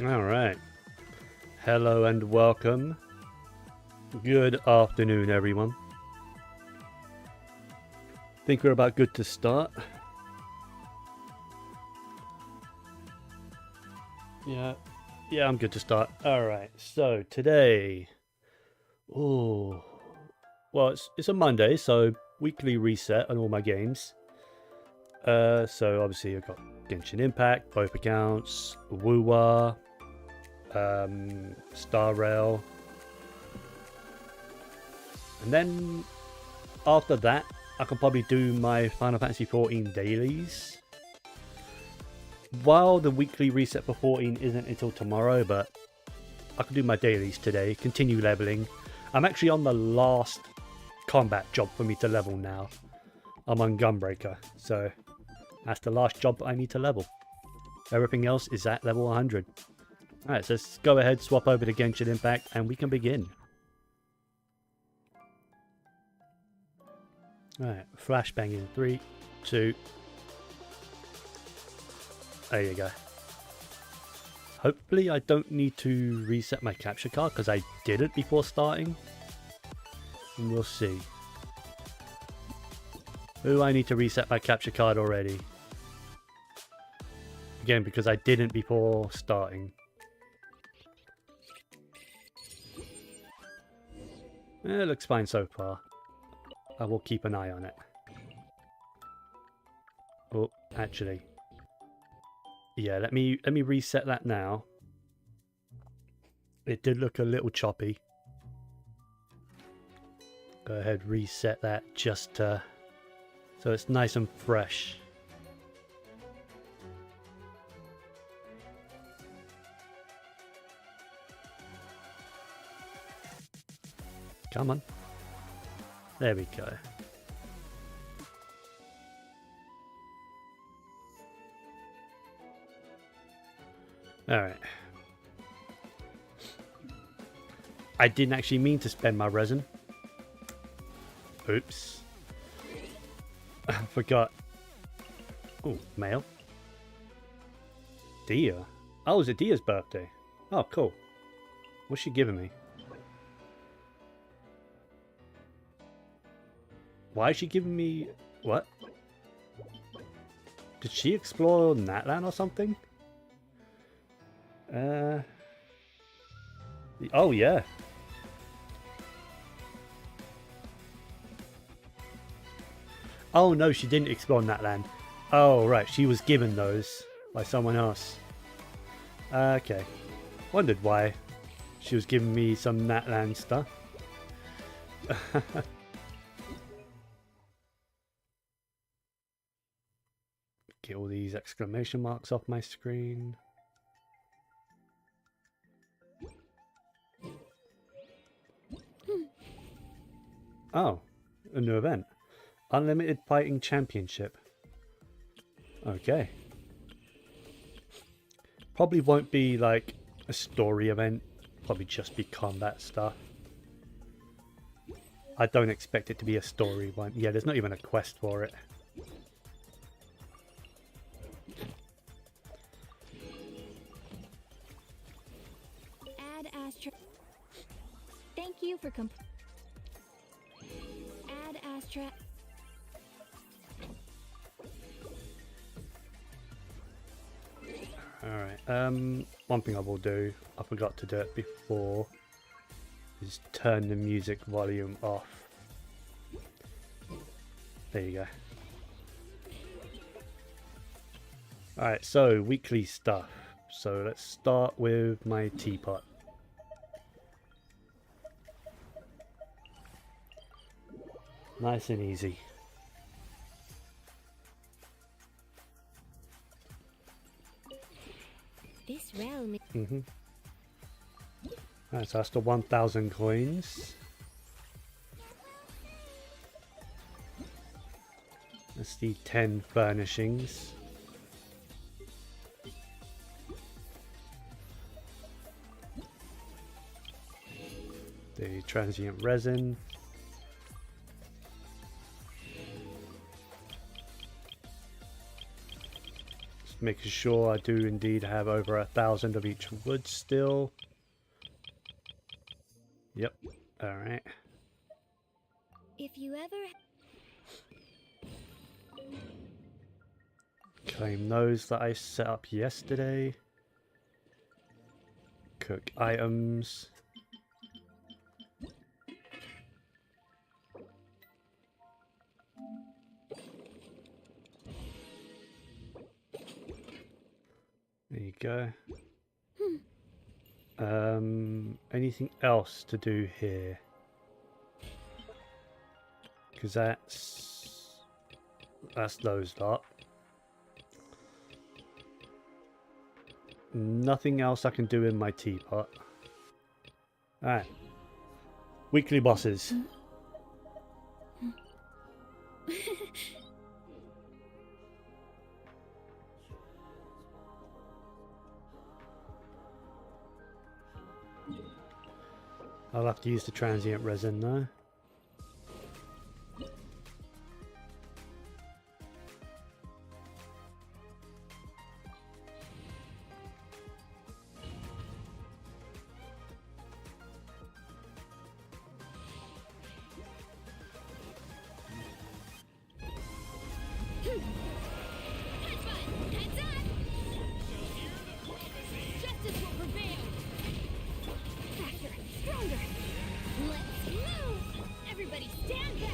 All right. Hello and welcome. Good afternoon, everyone. Think we're about good to start. Yeah, I'm good to start. All right. So today, well, it's a Monday, so weekly reset on all my games. So obviously I've got Genshin Impact, both accounts, Wuwa, Star Rail, and then after that I can probably do my Final Fantasy 14 dailies. While the weekly reset for 14 isn't until tomorrow, but I can do my dailies today, continue leveling. I'm actually on the last combat job for me to level now. I'm on Gunbreaker, so that's the last job I need to level. Everything else is at level 100. Alright, so let's go ahead, swap over to Genshin Impact, and we can begin. Alright, flashbang in 3, 2. There you go. Hopefully I don't need to reset my capture card, because I did it before starting. And we'll see. Who I need to reset my capture card already. Again, because I didn't before starting. It looks fine so far. I will keep an eye on it. Oh, actually. Yeah, let me reset that now. It did look a little choppy. Go ahead, reset that just so it's nice and fresh. Come on. There we go. Alright. I didn't actually mean to spend my resin. Oops. I forgot. Oh, mail. Dia. Oh, is it Dia's birthday? Oh, cool. What's she giving me? Why is she giving me... What? Did she explore Natlan or something? Oh, yeah. Oh, no, she didn't explore Natlan. Oh, right. She was given those by someone else. Okay. Wondered why she was giving me some Natlan stuff. Get all these exclamation marks off my screen. Oh, a new event. Unlimited Fighting Championship. Okay. Probably won't be like a story event. Probably just be combat stuff. I don't expect it to be a story one. Yeah, there's not even a quest for it. Add Astra. Thank you for Add Astra. Alright, one thing I will do, I forgot to do it before, is turn the music volume off. There you go. Alright, so weekly stuff. So let's start with my teapot. Nice and easy. This realm. Alright, so that's the 1,000 coins. That's the 10 furnishings. The transient resin. making sure I do indeed have over 1,000 of each wood still. Yep. Alright. If you ever Claim those that I set up yesterday. Cook items. There you go. Anything else to do here? Because that's those lot. Nothing else I can do in my teapot. Alright. Weekly bosses. I'll have to use the transient resin though. justice will prevail. Faster, stronger. Let's move. Everybody stand back.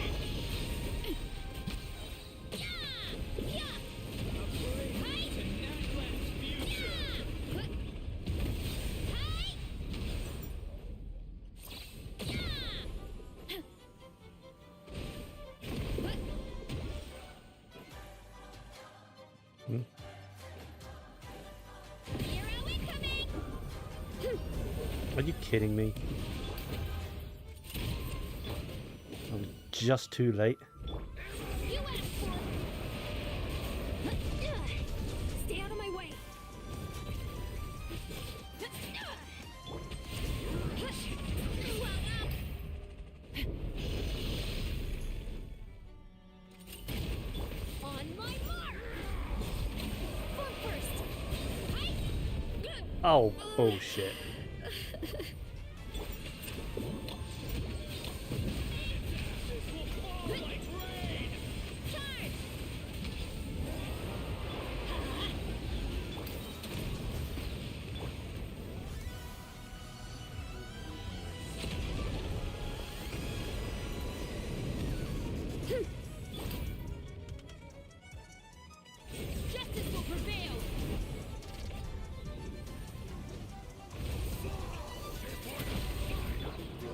Are you kidding me? I'm just too late. You asked for it. Stay out of my way. On my mark. Form first. Oh, bullshit. Justice will prevail.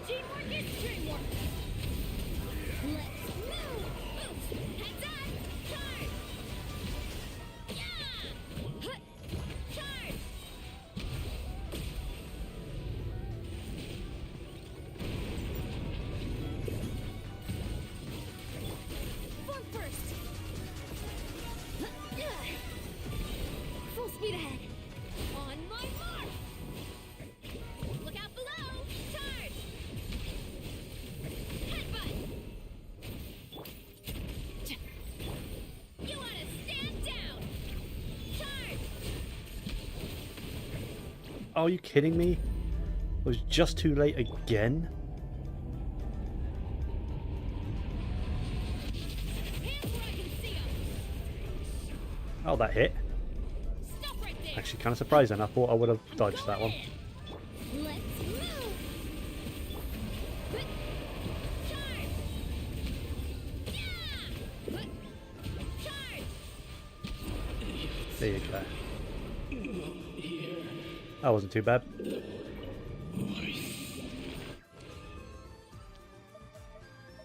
Teamwork is dreamwork. Let's move. Heads up. Charge. Yeah. Charge. Form first. Full speed ahead. On my mark. Look out below. Charge. Headbutt. You want to stand down. Charge. Oh, are you kidding me? I was just too late again? Hands where I can see 'em. Oh, that hit. Stop right there. Actually, kind of surprising. I thought I would have dodged that one. Let's move. Charge. Yeah. Charge. There you go. That wasn't too bad.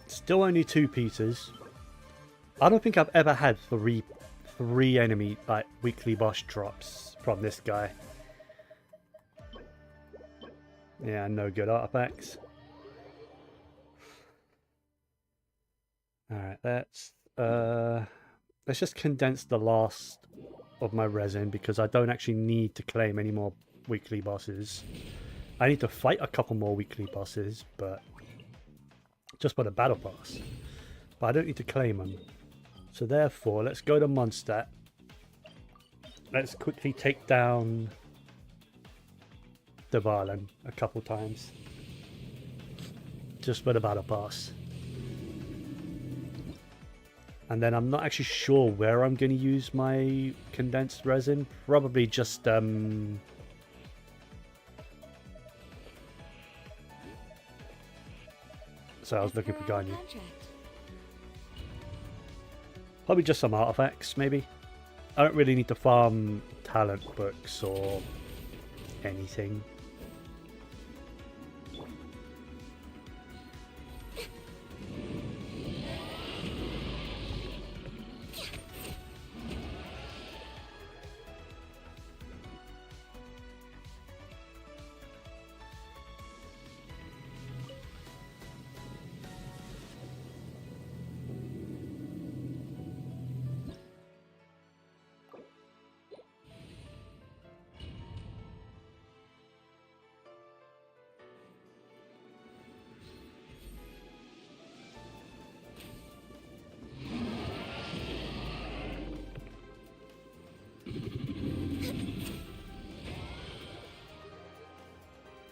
Still only 2 pieces. I don't think I've ever had three enemy like weekly boss drops from this guy. Yeah, no good artifacts. Alright, let's just condense the last of my resin because I don't actually need to claim any more weekly bosses. I need to fight a couple more weekly bosses, but just for the battle pass. But I don't need to claim them. So therefore, let's go to Mondstadt. let's quickly take down the Varlin a couple times. Just for the battle pass. And then I'm not actually sure where I'm going to use my condensed resin. Probably just so I was looking for Gagne. Probably just some artifacts, maybe. I don't really need to farm talent books or anything.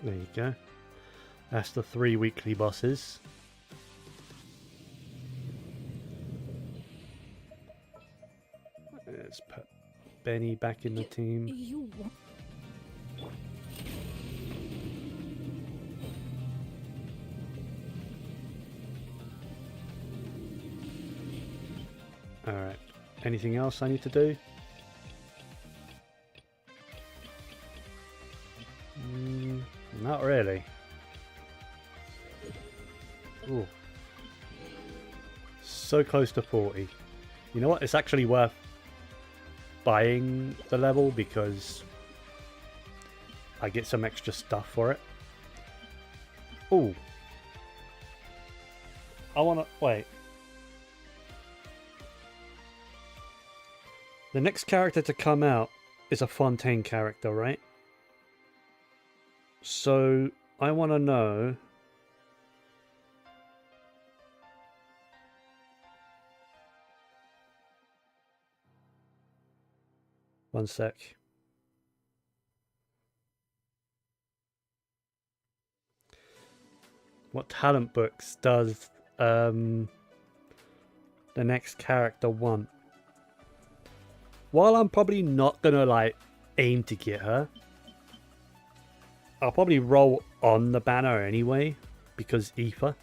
There you go. That's the 3 weekly bosses. Let's put Benny back in the team. Alright. Anything else I need to do? Not really. Ooh. So close to 40. You know what? It's actually worth buying the level because I get some extra stuff for it. Ooh. I wanna... Wait. The next character to come out is a Fontaine character, right? So, I want to know... One sec. What talent books does the next character want? While I'm probably not going to, like, aim to get her, I'll probably roll on the banner anyway, because Aoife.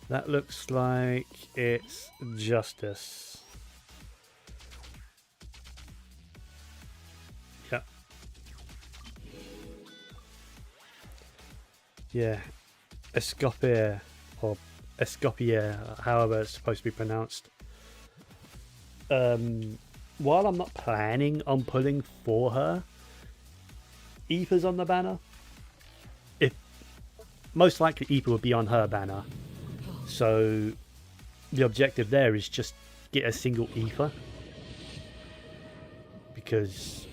That looks like it's Justice. Yeah. Yeah. Escopier, or Escopier, however it's supposed to be pronounced. While I'm not planning on pulling for her, Aoife's on the banner. If most likely Aoife would be on her banner. So the objective there is just get a single Aoife. Because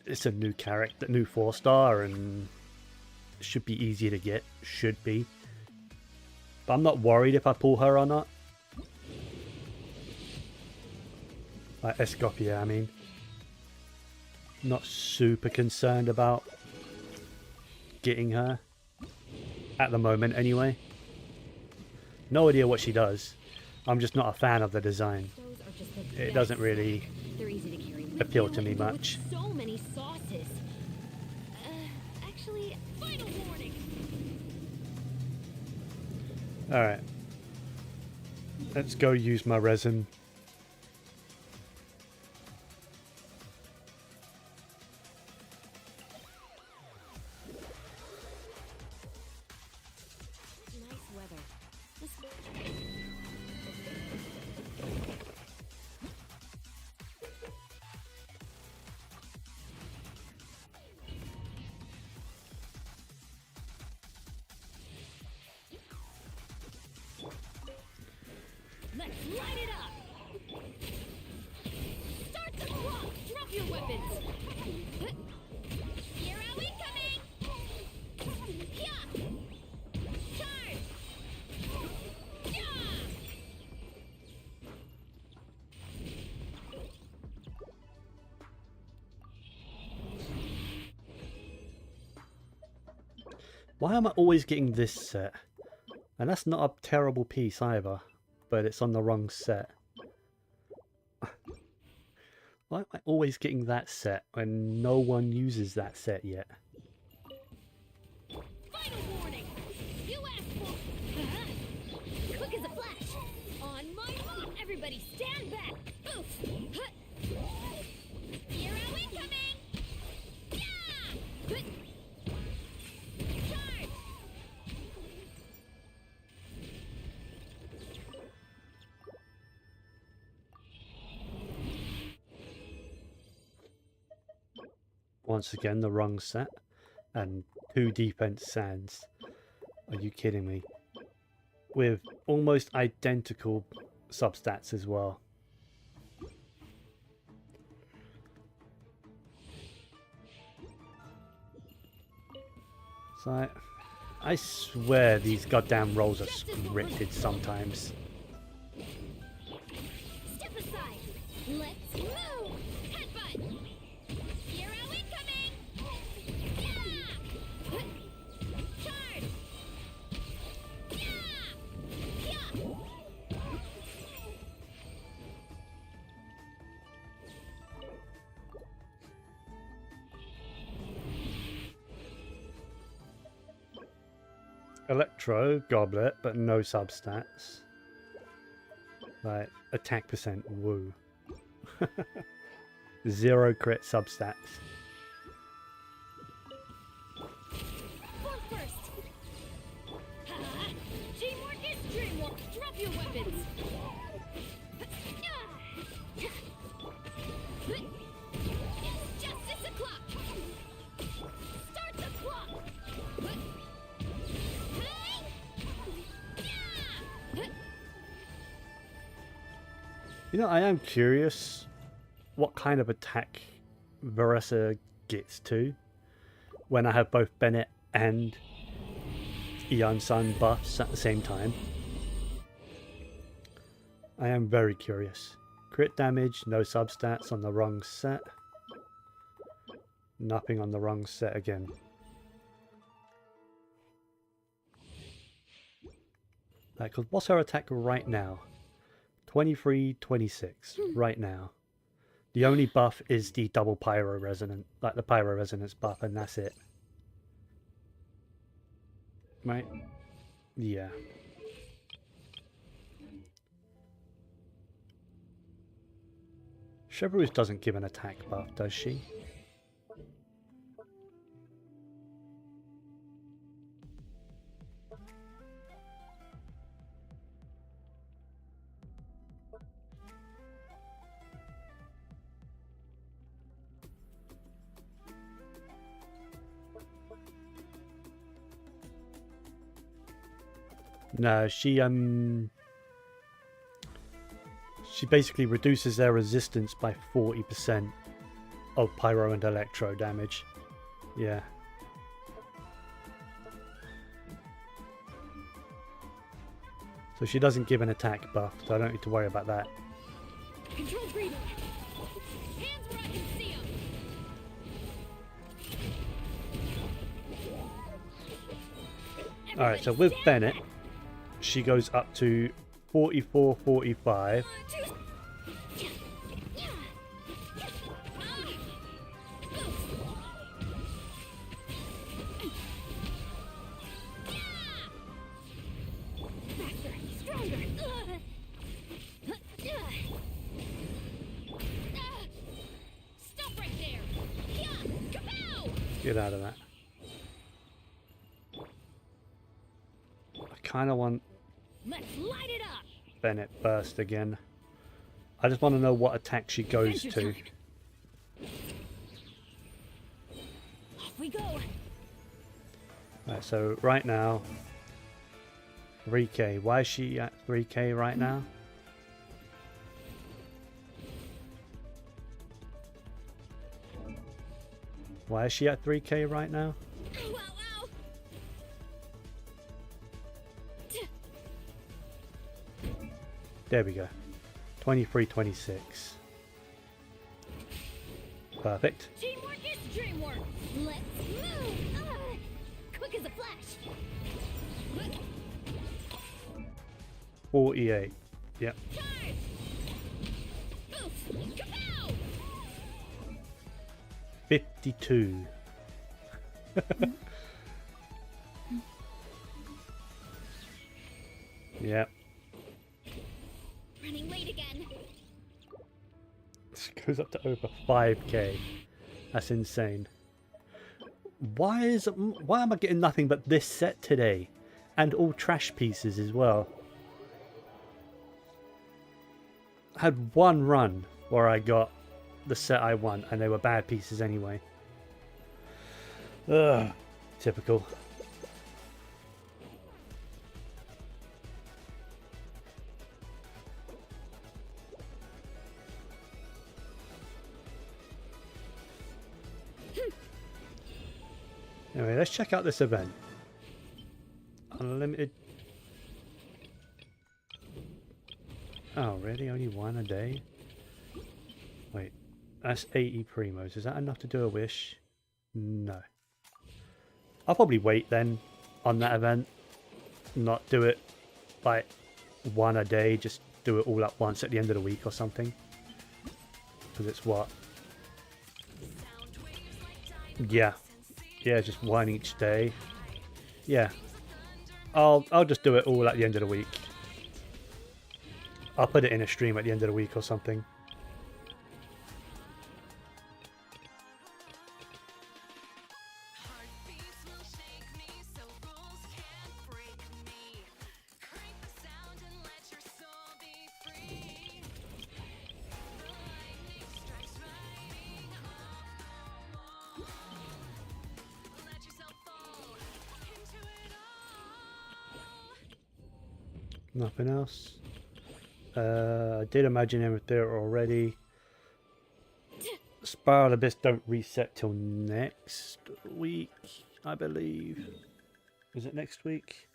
it's a new character, new 4-star, and it should be easier to get. Should be. But I'm not worried if I pull her or not. Like Escopia, I mean. Not super concerned about getting her. At the moment, anyway. No idea what she does. I'm just not a fan of the design. It doesn't really appeal to me much. So many sauces. Actually, final warning. Alright. Let's go use my resin. Let's light it up! Start the clock! Drop your weapons! Hero incoming! Yeah! Charge! Yeah! Why am I always getting this set? And that's not a terrible piece either, but it's on the wrong set. Why am I always getting that set when no one uses that set yet? Final warning! You asked for... Quick as a flash! On my mark! Everybody stand back! Oof! Hero incoming! Yeah! Charge! Once again, the wrong set. And 2 defense sands. Are you kidding me? With almost identical substats as well. So I swear these goddamn rolls are scripted sometimes. Step aside! Let's move! Headbutt! Hero incoming! Yeah! Charge! Yeah! Yeah! Electro, goblet, but no substats. Like, attack percent, woo. 0 crit substats. Form first! Teamwork is dreamwork! Drop your weapons! It's justice o'clock! Start the clock! You know, I am curious what kind of attack Varessa gets to when I have both Bennett and Eon Sun buffs at the same time. I am very curious. Crit damage, no substats on the wrong set. Nothing on the wrong set again. Because what's her attack right now? 23, 26 right now. The only buff is the double pyro resonant, like the pyro resonance buff, and that's it. Right? Yeah. Chevreuse doesn't give an attack buff, does she? No, she basically reduces their resistance by 40% of pyro and electro damage. Yeah. So she doesn't give an attack buff, so I don't need to worry about that. Control breathing! Hands where I can see them! Alright, so with Bennett, she goes up to 44, 45. Stop right there! Kapow! Get out of that. I kind of want Let's light it up! Bennett burst again. I just want to know what attack she goes to. Off we go! Right, so right now, 3k. Why is she at 3k right now? Why is she at 3k right now? Ow, ow, ow. There we go. 23, 26. Perfect. Teamwork is dreamwork! Let's move! Quick Quick as a flash. 48. Yep. Charge! Oof! Kapow! 52. Yep. Running late again. This goes up to over 5k. That's insane. Why am I getting nothing but this set today? And all trash pieces as well. I had one run where I got the set I want, and they were bad pieces anyway. Ugh, typical. Anyway, let's check out this event. Unlimited. Oh, really? Only one a day? Wait, that's 80 primos. Is that enough to do a wish? No. I'll probably wait then on that event. Not do it like one a day. Just do it all at once at the end of the week or something. Because it's what? Yeah. Yeah, just one each day. Yeah. I'll just do it all at the end of the week. I'll put it in a stream at the end of the week or something. Nothing else. I did Imaginary Theatre already. Spiral Abyss don't reset till next week, I believe. Is it next week?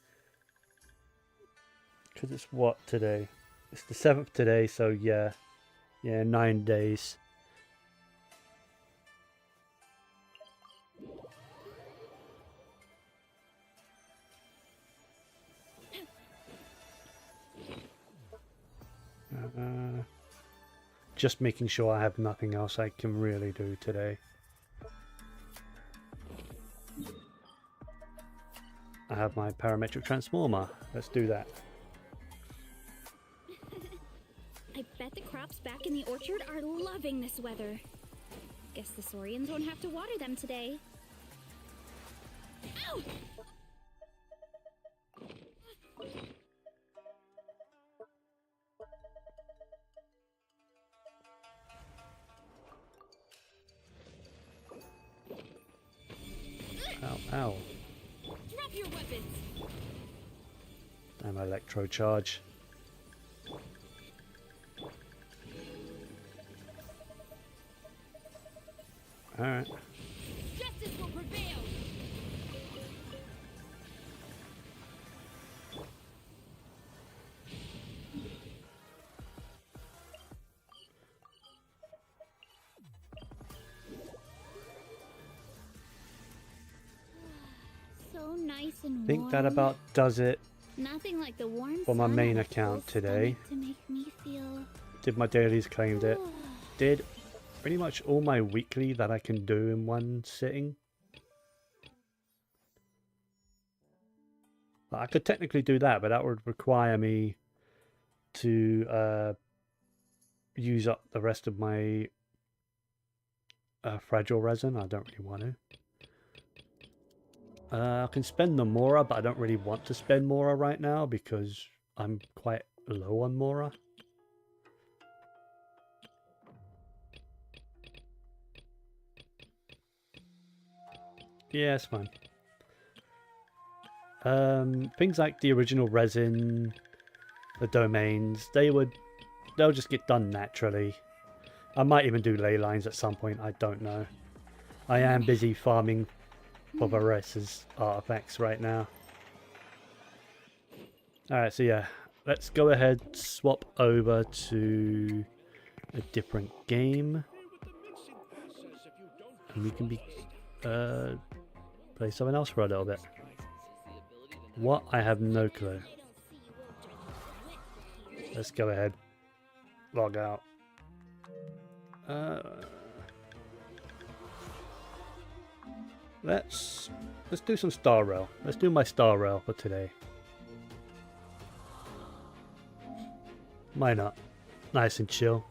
Because it's what today? It's the 7th today, so yeah. Yeah, 9 days. Just making sure I have nothing else I can really do today. I have my parametric transformer. Let's do that. I bet the crops back in the orchard are loving this weather. Guess the Saurians won't have to water them today. Ow! Ow, ow. Drop your weapons. And electro charge. Alright. Justice will prevail. So nice and warm. I think that about does it Nothing like the warm for my sun main on a account full today. stomach to make me feel Did my dailies, claimed it. Did pretty much all my weekly that I can do in one sitting. I could technically do that, but that would require me to use up the rest of my fragile resin. I don't really want to. I can spend the Mora, but I don't really want to spend Mora right now because I'm quite low on Mora. Yeah, it's fine. Things like the original resin, the domains, they'll just get done naturally. I might even do ley lines at some point, I don't know. I am busy farming for Vares's artifacts right now. Alright, so yeah, let's go ahead, swap over to a different game. And we can be play something else for a little bit. What? I have no clue. I don't see you won't drink the wet here. Let's go ahead. Log out. Let's do some Star Rail. Let's do my Star Rail for today. Why not? Nice and chill.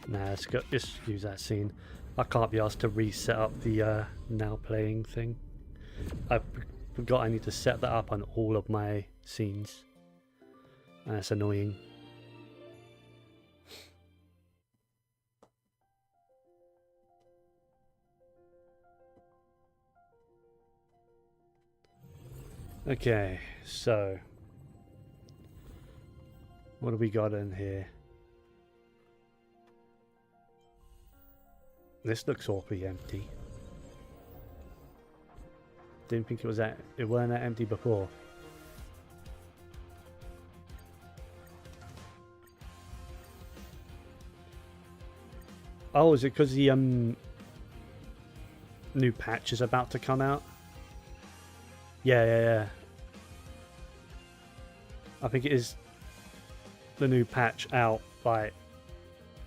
Nah, let's go. Just use that scene. I can't be asked to reset up the now playing thing. I forgot I need to set that up on all of my scenes. And that's annoying. Okay, so what do we got in here? This looks awfully empty. Didn't think it weren't that empty before. Oh, is it because the new patch is about to come out? Yeah. I think it is the new patch out like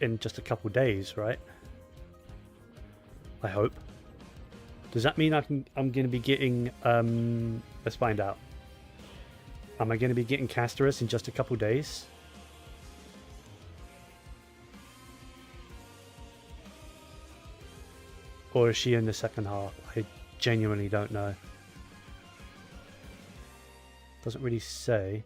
in just a couple days, right? I hope. Does that mean I'm going to be getting let's find out. Am I going to be getting Casterus in just a couple days? Or is she in the second half? I genuinely don't know. Doesn't really say.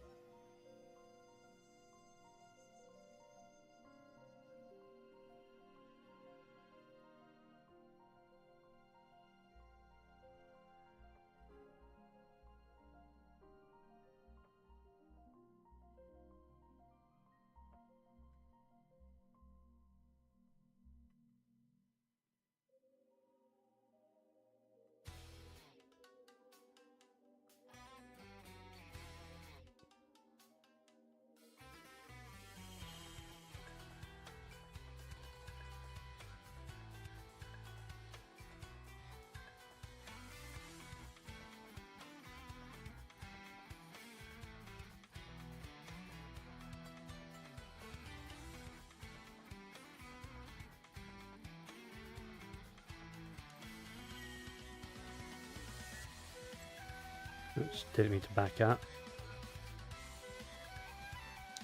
Oops, didn't mean to back out.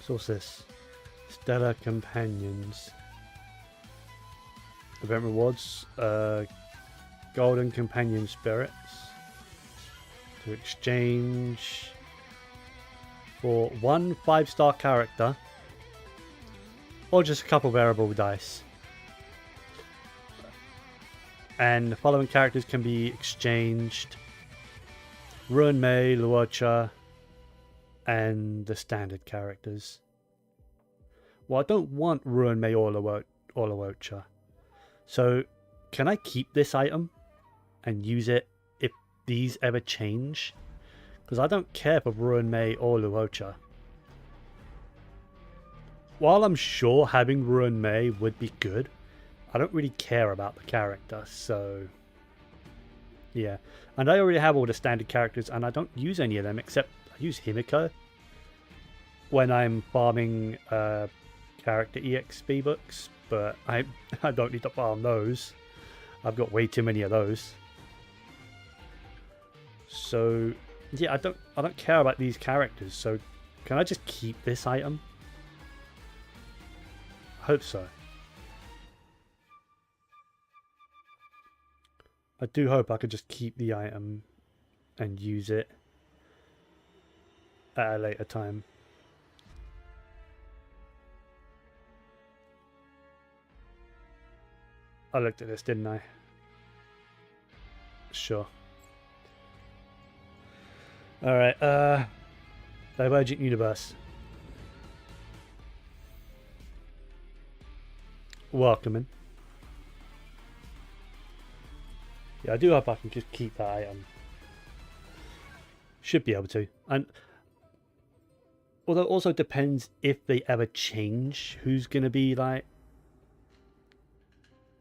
So what's this? Stellar Companions. Event rewards. Golden Companion Spirits. To exchange for 1 5-star character. Or just a couple variable dice. And the following characters can be exchanged. Ruin Mei, Luocha, and the standard characters. Well, I don't want Ruin Mei or Luocha. So, can I keep this item and use it if these ever change? Because I don't care for Ruin Mei or Luocha. While I'm sure having Ruin Mei would be good, I don't really care about the character, so yeah. And I already have all the standard characters, and I don't use any of them except I use Himiko when I'm farming character EXP books, but I don't need to farm those. I've got way too many of those. So yeah, I don't care about these characters, so can I just keep this item? I hope so. I do hope I could just keep the item and use it at a later time. I looked at this, didn't I? Sure. Alright, Divergent Universe. welcoming. Yeah, I do hope I can just keep that item. Should be able to. And although it also depends if they ever change who's going to be like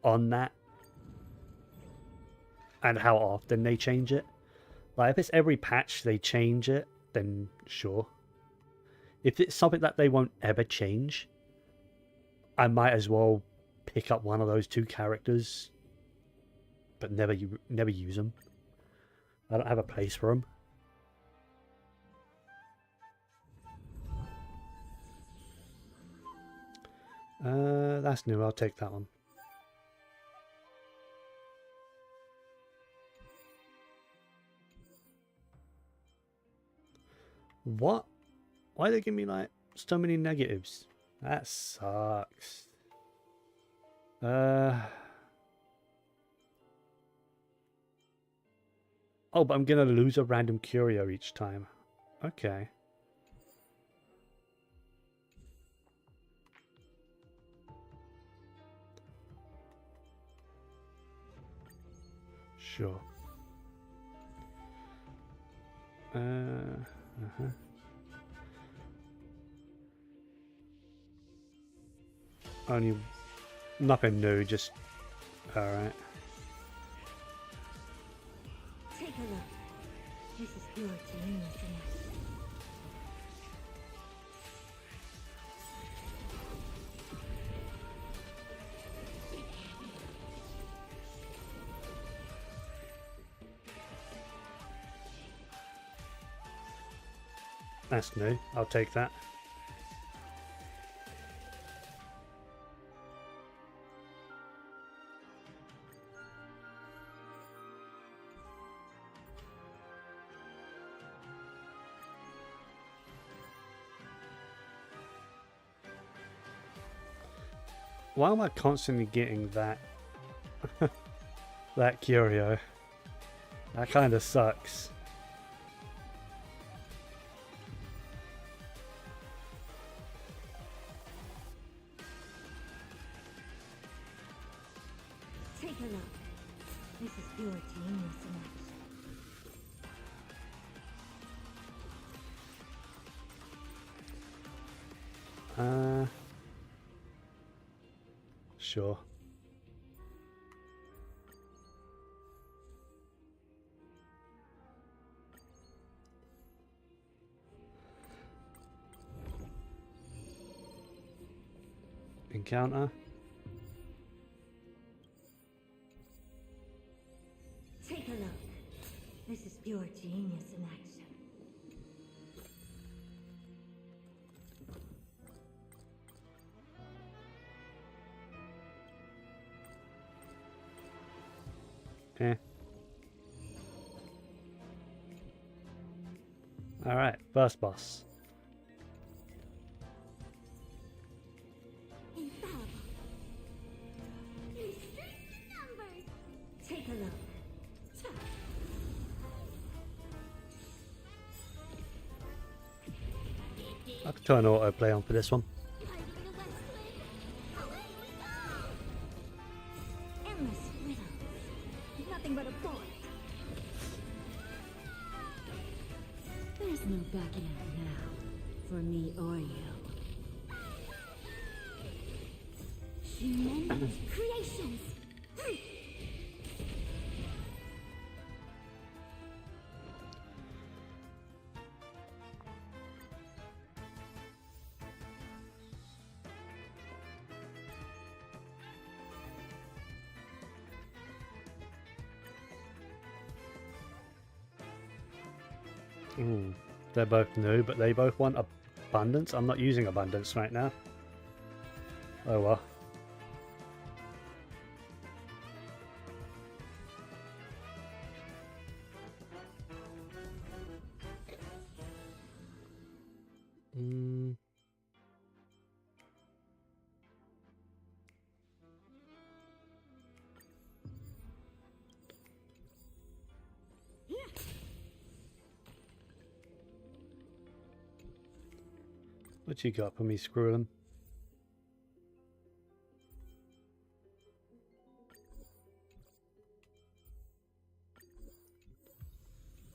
on that and how often they change it. Like if it's every patch they change it, then sure. If it's something that they won't ever change, I might as well pick up one of those two characters, but never use them. I don't have a place for them. That's new. I'll take that one. What? Why they give me like so many negatives? That sucks. Oh, but I'm gonna lose a random curio each time. Okay. Sure. Only nothing new, just alright. Take a look. This is pure genius in it. That's new. I'll take that. Why am I constantly getting that that curio? That kind of sucks. Take a look. This is pure genius in it. Sure. Encounter. Take a look. This is pure genius in action. Eh. Alright, first boss. Infallible. Numbers. Take a look. I could turn autoplay on for this one. Endless riddle. Nothing but a bullet. There's no backing out now, for me or you. Human creations. Ooh, they're both new, but they both want abundance. I'm not using abundance right now. Oh well. What you got for me, Screwlin?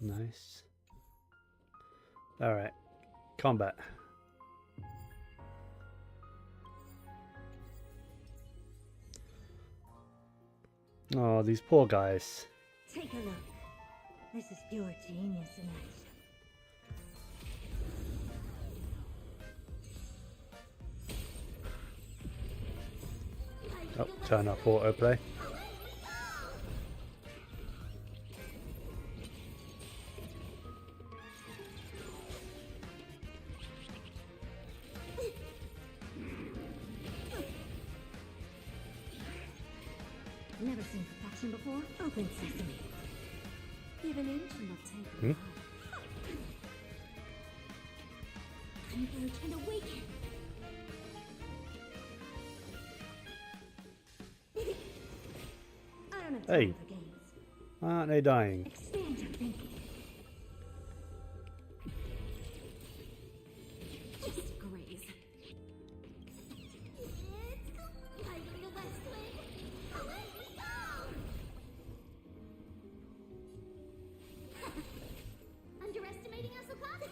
Nice. Alright. Combat. Oh, these poor guys. Take a look. This is pure genius in action. Oh, turn off autoplay. Never seen perfection before? Open sesame. Give an inch and I'll take Hmm? it. Converge and awaken. I don't have Hey. time for games. Aren't they dying? Expand your thinking. Just graze. I learned the West Wind. Away we go! Underestimating us, Okada?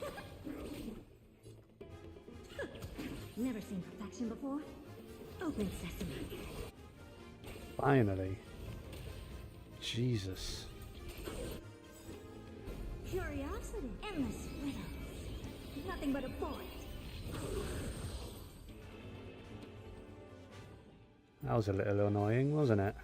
Never seen perfection before? Open sesame. Finally. Jesus. Curiosity. Endless riddles. Nothing but a point. That was a little annoying, wasn't it?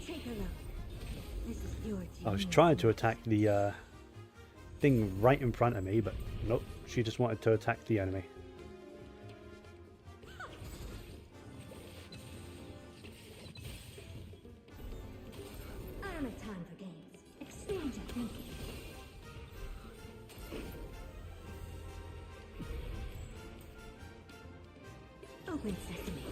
Take a look. This is pure genius. I was trying to attack the thing right in front of me, but nope, she just wanted to attack the enemy. I don't have time for games. Expand your thinking. Open sesame.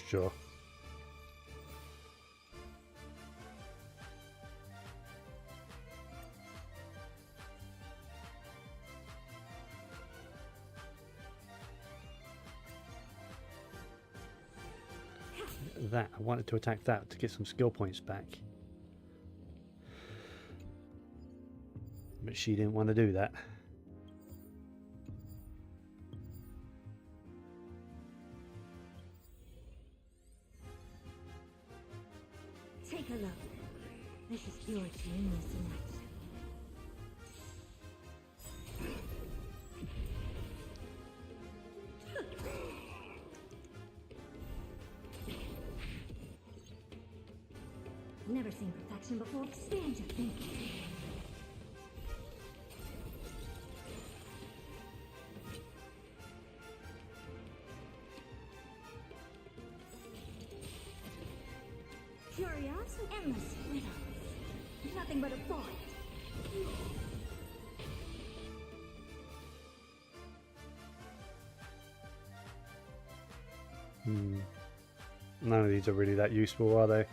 Sure. That, I wanted to attack that to get some skill points back. But she didn't want to do that. Take a look. This is pure genius in action. Never seen perfection before. Expand your thinking. Curiosity. Endless riddles. Nothing but a point. None of these are really that useful, are they?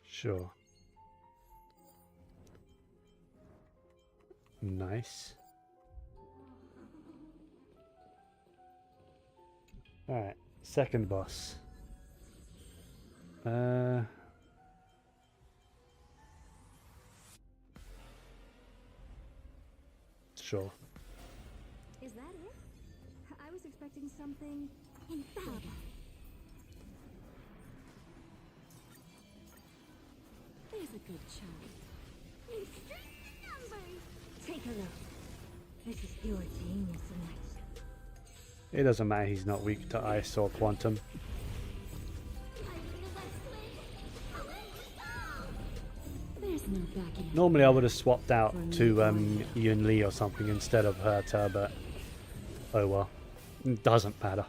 Sure. Nice. Alright, second boss. Sure. Is that it? I was expecting something infallible. There's a good chance. Extreme numbers. Take a look. This is pure genius in action. It doesn't matter, he's not weak to ice or quantum. There's no backing. Normally I would have swapped out to Yun Li or something instead of Herta, but oh well. It doesn't matter.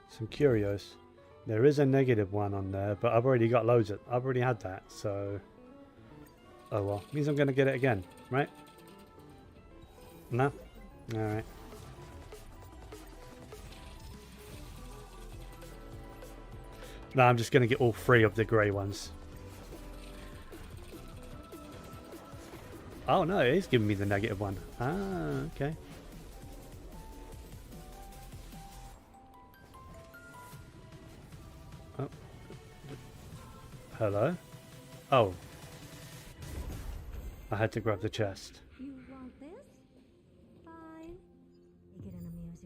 Some curios. There is a negative one on there, but I've already got loads of. I've already had that, so. Oh well. Means I'm going to get it again, right? No? Alright. No, I'm just going to get all three of the grey ones. Oh no, it is giving me the negative one. Ah, okay. Hello? Oh. I had to grab the chest. You want this? Fine. Take it and amuse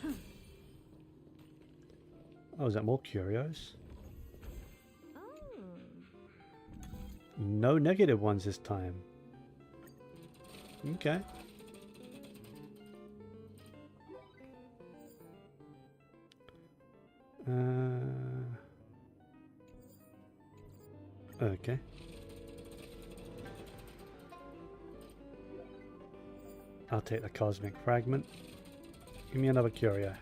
yourself. Oh, is that more curios? Oh. No negative ones this time. Okay. Okay. I'll take the cosmic fragment. Give me another curio.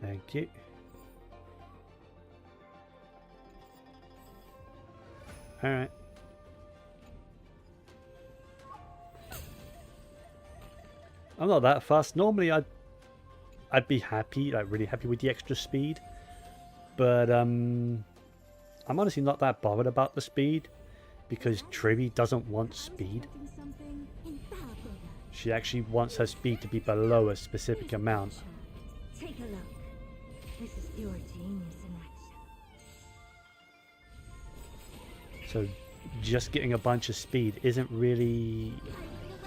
Thank you. Alright. I'm not that fast. Normally I'd be happy, like really happy with the extra speed. But I'm honestly not that bothered about the speed because Trivi doesn't want speed. She actually wants her speed to be below a specific amount. Take a look. This is pure genius in action. So just getting a bunch of speed isn't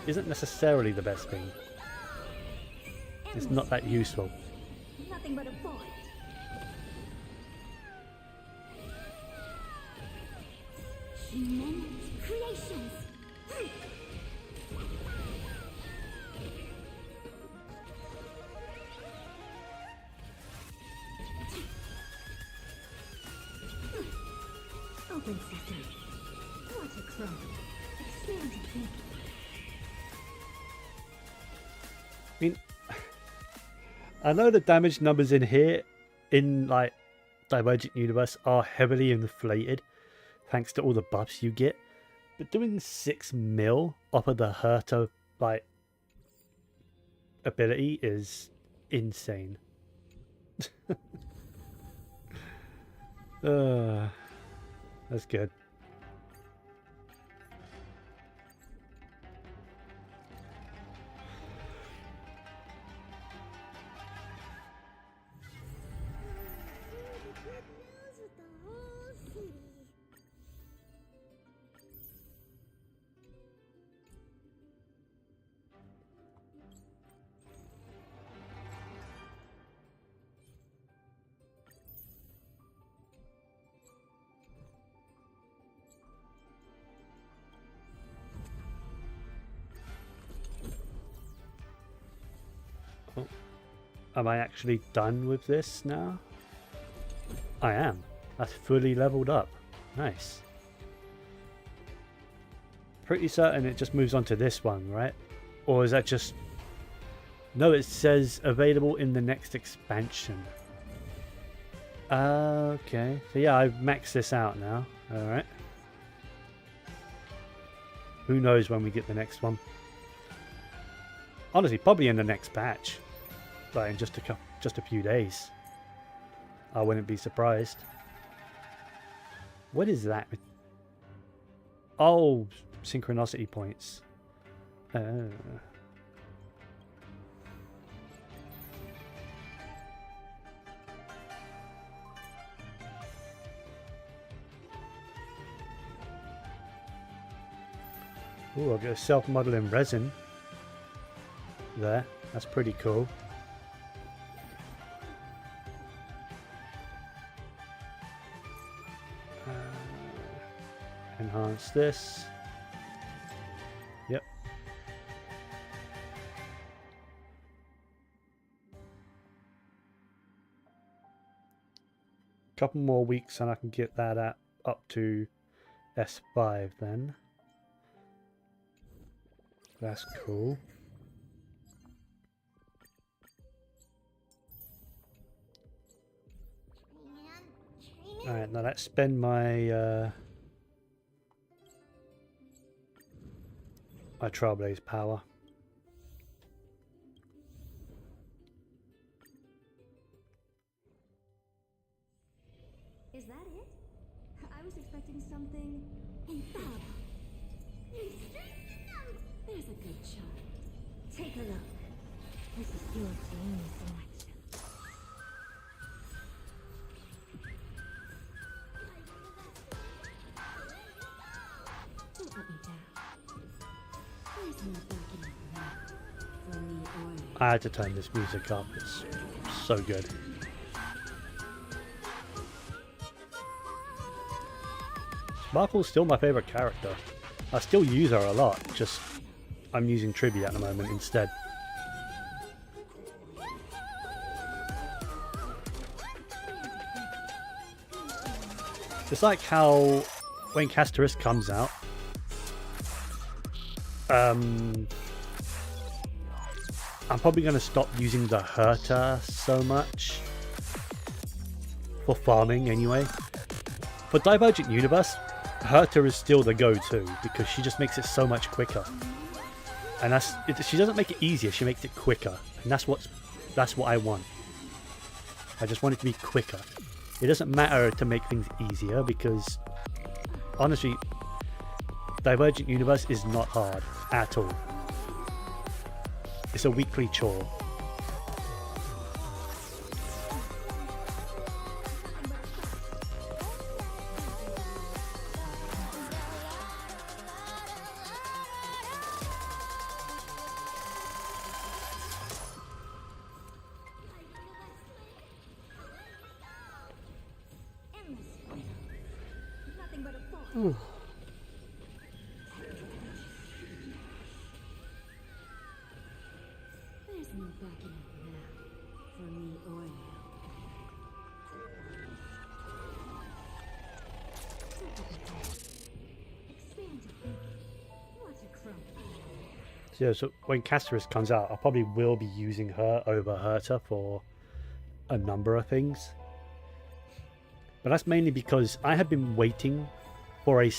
necessarily the best thing. It's not that useful. Nothing but a void. Immense creations. Open sesame. Watch it grow. Expand your thinking. I mean, I know the damage numbers in here, in like Divergent Universe, are heavily inflated thanks to all the buffs you get, but doing 6 mil off of the Herta like ability is insane. That's good. Oh. Am I actually done with this now? I am. That's fully leveled up. Nice. Pretty certain it just moves on to this one, right? Or is that just... No, it says available in the next expansion. Okay. So yeah, I've maxed this out now. Alright. Who knows when we get the next one. Honestly, probably in the next patch. Like in just a few days. I wouldn't be surprised. What is that? Oh, synchronicity points. Ooh, I'll get a self-modeling resin. There. That's pretty cool. Enhance this. Yep. Couple more weeks and I can get that up to S5 then. That's cool. Alright, now let's spend my my Trailblaze power. Is that it? I was expecting something infallible. There's a good shot. Take a look. This is your genius in action. Don't let me down. There's no backing up now. From the oil. I had to turn this music up. It's so good. Sparkle's still my favorite character. I still use her a lot, just I'm using Tribute at the moment instead. It's like how when Casteris comes out, I'm probably going to stop using the Herta so much. For farming anyway. For Divergent Universe, Herta is still the go-to because she just makes it so much quicker. And she doesn't make it easier, she makes it quicker. And that's what I want. I just want it to be quicker. It doesn't matter to make things easier because honestly, Divergent Universe is not hard at all. It's a weekly chore. Ooh. There's no backing up now from the oil. Expand to think. What a crumb. Yeah, so when Casteris comes out, I probably will be using her over Herta for a number of things. But that's mainly because I have been waiting for a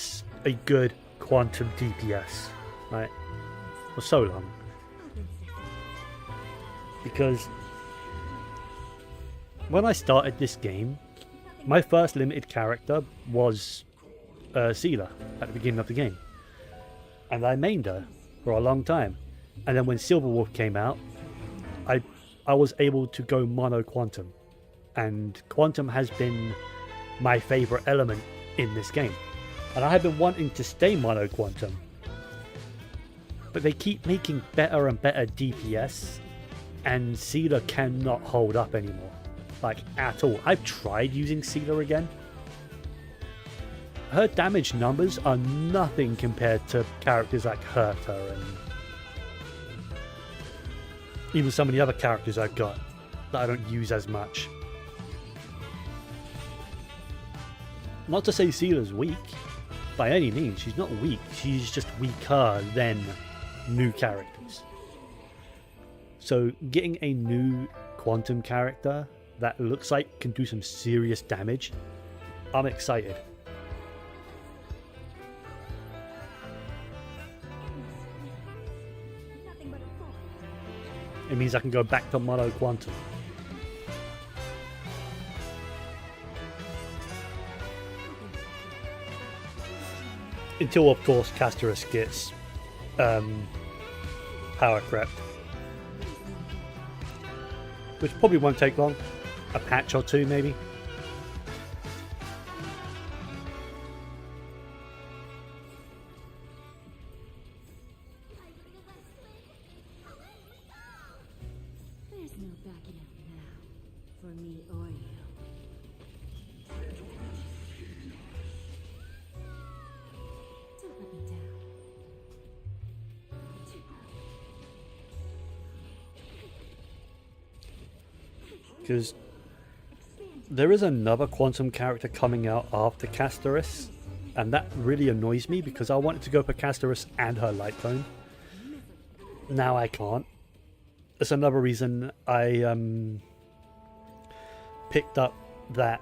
good quantum DPS, right? For so long. Because when I started this game, my first limited character was Sealer at the beginning of the game. And I mained her for a long time. And then when Silverwolf came out, I was able to go mono quantum. And quantum has been my favorite element in this game. And I have been wanting to stay mono quantum. But they keep making better and better DPS. And Sealer cannot hold up anymore. Like, at all. I've tried using Sealer again. Her damage numbers are nothing compared to characters like Herta and even some of the other characters I've got that I don't use as much. Not to say Sealer's weak, by any means. She's not weak. She's just weaker than new characters. So getting a new quantum character that looks like can do some serious damage, I'm excited. Nothing but a thought. It means I can go back to mono quantum. Until, of course, Castorus gets power crept. Which probably won't take long. A patch or two, maybe. There's no backing out now, for me or you. Don't let me down. Because there is another quantum character coming out after Castorus, and that really annoys me because I wanted to go for Castorus and her light clone. Now I can't. That's another reason I picked up that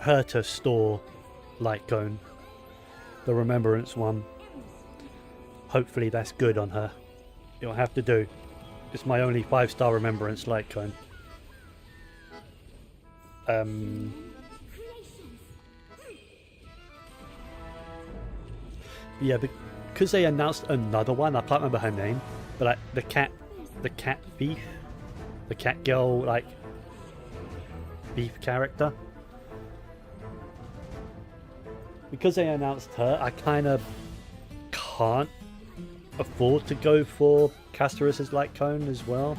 her to store light cone, the remembrance one. Hopefully that's good on her. It'll have to do. It's my only 5-star remembrance light cone. Yeah, because they announced another one. I can't remember her name, but like the cat thief, the cat girl like thief character. Because they announced her, I kind of can't afford to go for Castorus's light cone as well.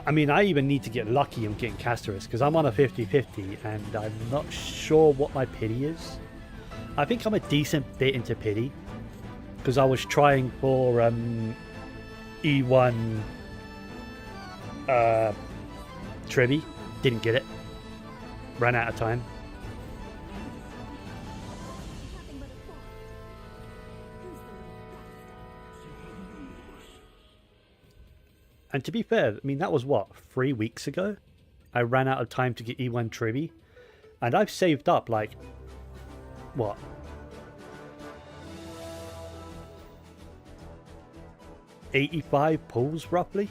I mean, I even need to get lucky on getting Castorus because I'm on a 50-50 and I'm not sure what my pity is. I think I'm a decent bit into pity because I was trying for E1 Tribby, didn't get it, ran out of time. Nothing but a thought. Who's the little bastard? And to be fair, I mean, that was what, 3 weeks ago? I ran out of time to get E1 Tribby. And I've saved up, like, what? $85 pulls, roughly?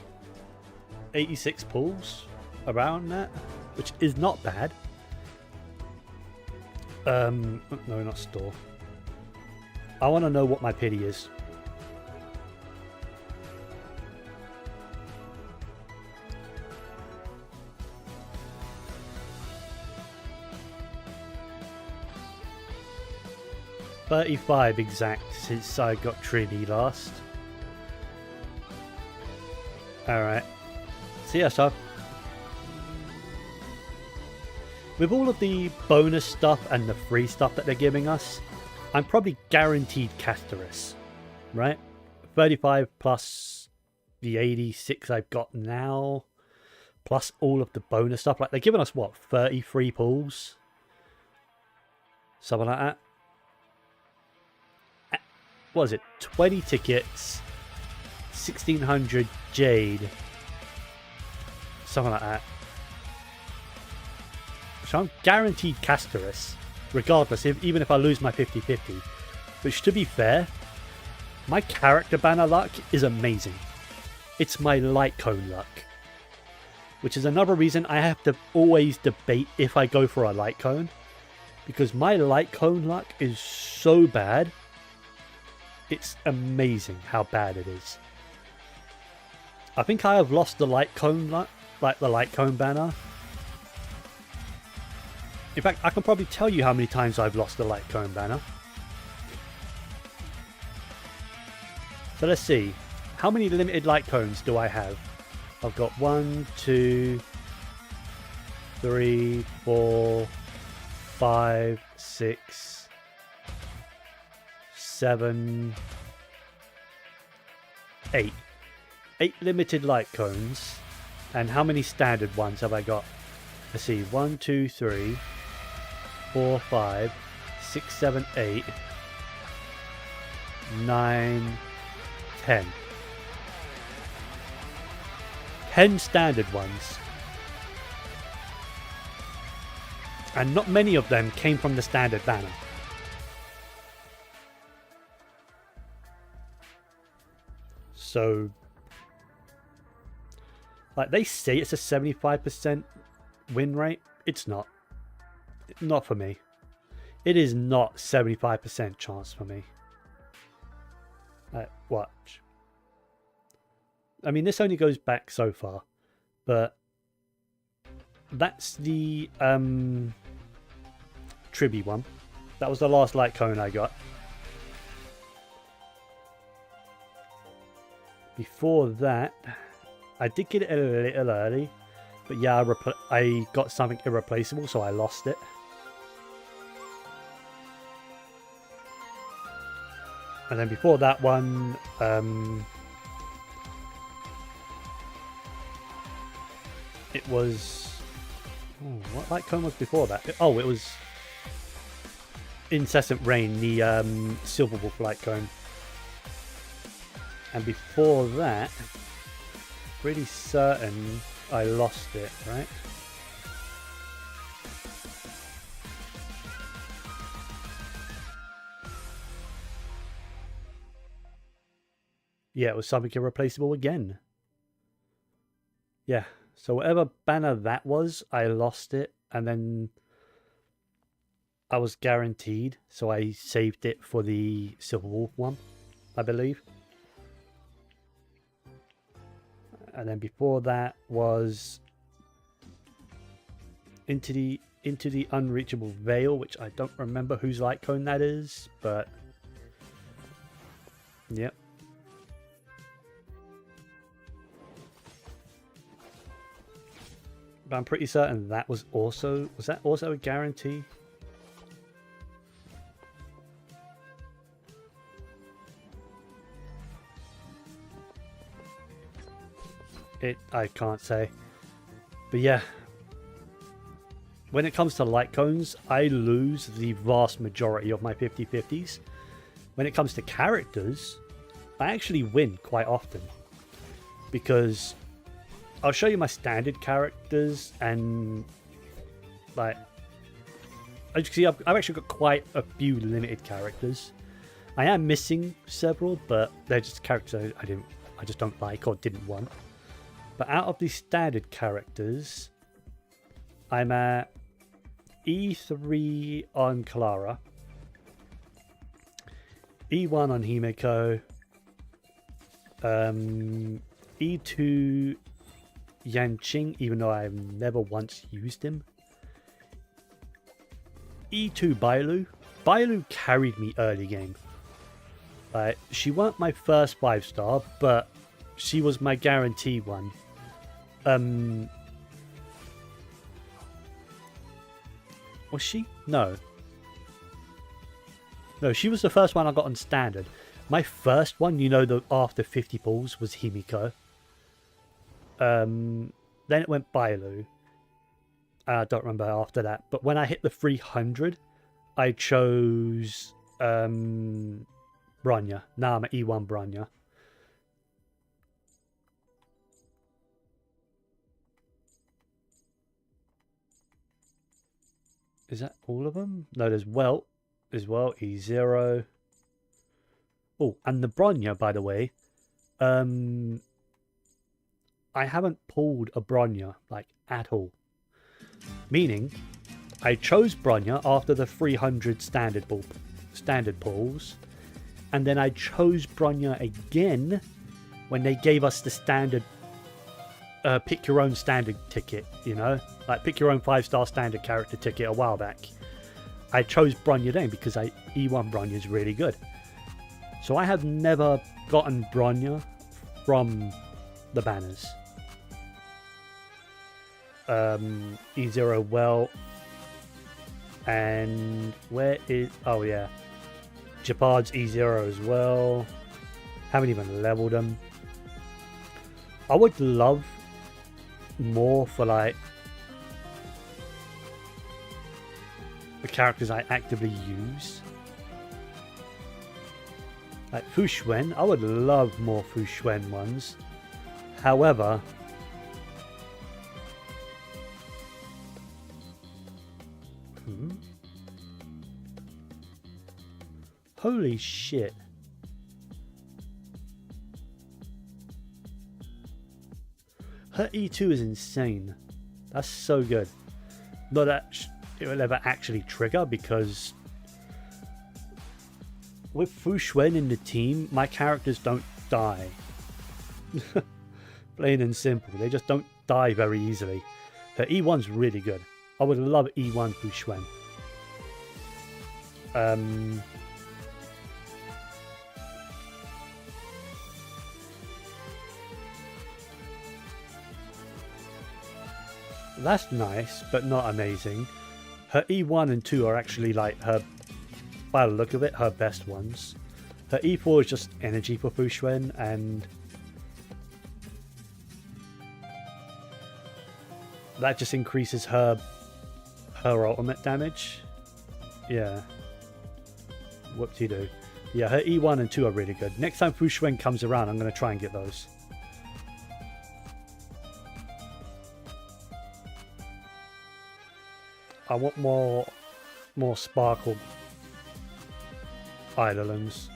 86 pulls? Around that? Which is not bad. No, not store. I want to know what my pity is. $35 exact since I got Trini last. Alright. See ya, sir. With all of the bonus stuff and the free stuff that they're giving us, I'm probably guaranteed Castorus. Right? 35 plus the 86 I've got now. Plus all of the bonus stuff. Like, they're giving us, what, 33 pulls? Something like that. What is it? 20 tickets, 1600 Jade, something like that. So I'm guaranteed Castorus, regardless, even if I lose my 50-50. Which, to be fair, my character banner luck is amazing. It's my light cone luck. Which is another reason I have to always debate if I go for a light cone. Because my light cone luck is so bad. It's amazing how bad it is. I think I have lost the light cone, like the light cone banner. In fact, I can probably tell you how many times I've lost the light cone banner. So let's see. How many limited light cones do I have? I've got 1, 2, 3, 4, 5, 6, 7, 8. 8 limited light cones. And how many standard ones have I got? Let's see. 1, 2, 3, 4, 5, 6, 7, 8, 9, 10. 10 standard ones. And not many of them came from the standard banner. So, like, they say it's a 75% win rate. It's not. Not for me. It is not 75% chance for me. Watch. I mean, this only goes back so far, but that's the Tribby one. That was the last light cone I got. Before that, I did get it a little early, but yeah, I got something irreplaceable, so I lost it. And then before that one, it was... Oh, what light cone was before that? Oh, it was Incessant Rain, the Silver Wolf light cone. And before that, pretty certain I lost it, right? Yeah, it was something irreplaceable again. Yeah, so whatever banner that was, I lost it, and then I was guaranteed, so I saved it for the Silver Wolf one, I believe. And then before that was into the Unreachable Veil, which I don't remember whose light cone that is, but yep. But I'm pretty certain that was that also a guarantee? I can't say. But yeah. When it comes to light cones, I lose the vast majority of my 50-50s. When it comes to characters, I actually win quite often. Because I'll show you my standard characters, and like, as you can see, I've actually got quite a few limited characters. I am missing several, but they're just characters I just don't like or didn't want. But out of the standard characters, I'm at E3 on Clara, E1 on Himeko, E2 Yanqing, even though I've never once used him, E2 Bailu. Bailu carried me early game. She weren't my first 5-star, but she was my guarantee one. Was she? No. No, she was the first one I got on standard. My first one, you know, the after 50 pulls, was Himiko. Then it went Bailu. I don't remember after that. But when I hit the 300, I chose Bronya. Now I'm at E1 Bronya. Is that all of them? No, there's Welt as well. E0. Oh, and the Bronya, by the way. I haven't pulled a Bronya, like, at all. Meaning, I chose Bronya after the 300 standard pulls. And then I chose Bronya again when they gave us the standard pick your own standard ticket, you know? Like, pick your own 5-star standard character ticket a while back. I chose Bronya then because E1 Bronya is really good. So I have never gotten Bronya from the banners. E0 Welt. And where is... Oh, yeah. Japard's E0 as well. Haven't even leveled them. I would love more for, like, the characters I actively use. Like Fu Xuan, I would love more Fu Xuan ones. However, Hmm? Holy shit. Her E2 is insane. That's so good. Not that it will ever actually trigger, because with Fu Xuan in the team, my characters don't die. Plain and simple. They just don't die very easily. Her E1's really good. I would love E1 Fu Xuan. That's nice, but not amazing. Her E1 and 2 are actually like her, by the look of it, her best ones. Her E4 is just energy for Fu Xuan, and that just increases her ultimate damage. Yeah. Whoop-de-doo. Yeah, her E1 and 2 are really good. Next time Fu Xuan comes around, I'm going to try and get those. I want more sparkle Eidolons.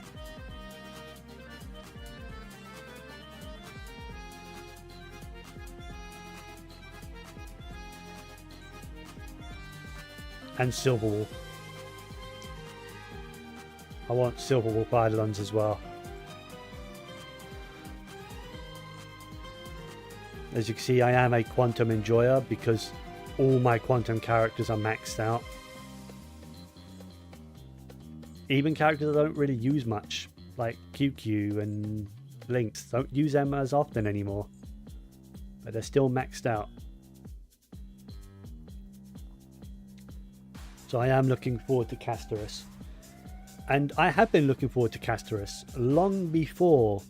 And Silverwolf. I want Silverwolf Eidolons as well. As you can see, I am a Quantum Enjoyer because all my Quantum characters are maxed out. Even characters I don't really use much, like QQ and Lynx, don't use them as often anymore. But they're still maxed out. So I am looking forward to Castorus. And I have been looking forward to Castorus long before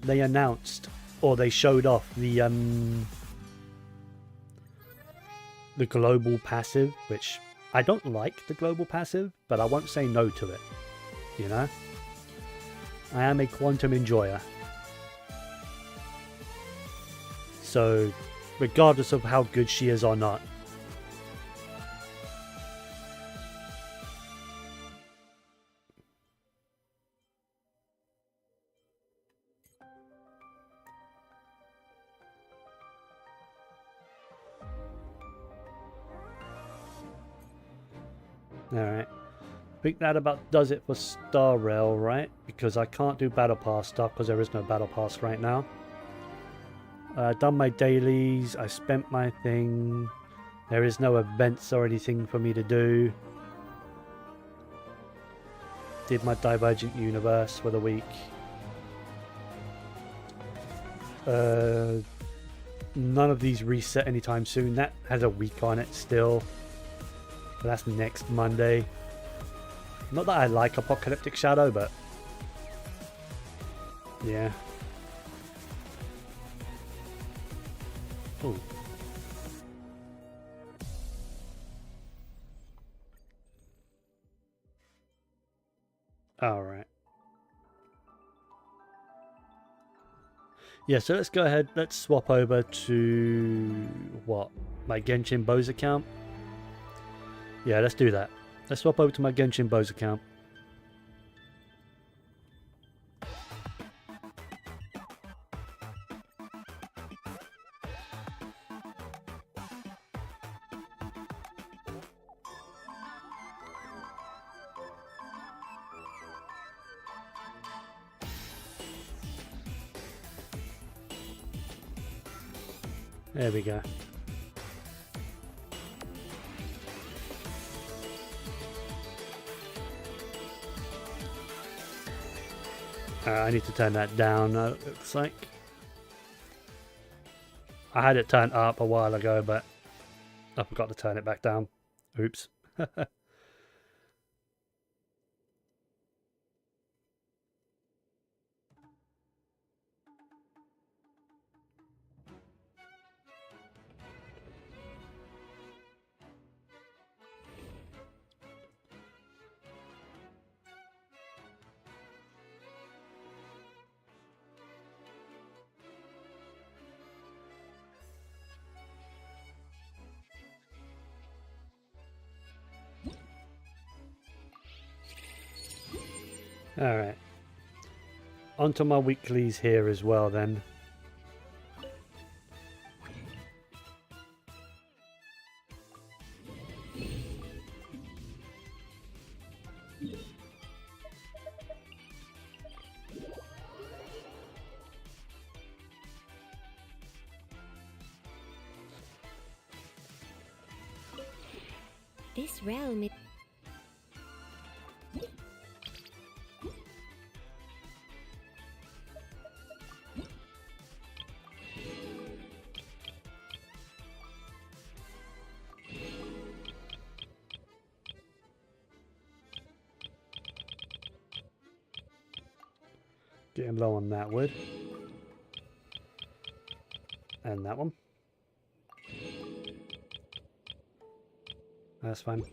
they announced or they showed off the global passive, which I don't like the global passive, but I won't say no to it. You know? I am a Quantum Enjoyer. So, regardless of how good she is or not, alright. I think that about does it for Star Rail, right? Because I can't do Battle Pass stuff because there is no Battle Pass right now. Done my dailies, I spent my thing. There is no events or anything for me to do. Did my Divergent Universe for the week. None of these reset anytime soon. That has a week on it still. But that's next Monday. Not that I like Apocalyptic Shadow, but yeah. Ooh. Alright. Yeah, so let's go ahead. Let's swap over to what? My Genshin Bows account? Yeah, let's do that. Let's swap over to my Genshin Bows account. There we go. I need to turn that down, it looks like. I had it turned up a while ago, but I forgot to turn it back down. Oops. Alright. Onto my weeklies here as well then. This realm is... Getting low on that wood. And that one. That's fine.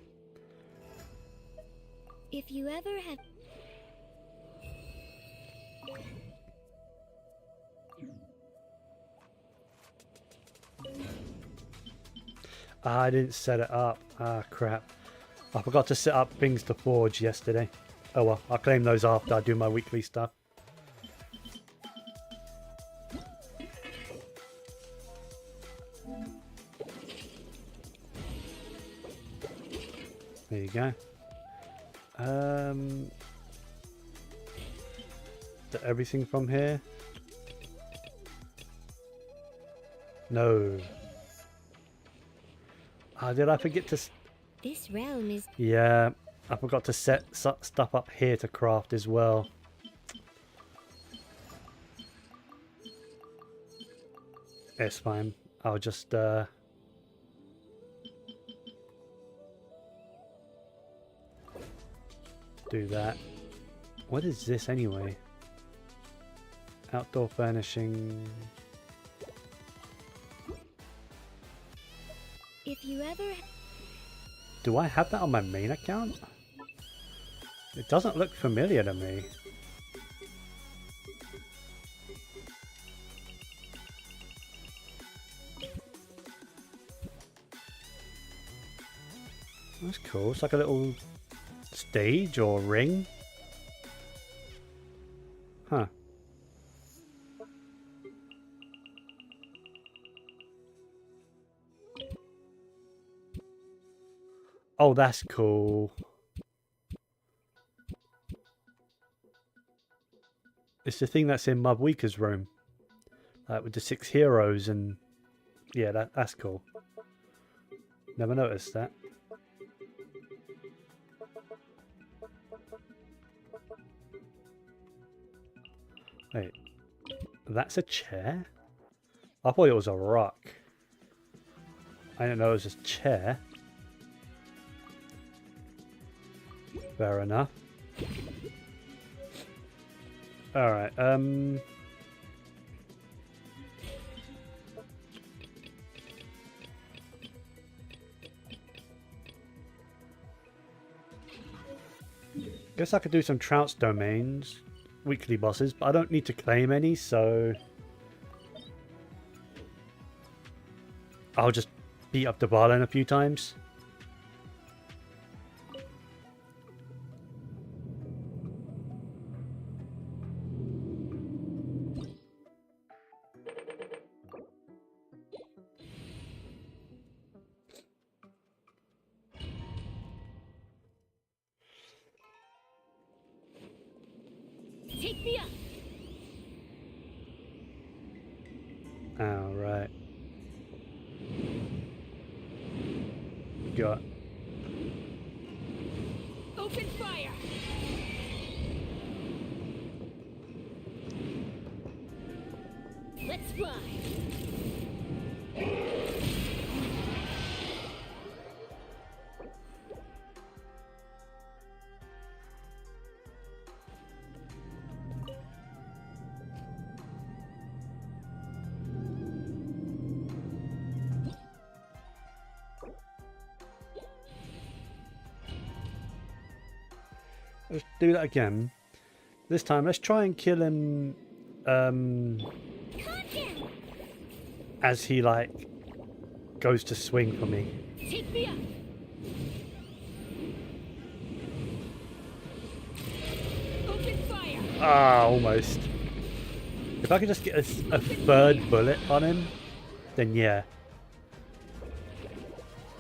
If you ever have... I didn't set it up. Ah, crap. I forgot to set up things to forge yesterday. Oh well, I'll claim those after I do my weekly stuff. There you go. Everything from here? No. Ah, did I forget to... This realm is... Yeah, I forgot to set stuff up here to craft as well. It's fine. I'll just... do that. What is this anyway? Outdoor furnishing. If you ever... Do I have that on my main account? It doesn't look familiar to me. That's cool. It's like a little stage or ring. Huh. Oh, that's cool. It's the thing that's in Mubweeka's room. With the 6 heroes and... Yeah, that's cool. Never noticed that. Wait. That's a chair? I thought it was a rock. I didn't know it was a chair. Fair enough. Alright, guess I could do some Trout's domains, weekly bosses, but I don't need to claim any, so I'll just beat up the Barlin a few times. Take me up! Alright. Got. Open fire! Let's fly! Let's do that again. This time, let's try and kill him as he, like, goes to swing for me. Take me up! Open Ah, almost. If I could just get a third bullet on him, then yeah.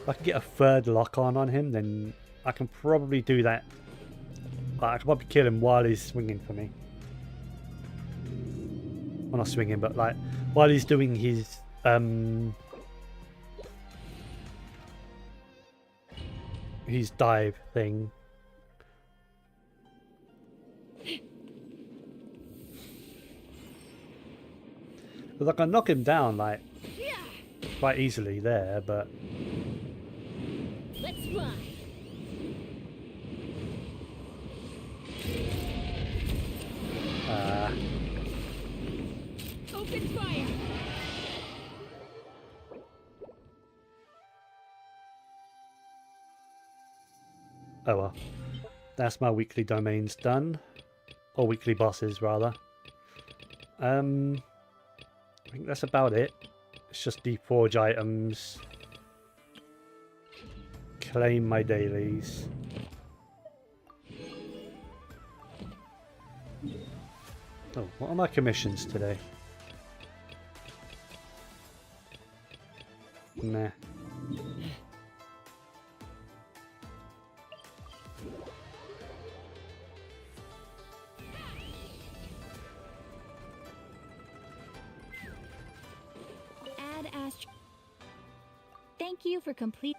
If I can get a third lock on him, then I can probably do that. I can probably kill him while he's swinging for me. Well, not swinging, but like while he's doing his dive thing. Because I can knock him down like quite easily there, but Let's fly. Open fire. oh well. That's my weekly domains done. Or weekly bosses rather. I think that's about it. It's just deforge items. Claim my dailies. Oh, what are my commissions today? Nah. Add Astro. Thank you for complete.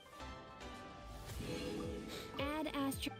Add Astro.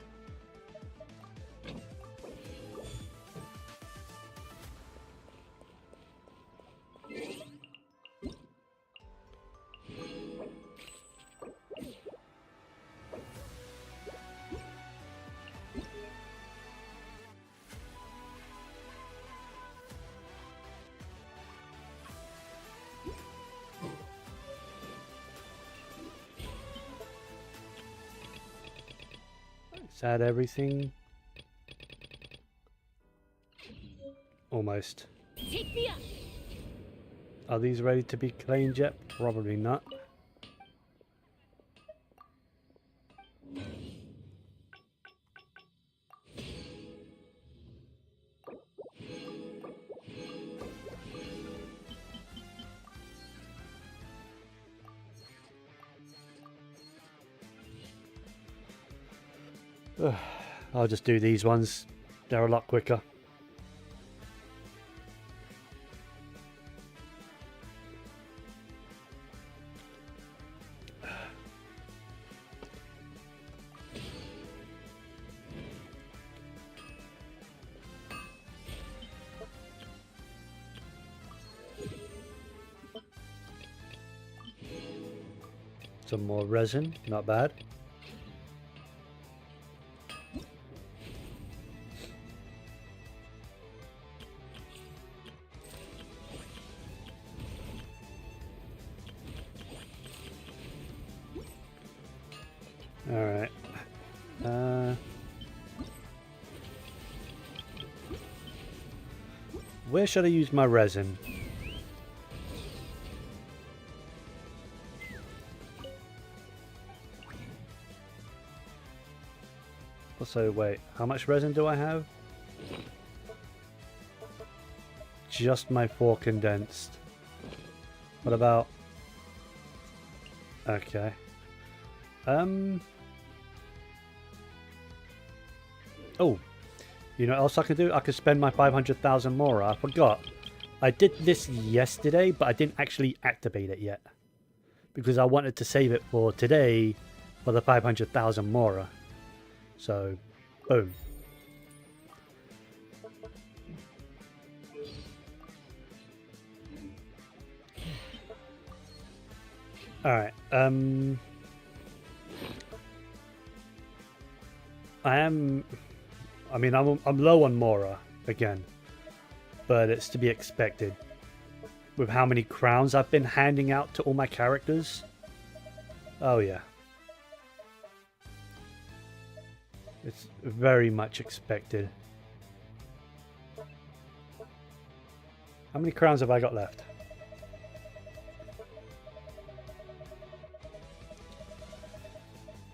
Is that everything? Almost. Take me up. Are these ready to be claimed yet? Probably not. I'll just do these ones. They're a lot quicker. Some more resin, not bad. Alright. Where should I use my resin? So wait, how much resin do I have? Just my 4 condensed. What about... Okay. Oh, you know what else I could do? I could spend my 500,000 more. I forgot. I did this yesterday, but I didn't actually activate it yet. Because I wanted to save it for today for the 500,000 Mora. So, boom. Alright, I mean, I'm low on Mora again, but it's to be expected with how many crowns I've been handing out to all my characters. Oh yeah, it's very much expected. How many crowns have I got left?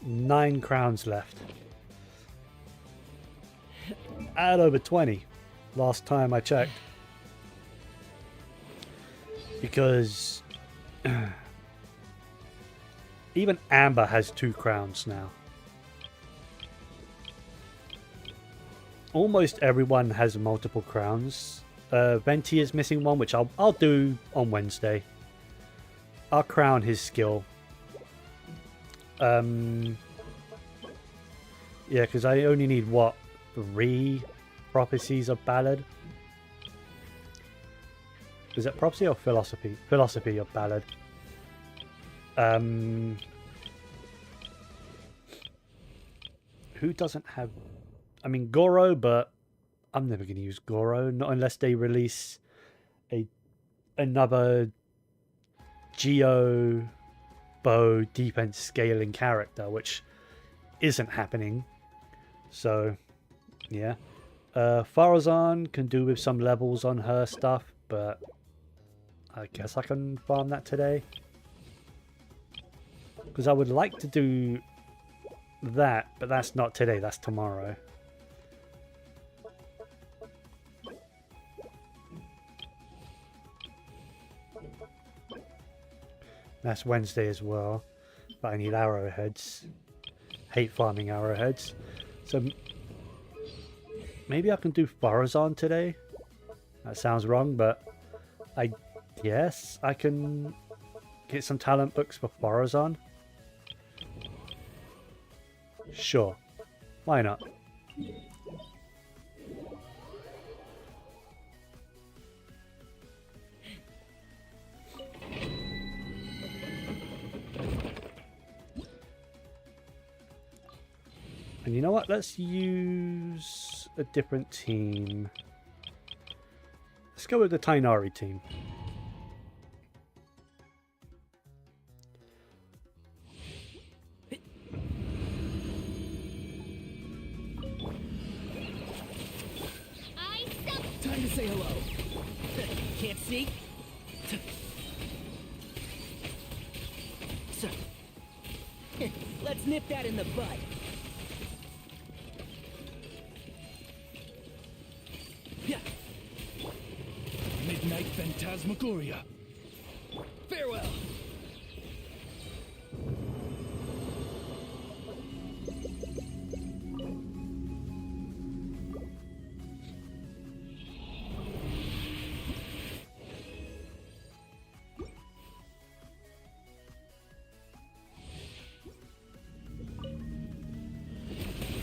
Nine crowns left. Add over 20. last time I checked. Because even Amber has 2 crowns now. Almost everyone has multiple crowns. Venti is missing one, which I'll do on Wednesday. I'll crown his skill. Yeah, because I only need, what, 3 prophecies of ballad? Is it prophecy or philosophy? Philosophy of ballad. Who doesn't have... I mean, Goro, but I'm never going to use Goro. Not unless they release another Geo Bow defense scaling character, which isn't happening. So, yeah. Farazan can do with some levels on her stuff, but I guess I can farm that today. Because I would like to do that, but that's not today, that's tomorrow. That's Wednesday as well, but I need arrowheads. Hate farming arrowheads. So maybe I can do Farazan today? That sounds wrong, but I guess I can get some talent books for Farazan. Sure. Why not? And you know what? Let's use a different team. Let's go with the Tainari team. Time to say hello. Can't see? So, let's nip that in the bud. Midnight Phantasmagoria. Farewell.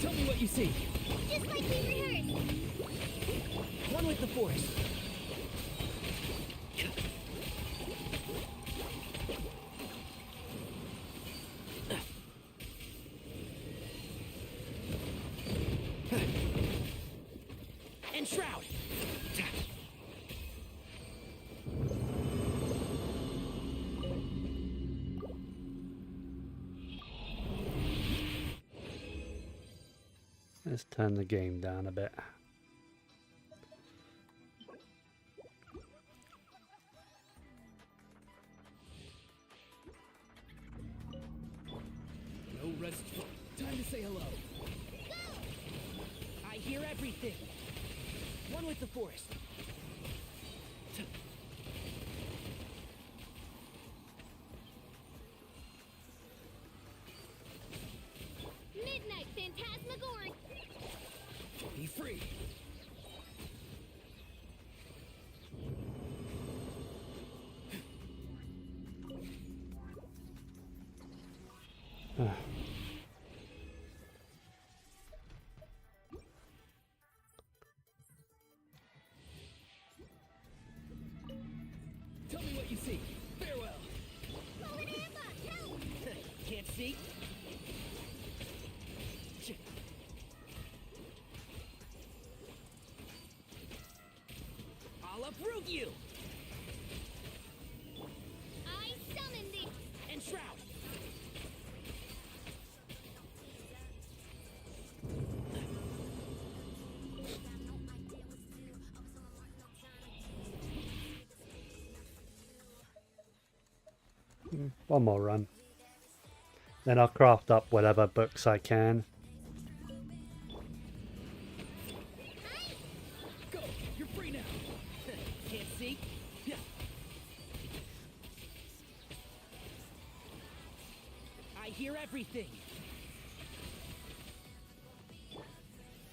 Tell me what you see. Just like we rehearsed. One with the Force. And Shroud. Let's turn the game down a bit. No rest. Time to say hello. I hear everything. One with the Force. Midnight Phantasmagoria. Be free. Tell me what you see. Farewell. Roll an ambush. Help! Can't see? I'll uproot you! I summon thee. And Shroud! One more run. Then I'll craft up whatever books I can. Go! see? I hear everything.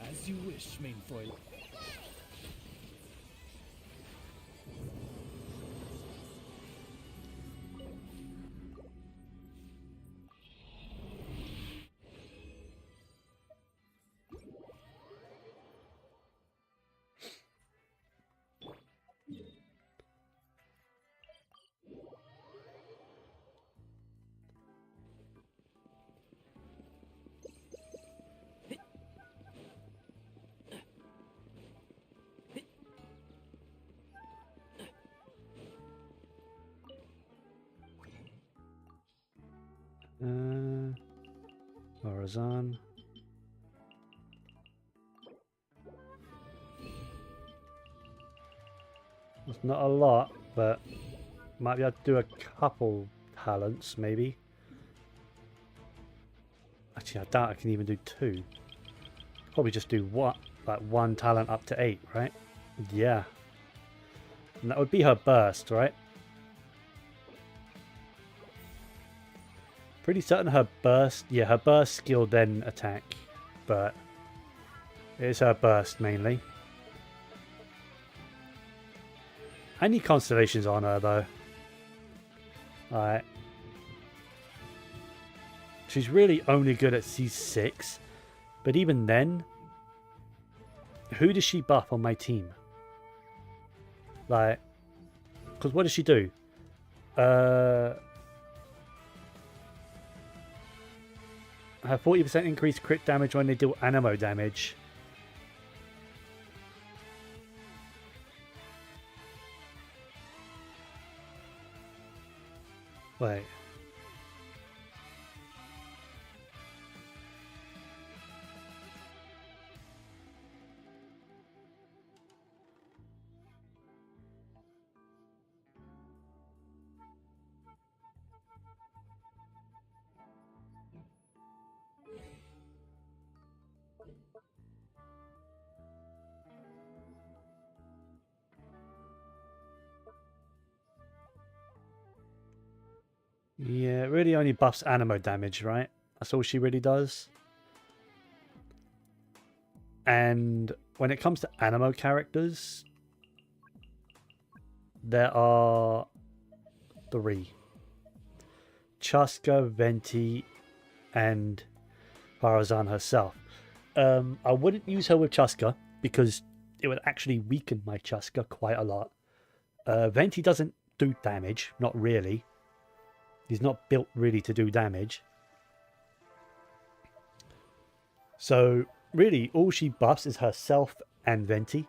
As you wish, Mainfoil. Horizon. It's not a lot, but might be able to do a couple talents, maybe. Actually, I doubt I can even do 2. Probably just do what? Like 1 talent up to 8, right? Yeah. And that would be her burst, right? Pretty certain her burst, yeah, her burst skill then attack, but it's her burst mainly. I need constellations on her though. Alright. She's really only good at C6, but even then, who does she buff on my team? Like, because what does she do? Have 40% increased crit damage when they deal anemo damage. Wait. Yeah, it really only buffs anemo damage, right? That's all she really does. And when it comes to anemo characters, there are 3. Chaska, Venti, and Farazan herself. I wouldn't use her with Chaska because it would actually weaken my Chaska quite a lot. Venti doesn't do damage, not really. He's not built really to do damage. So really all she buffs is herself and Venti.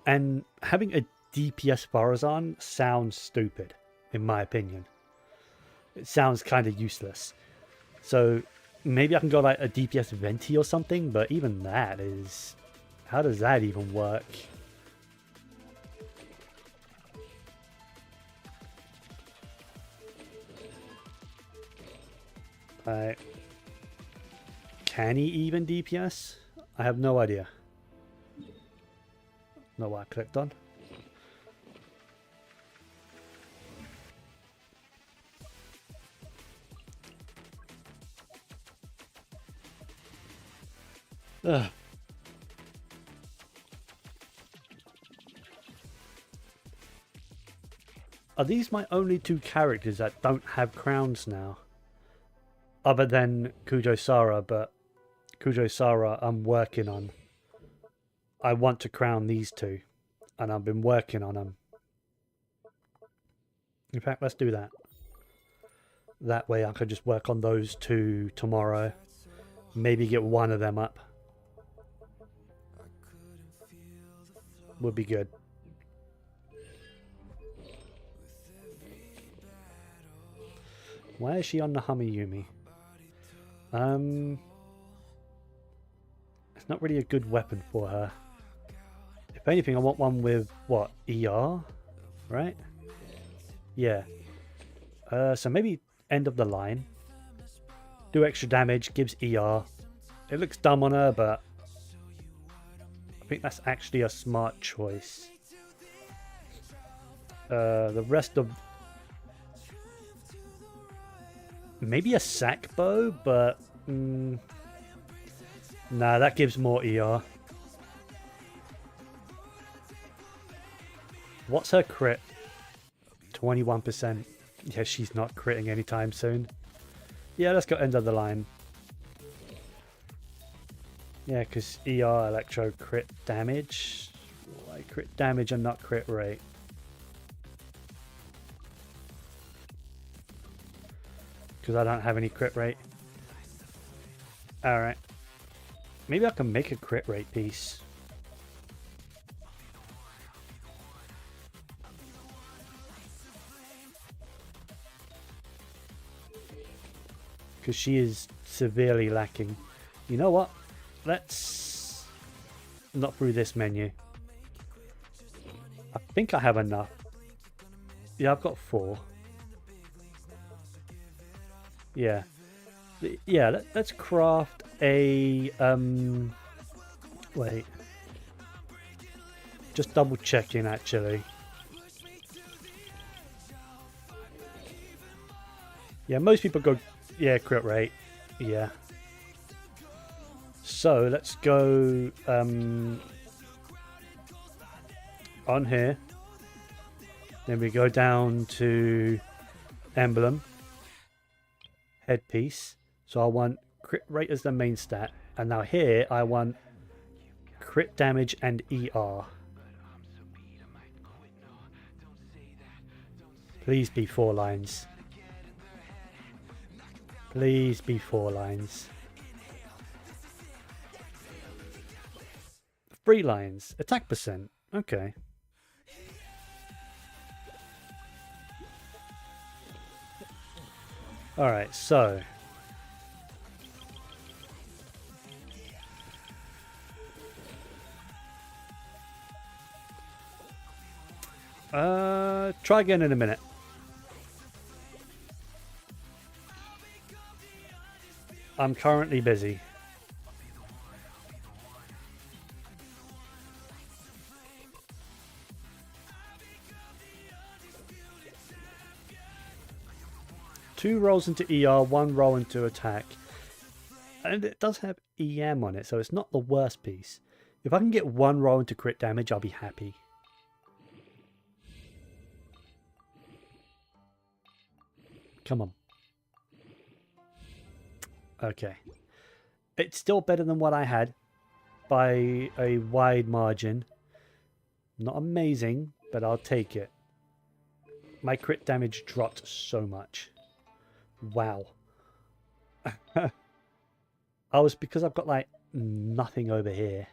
And having a DPS Farazan sounds stupid, in my opinion. It sounds kind of useless. So maybe I can go like a DPS Venti or something, but even that is... How does that even work? Can he even DPS? I have no idea. Know what I clicked on. Ugh. Are these my only 2 characters that don't have crowns now? Other than Kujo Sara, but Kujo Sara I'm working on. I want to crown these 2, and I've been working on them. In fact, let's do that. That way I could just work on those 2 tomorrow. Maybe get one of them up. Would be good. Why is she on the Hamiyumi? It's not really a good weapon for her. If anything, I want one with, what, ER? Right? Yeah. So maybe end of the line. Do extra damage, gives ER. It looks dumb on her, but I think that's actually a smart choice. The rest of... Maybe a sack bow, but... nah, that gives more ER. What's her crit? 21%. Yeah, she's not critting anytime soon. Yeah, let's go end of the line. Yeah, because ER, electro, crit damage. Why crit damage and not crit rate? Because I don't have any crit rate. Alright. Maybe I can make a crit rate piece. Because she is severely lacking. You know what? Let's not through this menu. I think I have enough. Yeah, I've got 4. Yeah. Yeah, let's craft a... Wait. Just double checking, actually. Yeah, most people go... Yeah, crit rate. Yeah. So, let's go... on here. Then we go down to... Emblem. Headpiece. So I want crit rate as the main stat. And now here I want crit damage and ER. Please be 4 lines. Please be 4 lines. 3 lines. Attack percent. Okay. Alright, so... try again in a minute. I'm currently busy. Two rolls into ER, 1 roll into attack. And it does have EM on it, so it's not the worst piece. If I can get 1 roll into crit damage, I'll be happy. Come on. Okay. It's still better than what I had by a wide margin. Not amazing, but I'll take it. My crit damage dropped so much. Wow. Because I've got like nothing over here.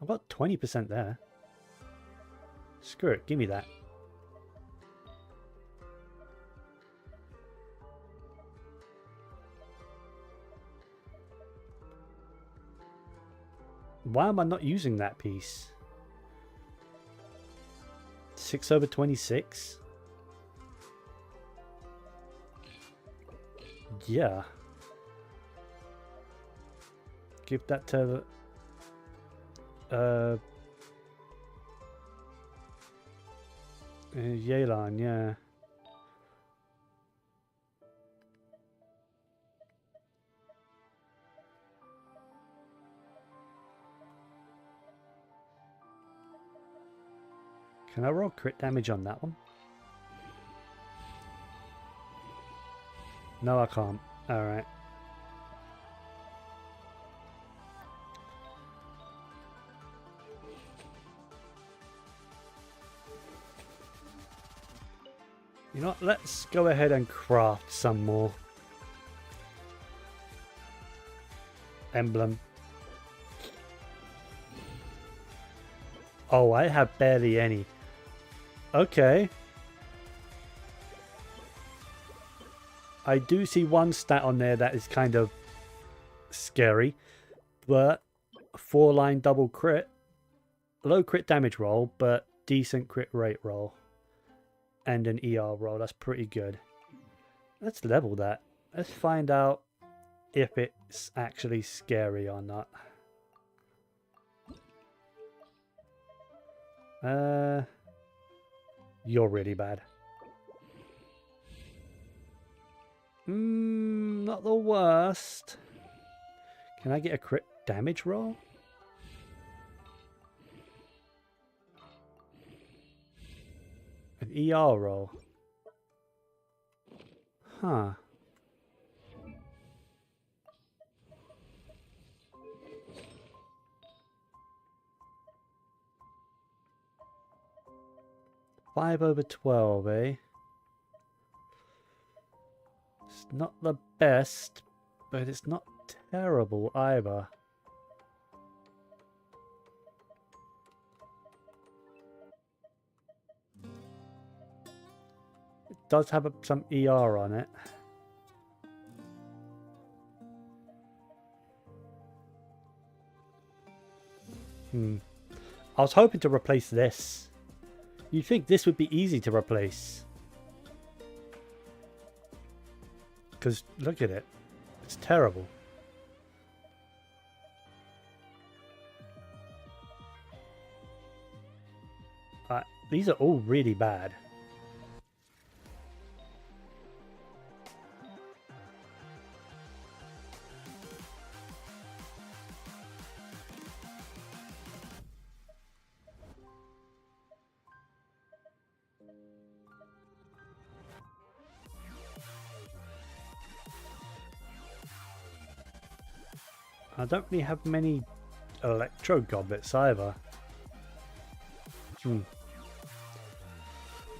I've got 20% there. Screw it, give me that. Why am I not using that piece? 6/26? Yeah. Give that to Yelan, yeah. Can I roll crit damage on that one? No, I can't. Alright. You know what? Let's go ahead and craft some more. Emblem. Oh, I have barely any. Okay. I do see one stat on there that is kind of scary, but 4-line double crit, low crit damage roll, but decent crit rate roll, and an ER roll. That's pretty good. Let's level that. Let's find out if it's actually scary or not. You're really bad. Not the worst. Can I get a crit damage roll? An ER roll. Huh. Five over 12, eh? It's not the best, but it's not terrible either. It does have some ER on it. I was hoping to replace this. You'd think this would be easy to replace. Because look at it. It's terrible. These are all really bad. I don't really have many electro goblets either.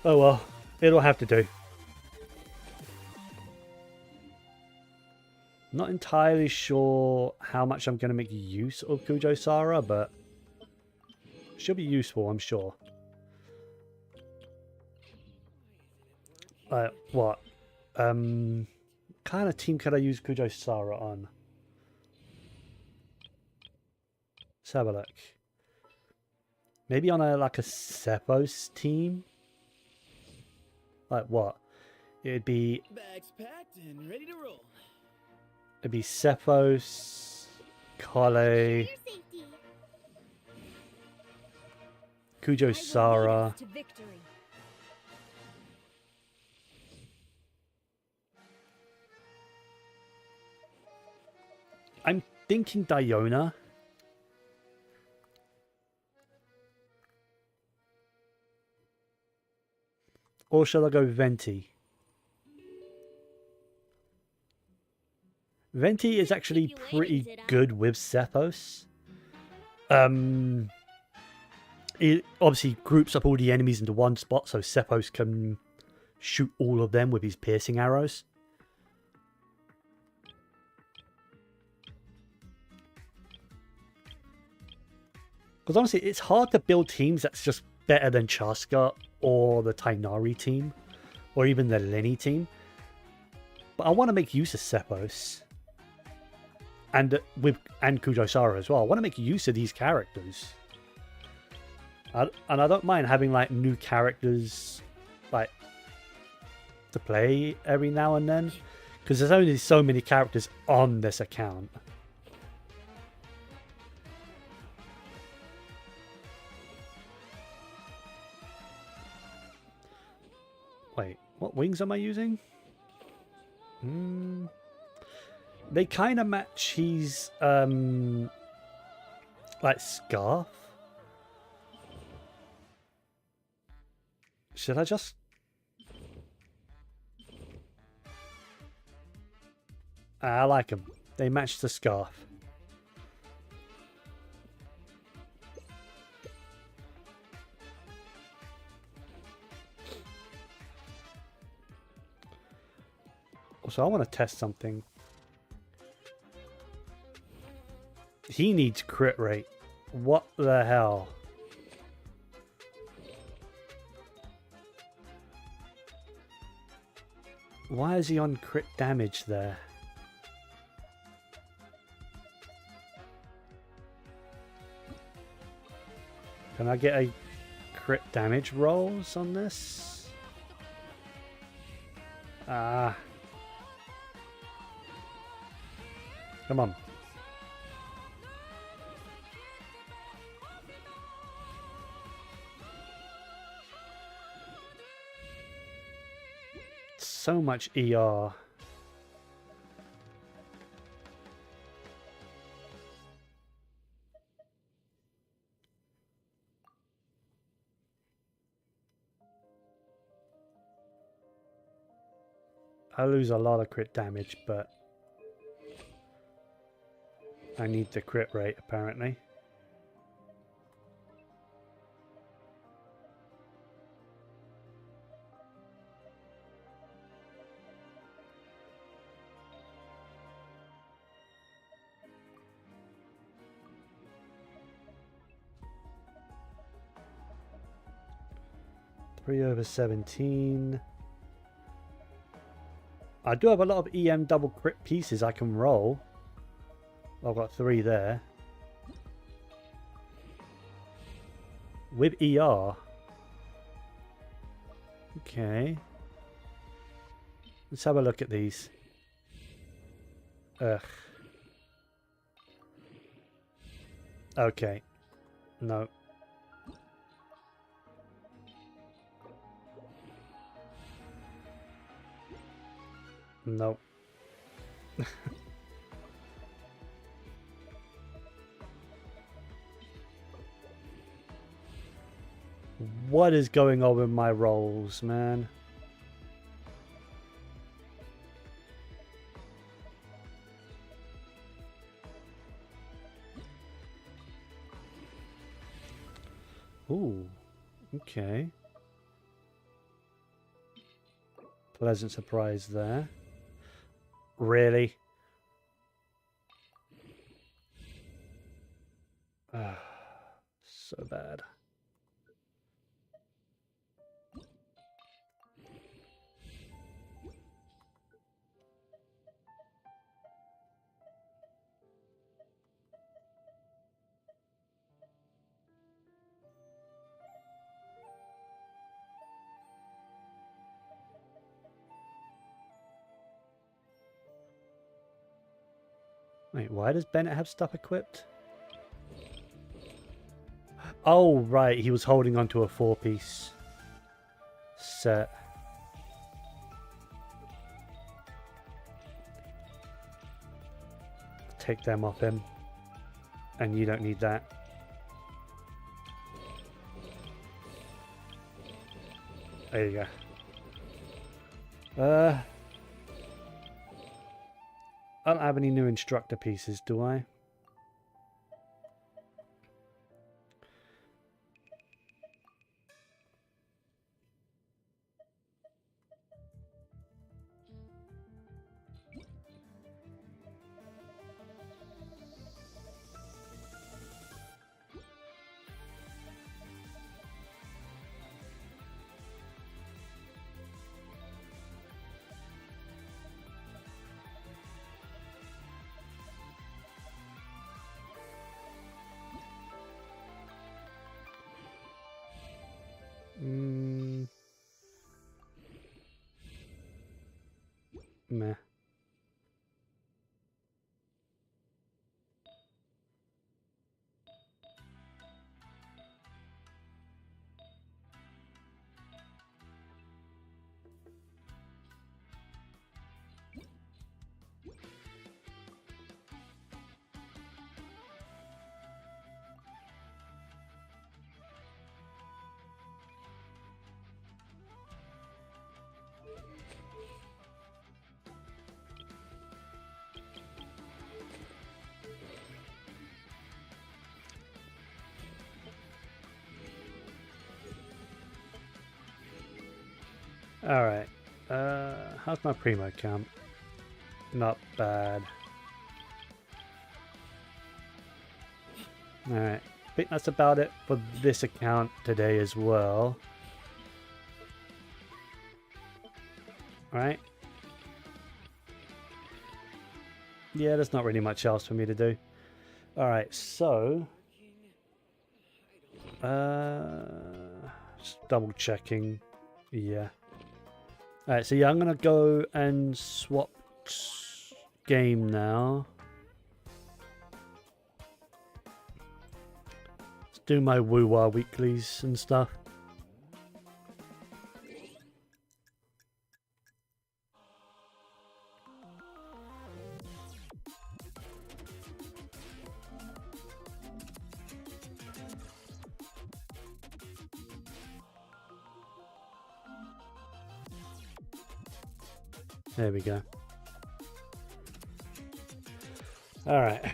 Oh well, it'll have to do. Not entirely sure how much I'm going to make use of Kujo-Sara, but she'll be useful, I'm sure. What? Kind of team could I use Kujo-Sara on? Let's have a look. Maybe on a Sephos team? Like what? It'd be... Bags packed and ready to roll. It'd be Sephos, Kale, Your safety. Kujo-Sara. To victory. I'm thinking Diona. Or shall I go Venti? Venti is actually pretty good with Sephos. It obviously groups up all the enemies into one spot, so Sephos can shoot all of them with his piercing arrows. Because honestly, it's hard to build teams that's just better than Chaska or the Tainari team, or even the Lenny team. But I want to make use of Sephos. And Kujo-Sara as well. I want to make use of these characters. And I don't mind having new characters to play every now and then. Because there's only so many characters on this account. Wait, what wings am I using? They kind of match his scarf. Should I just... I like them. They match the scarf. Also, I want to test something. He needs crit rate. What the hell? Why is he on crit damage there? Can I get a crit damage rolls on this? Ah. Come on. so much ER. I lose a lot of crit damage, but I need the crit rate apparently. Three over 17. I do have a lot of EM double crit pieces I can roll. I've got 3 there. With ER. Okay. Let's have a look at these. Ugh. Okay. No. Nope. What is going on with my rolls, man? Ooh, okay. Pleasant surprise there. Really? So bad. Wait, why does Bennett have stuff equipped? Oh, right, he was holding onto a 4-piece set. Take them off him. And you don't need that. There you go. I don't have any new instructor pieces, do I? Meh. Alright. How's my primo count? Not bad. Alright. I think that's about it for this account today as well. Alright. Yeah, there's not really much else for me to do. Alright, so... just double checking. Yeah. Alright, so yeah, I'm gonna go and swap game now. Let's do my woo-wah weeklies and stuff. There we go. Alright.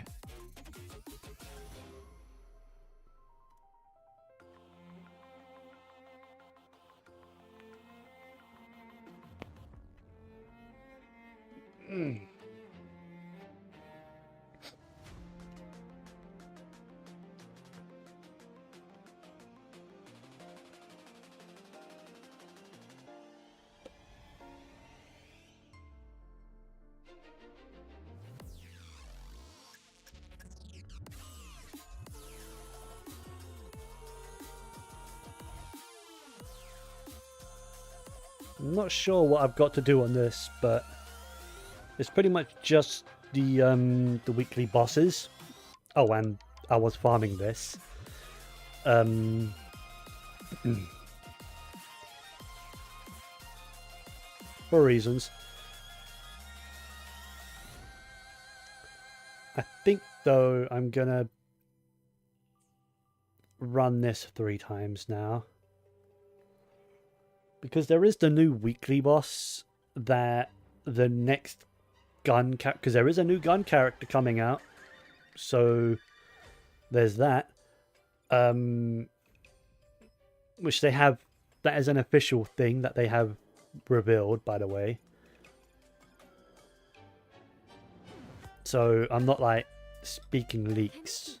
I'm not sure what I've got to do on this, but it's pretty much just the weekly bosses. Oh, and I was farming this. For reasons. I think though I'm gonna run this 3 times now. Because there is the new weekly boss that the next gun because there is a new gun character coming out. So there's that. Which they have, that is an official thing that they have revealed, by the way. So I'm not like speaking leaks.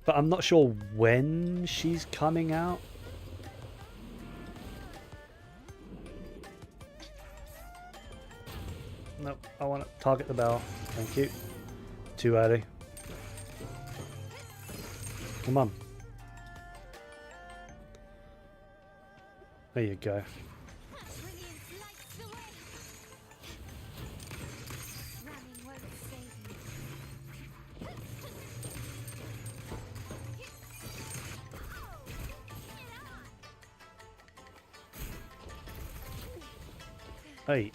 But I'm not sure when she's coming out. Nope, I want to target the bell. Thank you. Too early. Come on. There you go. Hey.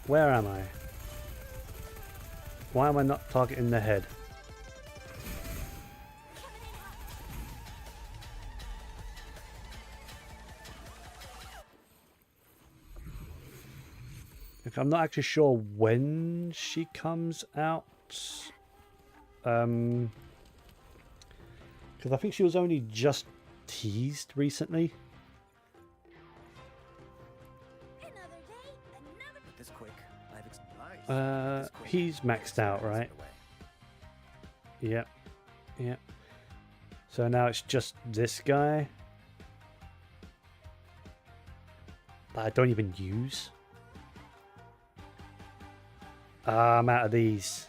Where am I? Why am I not targeting the head? I'm not actually sure when she comes out. Because I think she was only just teased recently. He's maxed out, right? Yep. Yep. So now it's just this guy that I don't even use. I'm out of these.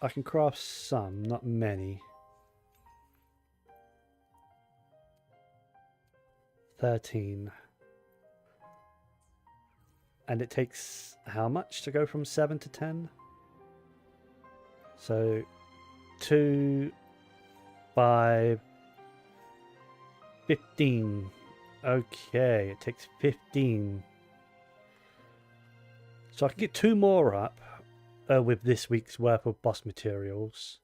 I can craft some, not many. 13. And it takes how much to go from 7 to 10? So 2, 5, 15. Okay, it takes 15. So I can get 2 more up with this week's worth of boss materials.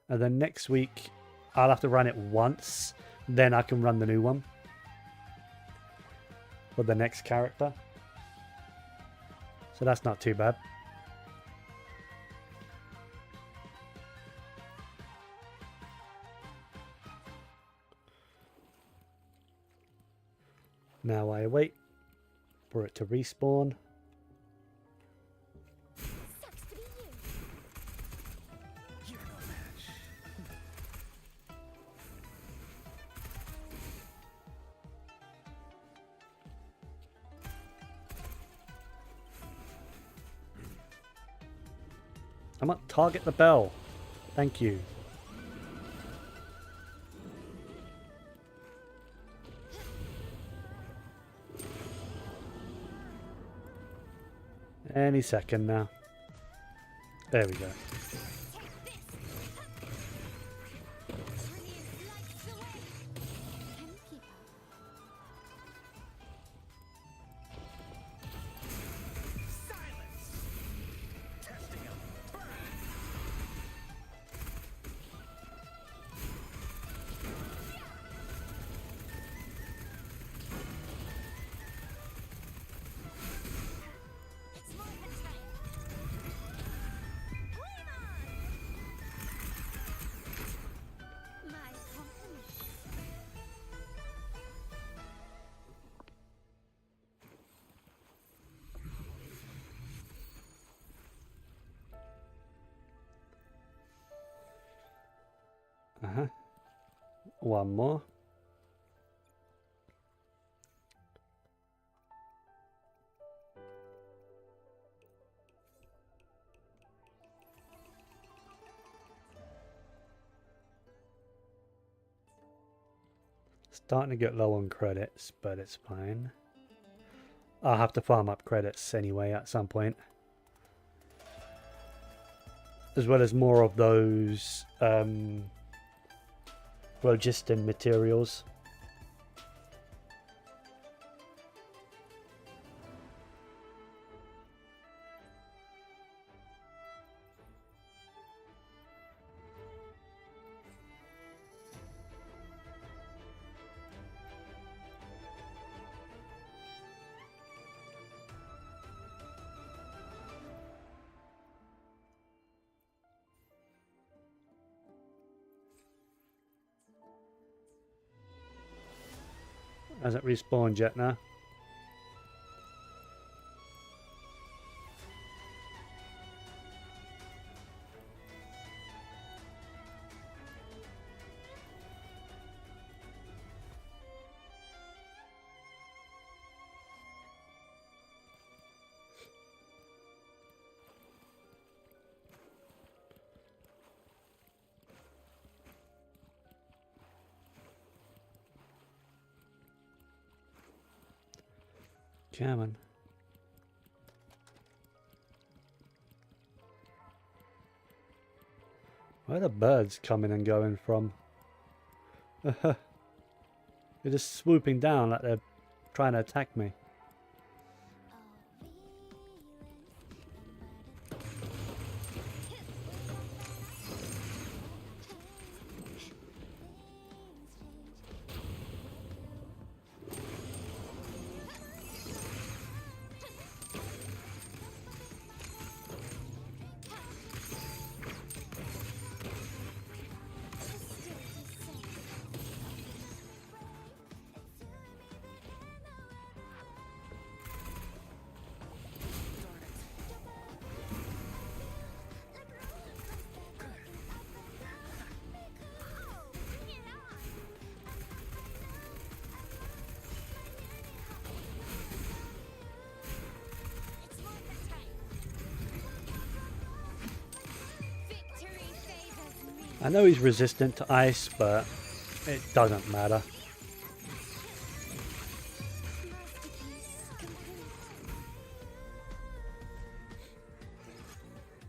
And then next week I'll have to run it once. Then I can run the new one for the next character. So that's not too bad. Now I wait for it to respawn. Sucks to be you. You're no match. I'm gonna target the bell. Thank you. Any second now. There we go. One more. Starting to get low on credits, but it's fine. I'll have to farm up credits anyway at some point. As well as more of those phlogiston materials. Hasn't respawned yet now. Come on. Where are the birds coming and going from? They're just swooping down like they're trying to attack me. I know he's resistant to ice, but it doesn't matter.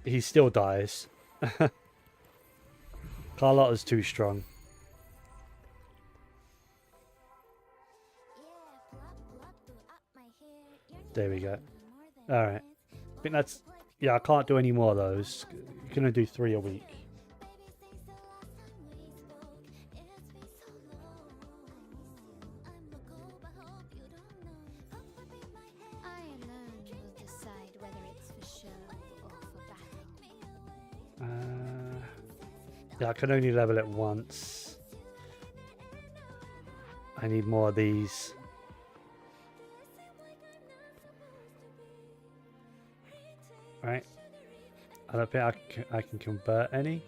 He still dies. Carlotta's too strong. There we go. Alright. I think that's... Yeah, I can't do any more of those. I'm gonna do 3 a week. Yeah, I can only level it once. I need more of these. Right. I don't think I can convert any.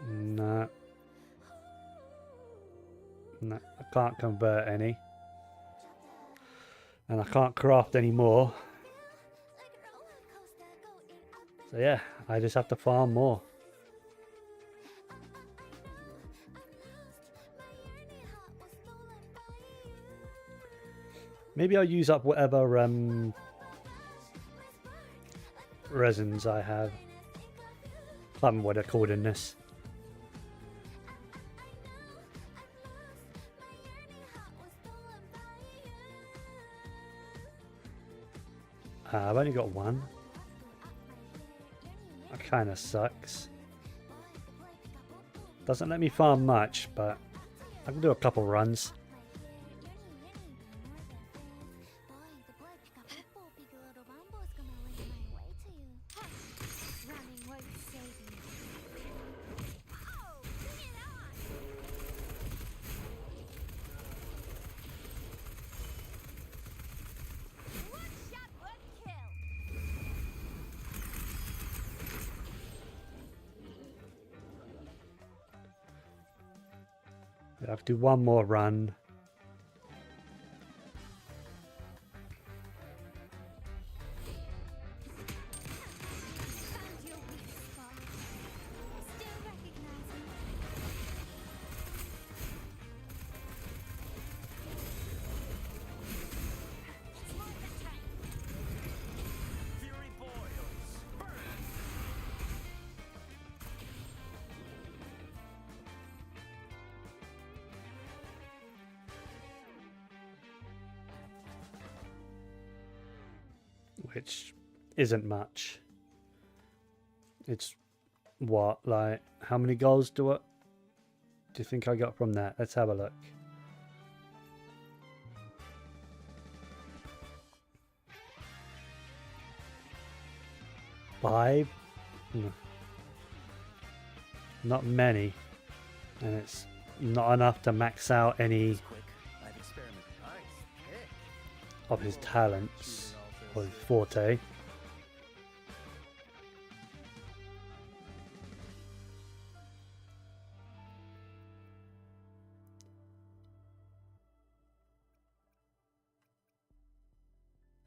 No. No, I can't convert any. And I can't craft any more. So yeah, I just have to farm more. Maybe I'll use up whatever resins I have. I can't remember what they're called in this. I've only got one. That kind of sucks. Doesn't let me farm much, but I can do a couple runs. I have to do one more run. Found your weak spot. Still recognize me. Smart attack. Fury boils. Burn. Which isn't much. It's what, like, how many goals do you think I got from that? Let's have a look. Five? Not many. And it's not enough to max out any Quick. I've experimented. Nice pick. of his talents or his forte.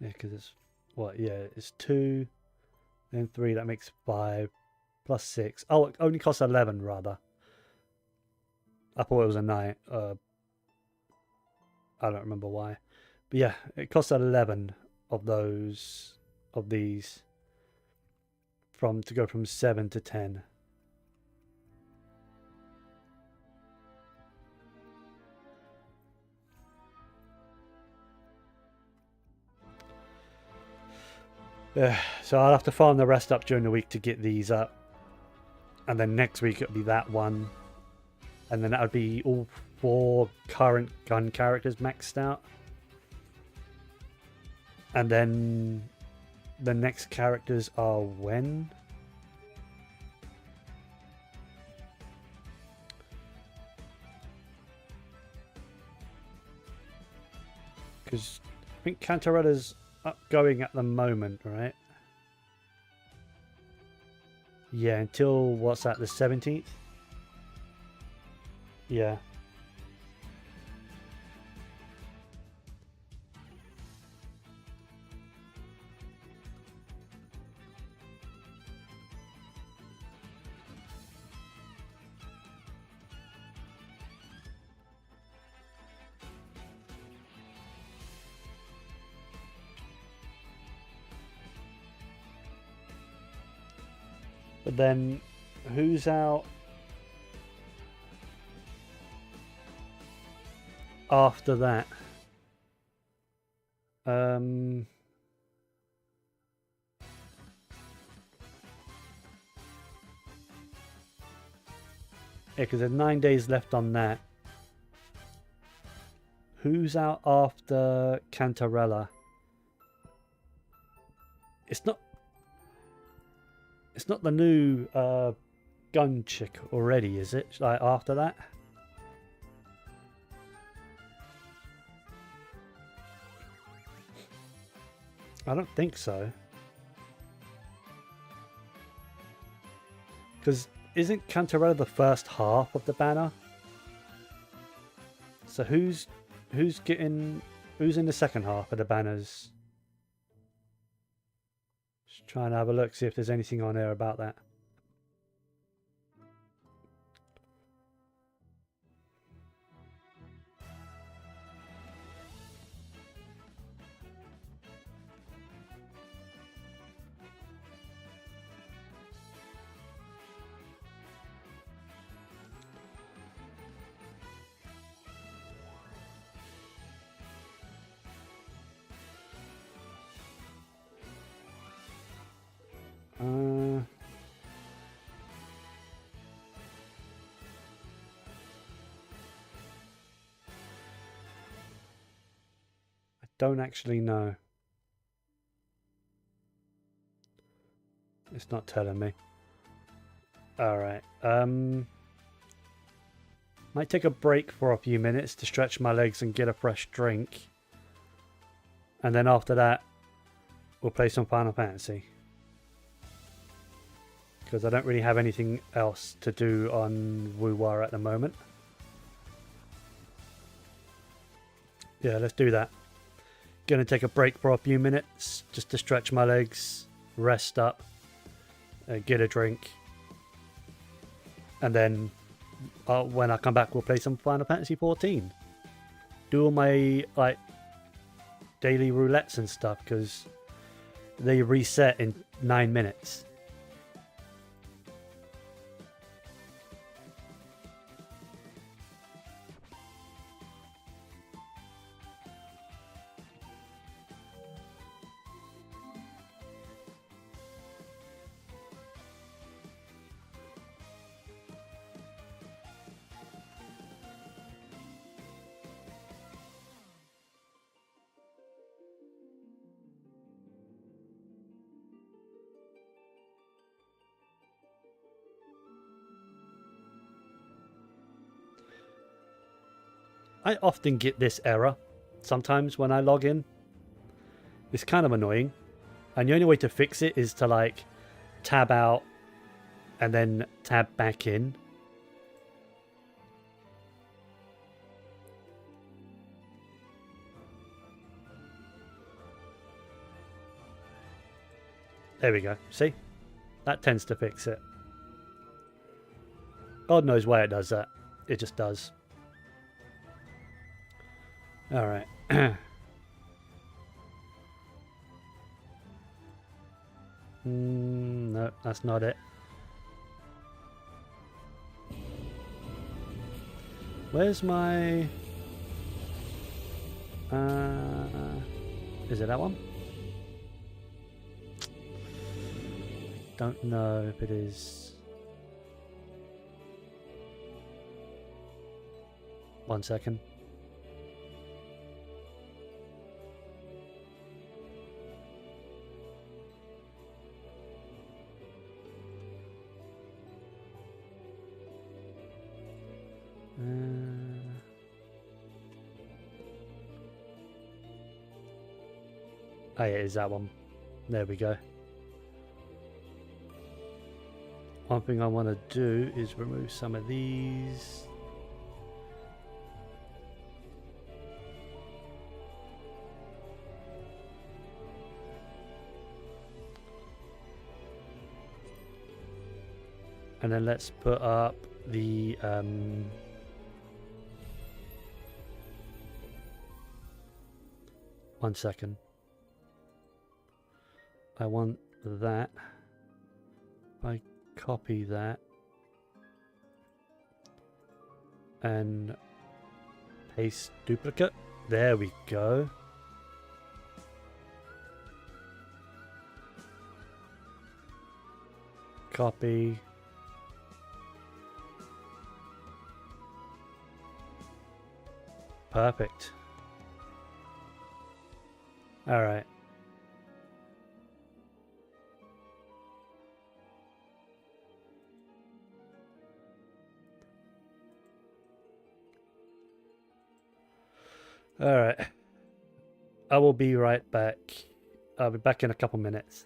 Yeah, because it's what? Yeah, it's 2, then 3. That makes 5 plus 6. Oh, it only costs 11 rather. I thought it was a 9. I don't remember why, but yeah, it costs 11 of these to go from 7 to 10. So I'll have to farm the rest up during the week to get these up, and then next week it'll be that one, and then that would be all 4 current gun characters maxed out, and then the next characters are when? Because I think Cantarella's going at the moment, right? Yeah, until what's that, the 17th? Yeah. But then, who's out after that? Yeah, because there's 9 days left on that. Who's out after Cantarella? It's not the new gun chick already, is it? Like after that? I don't think so. Because isn't Cantarella the first half of the banner? So who's in the second half of the banners? Just trying to have a look, see if there's anything on there about that. I don't actually know. It's not telling me. Alright. Might take a break for a few minutes to stretch my legs and get a fresh drink. And then after that, we'll play some Final Fantasy. Because I don't really have anything else to do on Wu-Wa at the moment. Yeah, let's do that. Gonna take a break for a few minutes just to stretch my legs, rest up, get a drink. And then when I come back, we'll play some Final Fantasy 14. Do all my like daily roulettes and stuff because they reset in 9 minutes. I often get this error sometimes when I log in. It's kind of annoying. And the only way to fix it is to like tab out and then tab back in. There we go. See? That tends to fix it. God knows why it does that. It just does. Alright. No, that's not it. Where's my... is it that one? Don't know if it is. 1 second. Oh yeah, it is that one. There we go. One thing I want to do is remove some of these. And then let's put up the 1 second. I want that. If I copy that and paste duplicate, there we go. Copy. Perfect. All right. All right. I will be right back. I'll be back in a couple minutes.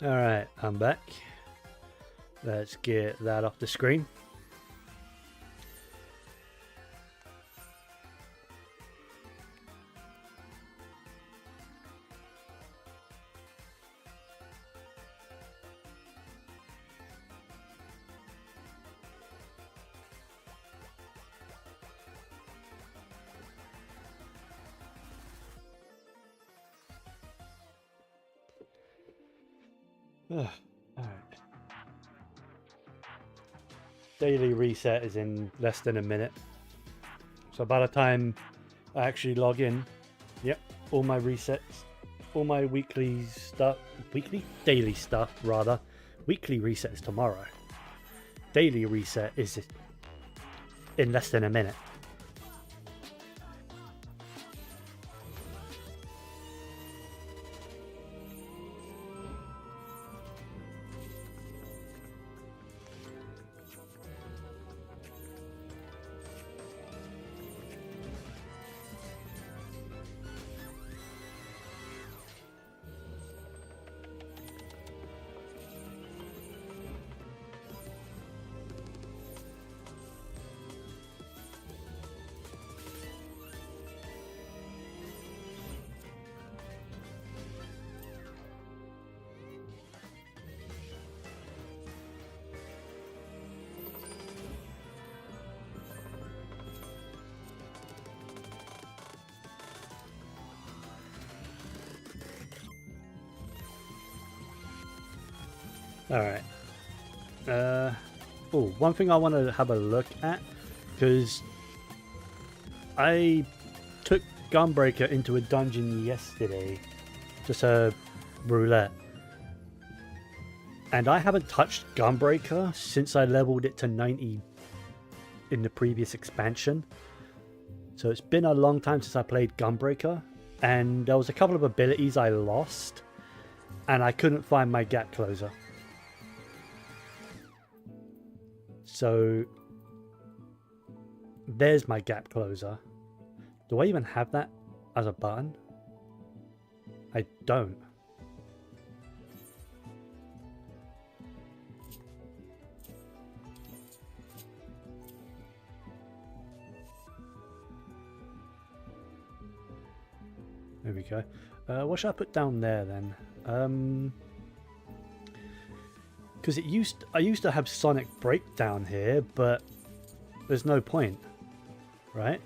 Alright, I'm back. Let's get that off the screen. Alright. Daily reset is in less than a minute. So by the time I actually log in, yep, all my resets, all my weekly stuff, daily stuff rather. Weekly reset is tomorrow. Daily reset is in less than a minute. Alright. Oh, one thing I want to have a look at, because I took Gunbreaker into a dungeon yesterday, just a roulette, and I haven't touched Gunbreaker since I leveled it to 90 in the previous expansion. So it's been a long time since I played Gunbreaker, and there was a couple of abilities I lost, and I couldn't find my gap closer. So there's my gap closer. Do I even have that as a button? I don't. There we go. What should I put down there then? Because I used to have Sonic Break down here, but there's no point, right?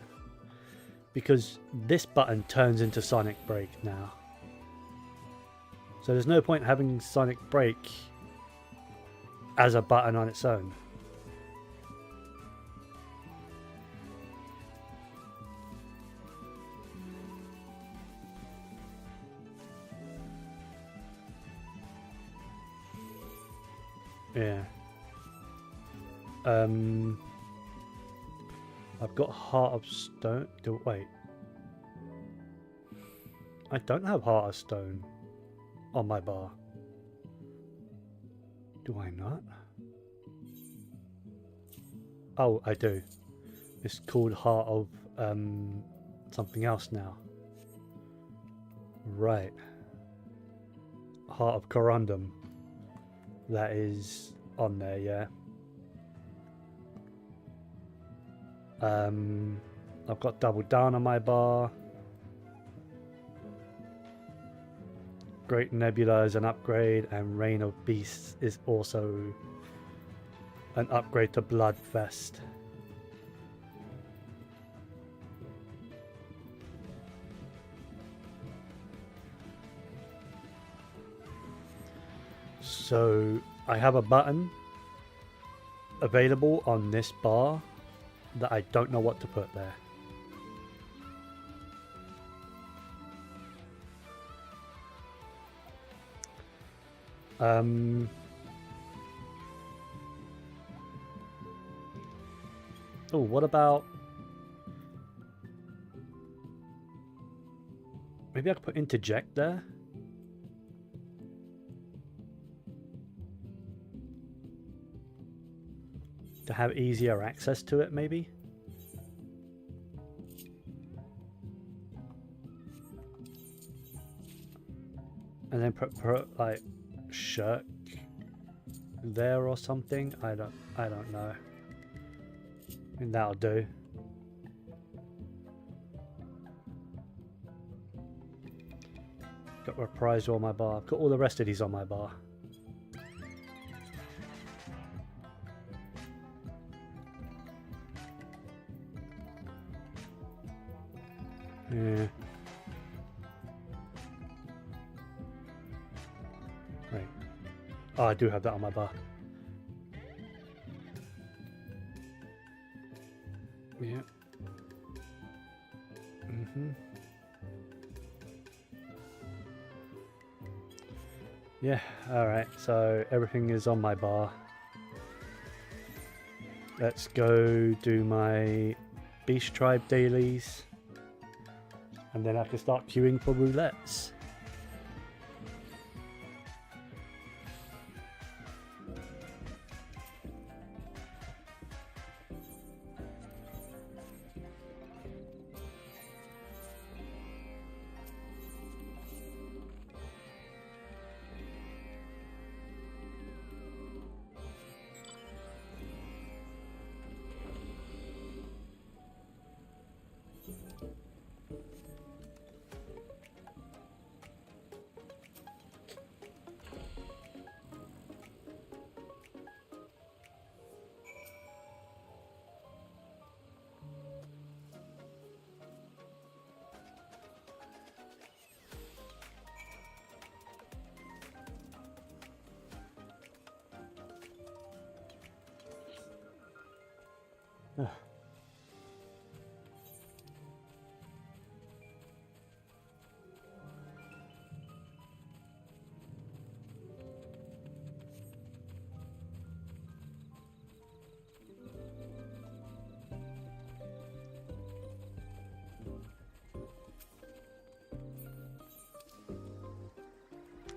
Because this button turns into Sonic Break now. So there's no point having Sonic Break as a button on its own. Yeah. I've got Heart of Stone. Wait. I don't have Heart of Stone on my bar. Do I not? Oh, I do. It's called Heart of something else now. Right. Heart of Corundum. That is on there, yeah. I've got Double Down on my bar. Great Nebula is an upgrade, and Reign of Beasts is also an upgrade to Bloodfest. So I have a button available on this bar that I don't know what to put there. Oh, what about... Maybe I could put interject there? To have easier access to it, maybe? And then put like shirk there or something. I don't know. And that'll do. Got reprisal on my bar. Got all the rest of these on my bar. Yeah. Right. Oh, I do have that on my bar. Yeah. Yeah, alright, so everything is on my bar. Let's go do my Beast Tribe dailies. And then I can start queuing for roulettes.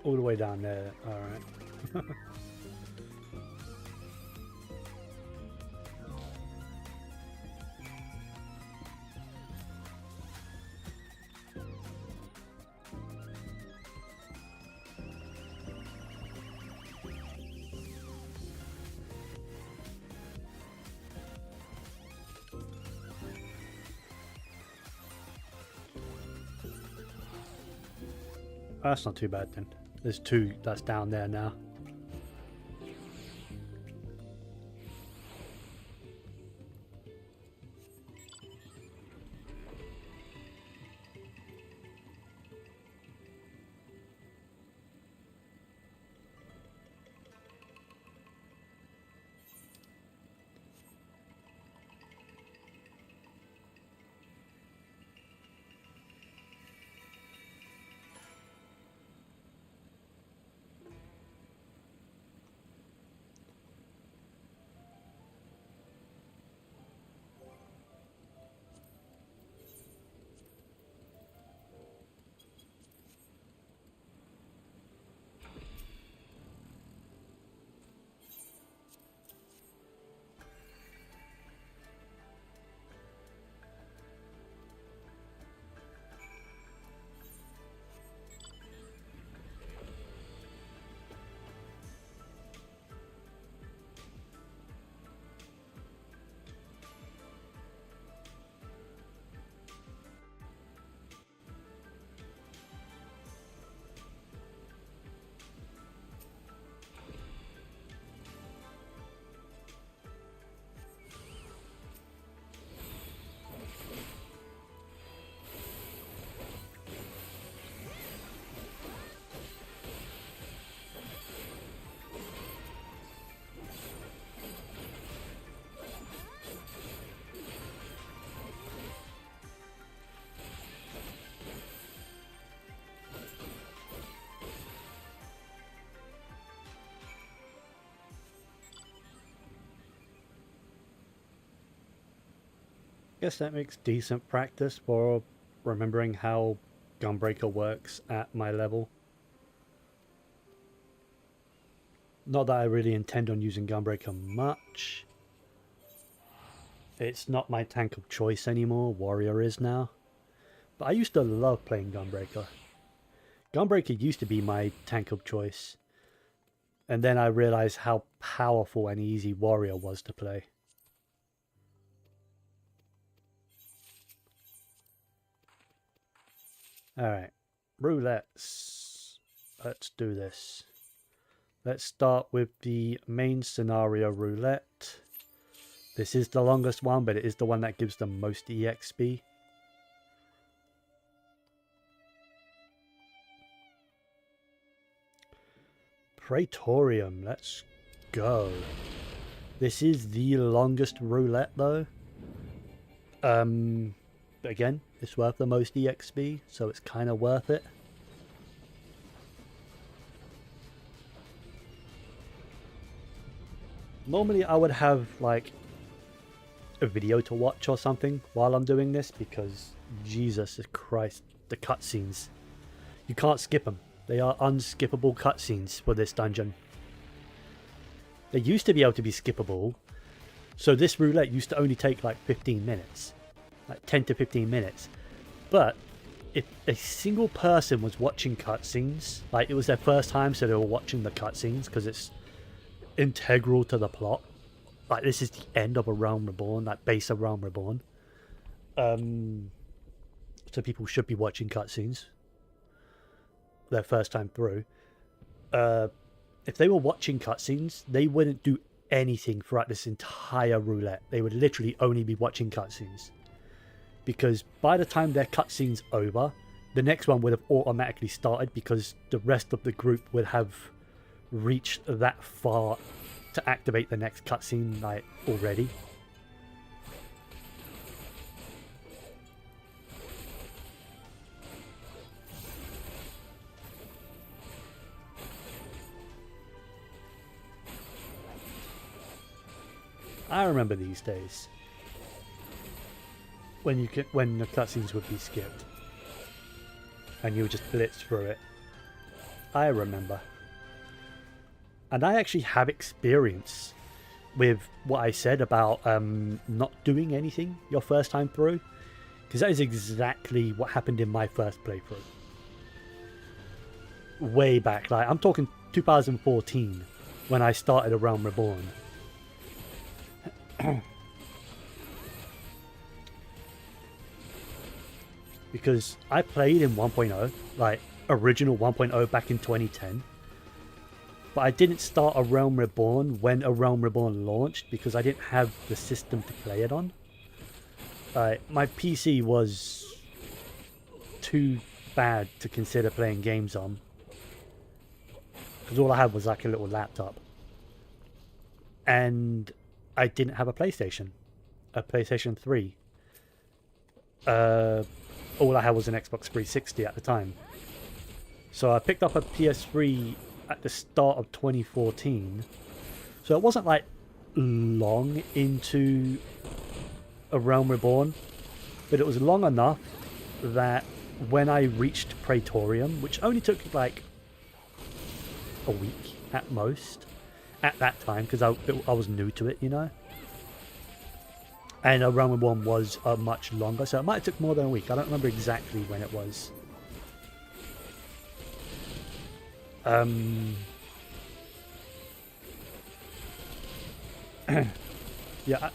All the way down there, alright. That's not too bad then. There's two that's down there now. Guess that makes decent practice for remembering how Gunbreaker works at my level. Not that I really intend on using Gunbreaker much. It's not my tank of choice anymore, Warrior is now. But I used to love playing Gunbreaker. Gunbreaker used to be my tank of choice. And then I realized how powerful and easy Warrior was to play. Alright, roulettes. Let's do this. Let's start with the main scenario roulette. This is the longest one, but it is the one that gives the most EXP. Praetorium, let's go. This is the longest roulette though. Again, it's worth the most EXP, so it's kind of worth it. Normally I would have like a video to watch or something while I'm doing this, because Jesus Christ, the cutscenes. You can't skip them. They are unskippable cutscenes for this dungeon. They used to be able to be skippable, so this roulette used to only take like 15 minutes. Like 10 to 15 minutes. But if a single person was watching cutscenes, like it was their first time, so they were watching the cutscenes because it's integral to the plot. Like this is the end of A Realm Reborn, like base of Realm Reborn. So people should be watching cutscenes their first time through. If they were watching cutscenes, they wouldn't do anything throughout this entire roulette. They would literally only be watching cutscenes. Because by the time their cutscene's over, the next one would have automatically started, because the rest of the group would have reached that far to activate the next cutscene like already. I remember these days when the cutscenes would be skipped and you would just blitz through it. I remember. And I actually have experience with what I said about not doing anything your first time through, because that is exactly what happened in my first playthrough. Way back, like I'm talking 2014 when I started A Realm Reborn. Because I played in 1.0, like original 1.0 back in 2010. But I didn't start A Realm Reborn when A Realm Reborn launched, because I didn't have the system to play it on. My PC was too bad to consider playing games on, because all I had was like a little laptop. And I didn't have a PlayStation 3. All I had was an Xbox 360 at the time. So I picked up a PS3 at the start of 2014. So it wasn't like long into A Realm Reborn, but it was long enough that when I reached Praetorium, which only took like a week at most at that time, because I was new to it, you know. And A Realm Reborn was much longer, so it might have took more than a week. I don't remember exactly when it was. Yeah,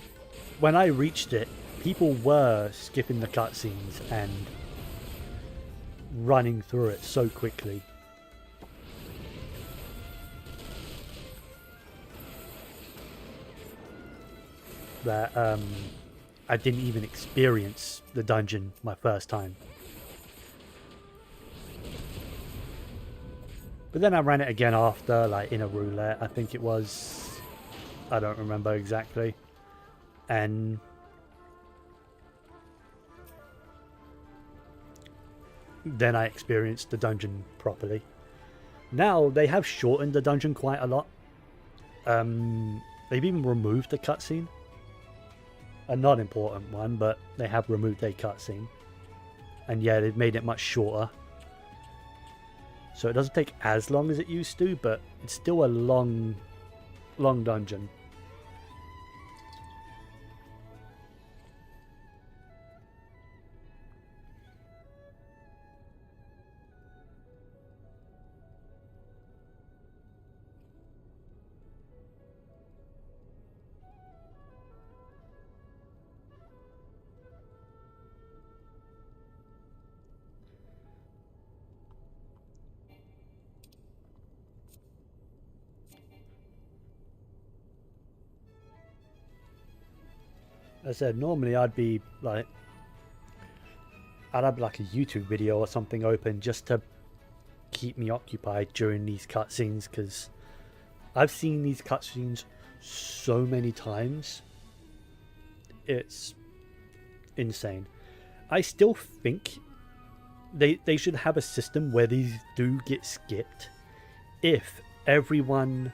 when I reached it, people were skipping the cutscenes and running through it so quickly. That I didn't even experience the dungeon my first time. But then I ran it again after, like in a roulette, I think it was. I don't remember exactly. And then I experienced the dungeon properly. Now they have shortened the dungeon quite a lot. They've even removed the cutscene. A not important one, but they have removed a cutscene. And yeah, they've made it much shorter. So it doesn't take as long as it used to, but it's still a long dungeon. As I said, normally I'd be like, I'd have like a YouTube video or something open just to keep me occupied during these cutscenes, because I've seen these cutscenes so many times. It's insane. I still think they should have a system where these do get skipped if everyone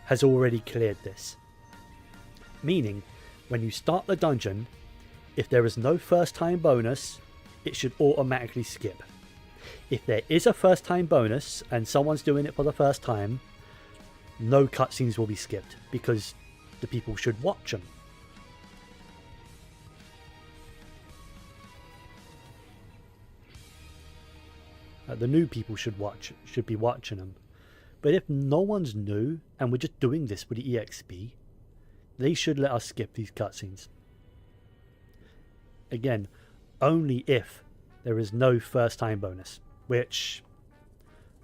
has already cleared this. Meaning, when you start the dungeon, if there is no first time bonus, it should automatically skip. If there is a first time bonus and someone's doing it for the first time, no cutscenes will be skipped because the people should watch them. The new people should be watching them. But if no one's new and we're just doing this with the EXP, they should let us skip these cutscenes. Again, only if there is no first time bonus. Which,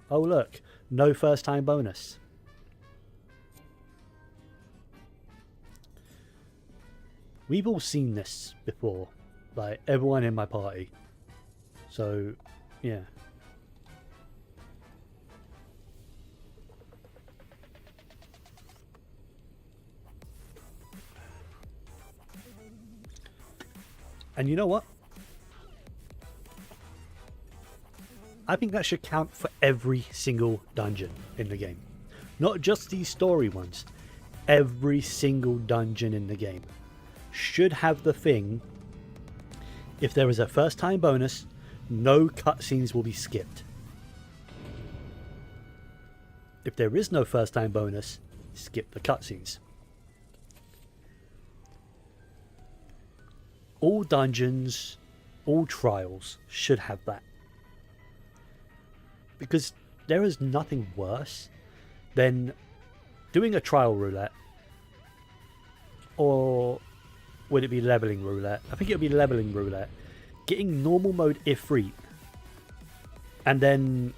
oh look, no first time bonus. We've all seen this before, like everyone in my party. So, yeah. And you know what? I think that should count for every single dungeon in the game. Not just these story ones. Every single dungeon in the game should have the thing, if there is a first time bonus, no cutscenes will be skipped. If there is no first time bonus, skip the cutscenes. All dungeons, all trials should have that. Because there is nothing worse than doing a trial roulette, or would it be leveling roulette? I think it would be leveling roulette. Getting normal mode Ifrit, and then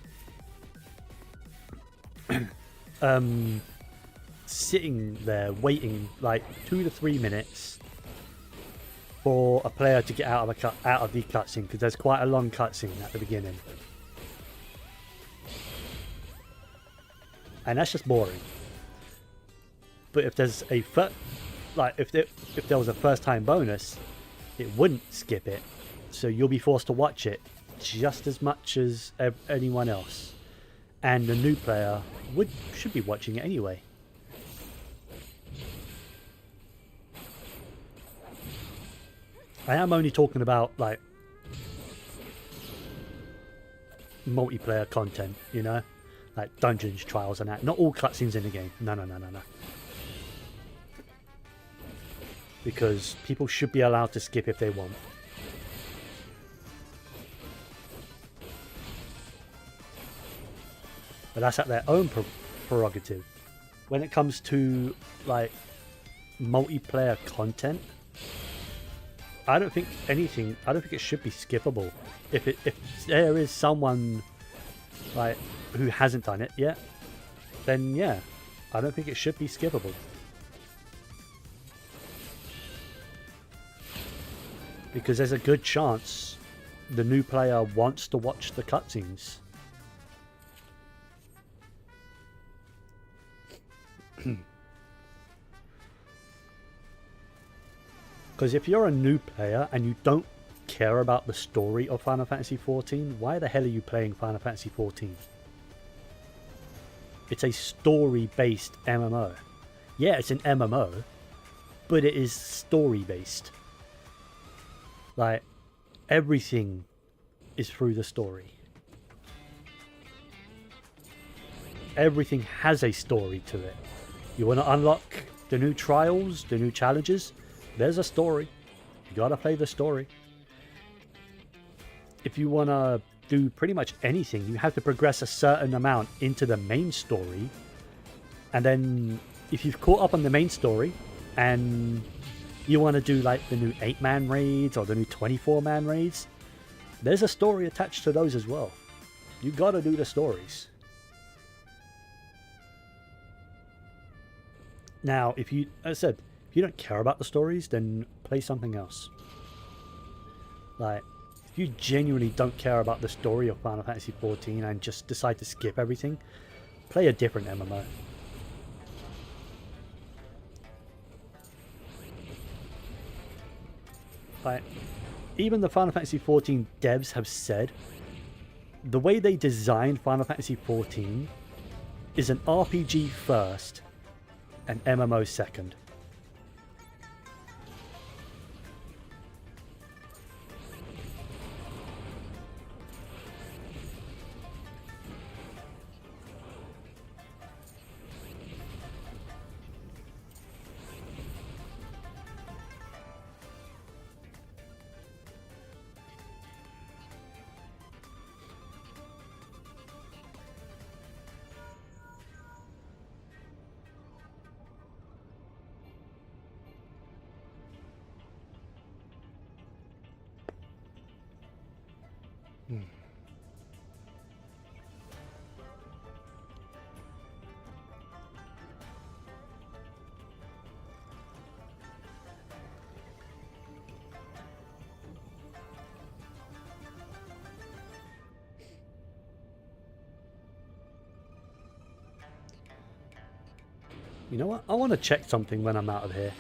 sitting there waiting like 2 to 3 minutes for a player to get out of the cutscene, because there's quite a long cutscene at the beginning, and that's just boring. But if there's a if there was a first time bonus, it wouldn't skip it, so you'll be forced to watch it just as much as anyone else, and the new player should be watching it anyway. I am only talking about like multiplayer content, you know, like dungeons, trials and that. Not all cutscenes in the game. No. Because people should be allowed to skip if they want. But that's at their own prerogative. When it comes to like multiplayer content, I don't think it should be skippable. If there is someone like who hasn't done it yet, then yeah, I don't think it should be skippable. Because there's a good chance the new player wants to watch the cutscenes. Because if you're a new player and you don't care about the story of Final Fantasy XIV, why the hell are you playing Final Fantasy XIV? It's a story-based MMO. Yeah, it's an MMO, but it is story-based. Like, everything is through the story. Everything has a story to it. You want to unlock the new trials, the new challenges? There's a story. You gotta play the story. If you want to do pretty much anything, you have to progress a certain amount into the main story. And then if you've caught up on the main story and you want to do like the new 8-man raids or the new 24-man raids, there's a story attached to those as well. You gotta do the stories. Now, if you, as I said, if you don't care about the stories, then play something else. Like, if you genuinely don't care about the story of Final Fantasy XIV and just decide to skip everything, play a different MMO. Like, even the Final Fantasy XIV devs have said the way they designed Final Fantasy XIV is an RPG first and MMO second. You know what? I want to check something when I'm out of here.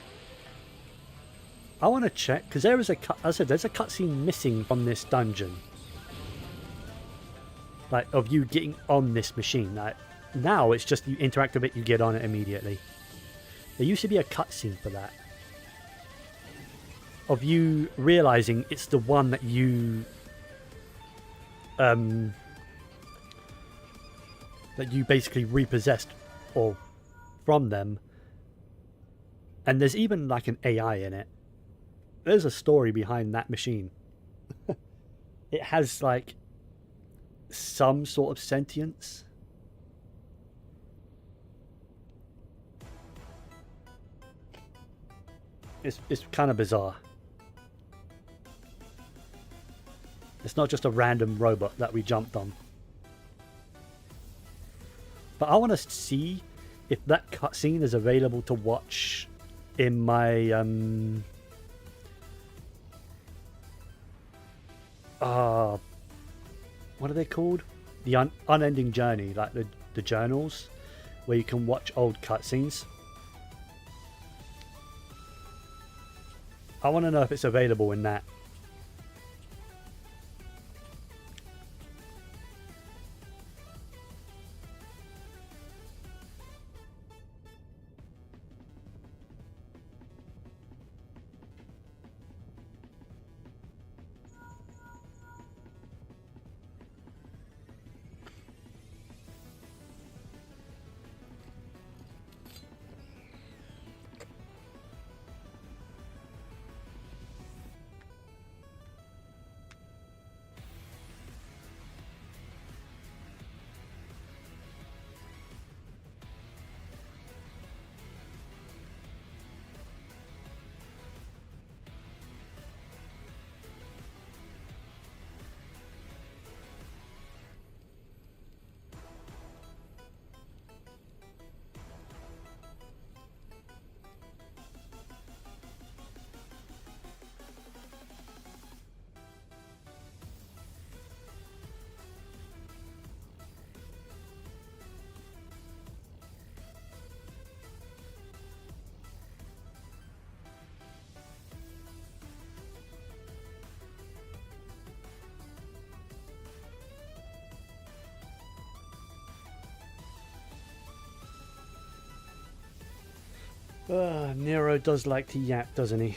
I want to check, because there is a cut. As I said, there's a cutscene missing from this dungeon. Like, of you getting on this machine. Like, now it's just you interact with it, you get on it immediately. There used to be a cutscene for that. Of you realizing it's the one that you... that you basically repossessed or from them. And there's even like an AI in it. There's a story behind that machine. It has like some sort of sentience. It's kind of bizarre. It's not just a random robot that we jumped on. But I want to see if that cutscene is available to watch in my what are they called? The unending journey, like the journals, where you can watch old cutscenes. I want to know if it's available in that. Nero does like to yap, doesn't he?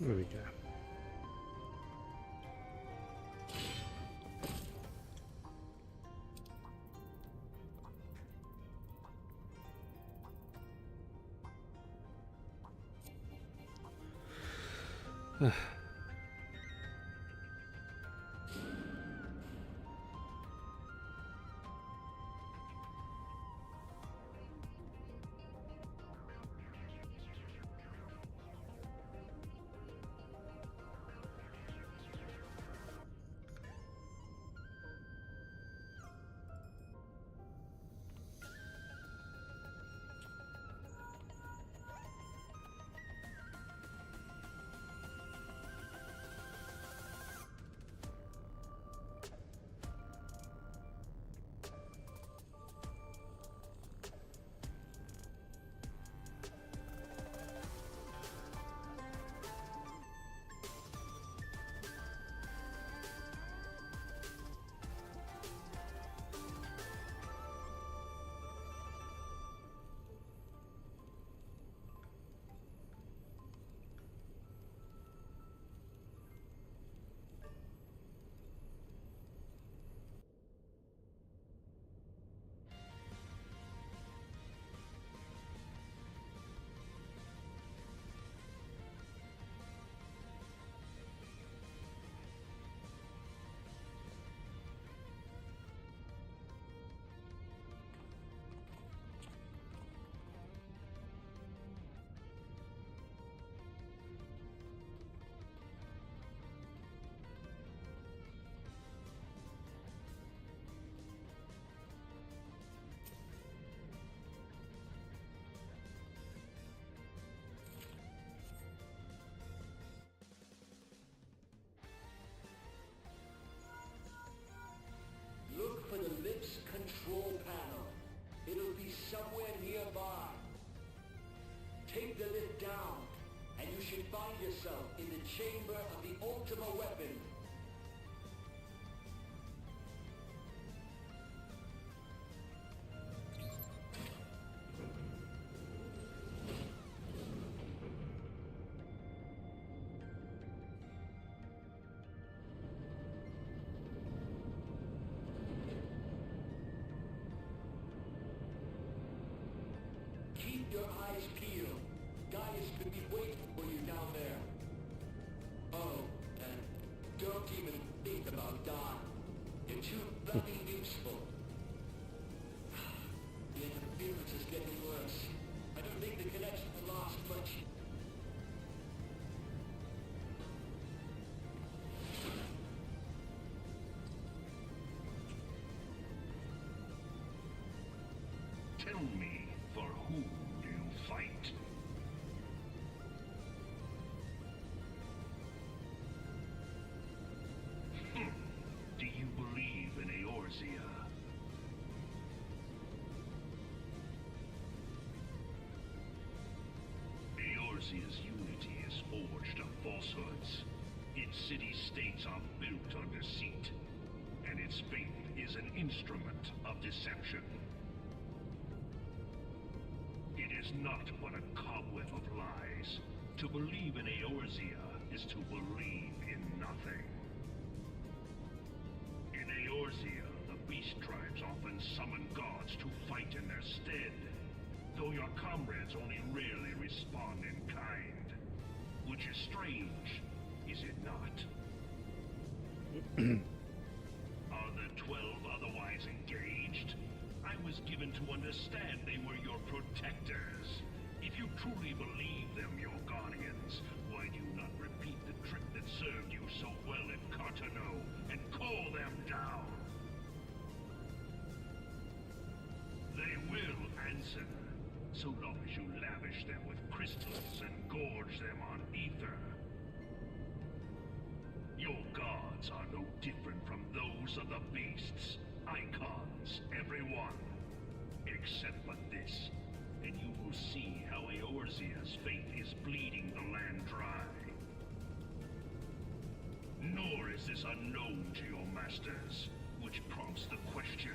There we go. Look for the lips control panel. It'll be somewhere nearby. Take the lift down, and you should find yourself in the chamber of the Ultima weapon. Keep your eyes peeled. Gaius could be waiting for you down there. Oh, and don't even think about dying. You're too bloody useful. The interference is getting worse. I don't think the connection will last much. Tell me, for whom do you fight? Do you believe in Eorzea? Eorzea's unity is forged of falsehoods. Its city-states are built on deceit, and its faith is an instrument of deception. It is not but a cobweb of lies. To believe in Eorzea is to believe in nothing. In Eorzea, the beast tribes often summon gods to fight in their stead, though your comrades only rarely respond in kind. Which is strange, is it not? Are the 12 otherwise engaged? I was given to understand they were your protectors. If you truly believe them your guardians, why do you not repeat the trick that served you so well at Cartano and call them down? They will answer, so long as you lavish them with crystals and gorge them on ether. Your gods are no different from those of the beasts. Icons, every one. Except but this, and you will see how Eorzea's faith is bleeding the land dry. Nor is this unknown to your masters, which prompts the question,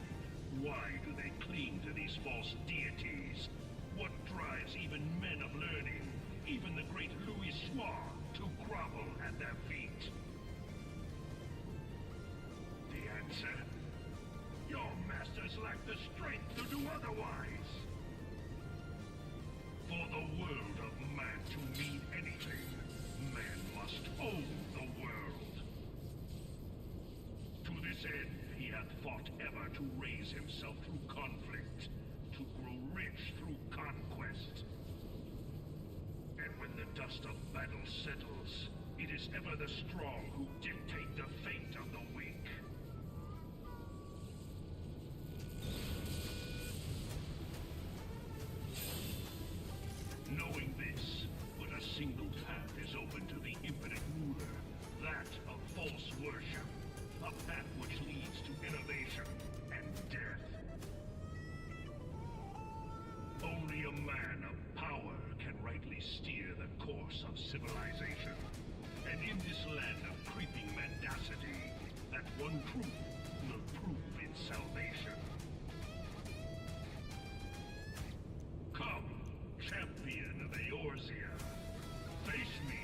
why do they cling to these false deities? What drives even men of learning, even the great Louis Soir, to grovel at their feet? The answer? Your masters lack the strength to do otherwise. For the world of man to mean anything, man must own the world. To this end, he hath fought ever to raise himself through conflict, to grow rich through conquest. And when the dust of battle settles, it is ever the strong who dictate the fate of the weak. Knowing this, but a single path is open to the impotent ruler, that of false worship, a path which leads to innovation and death. Only a man of power can rightly steer the course of civilization. And in this land of creeping mendacity, that one truth will prove its salvation. Come, champion of Eorzea, face me.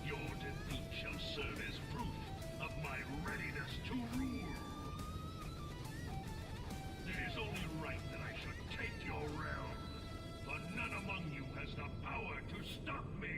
Your defeat shall serve as proof of my readiness to rule. It is only right that I should take your realm, for none among you has the power to stop me.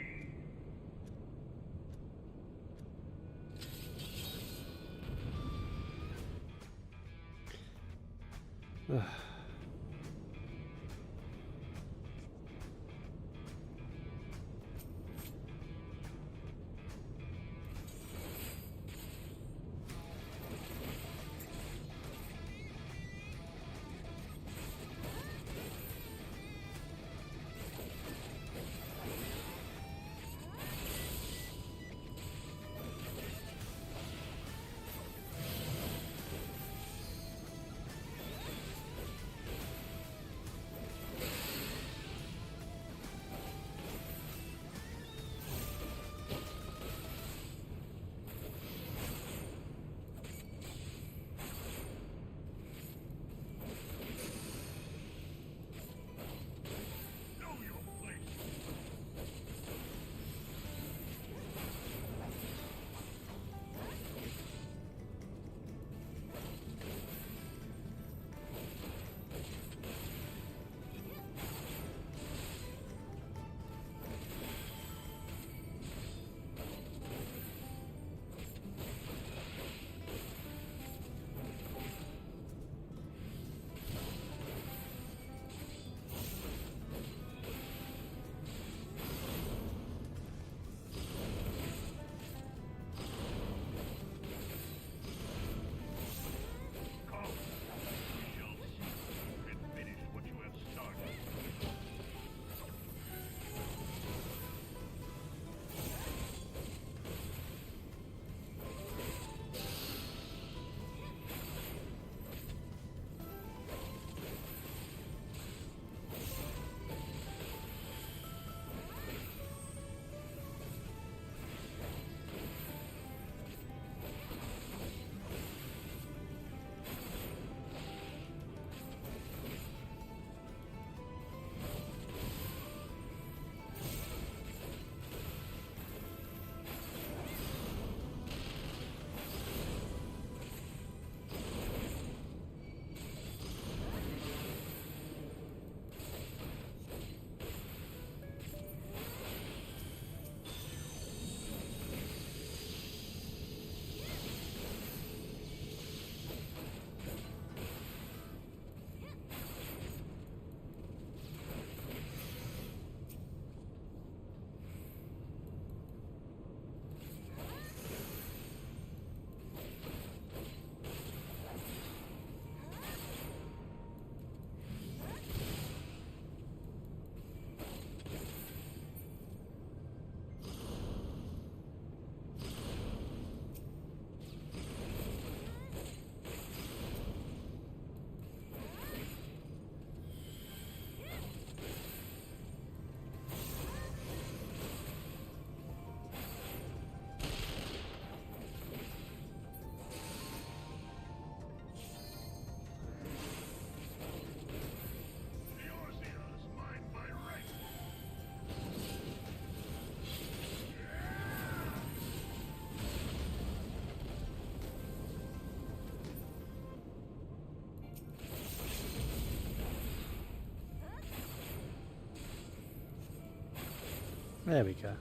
There we go.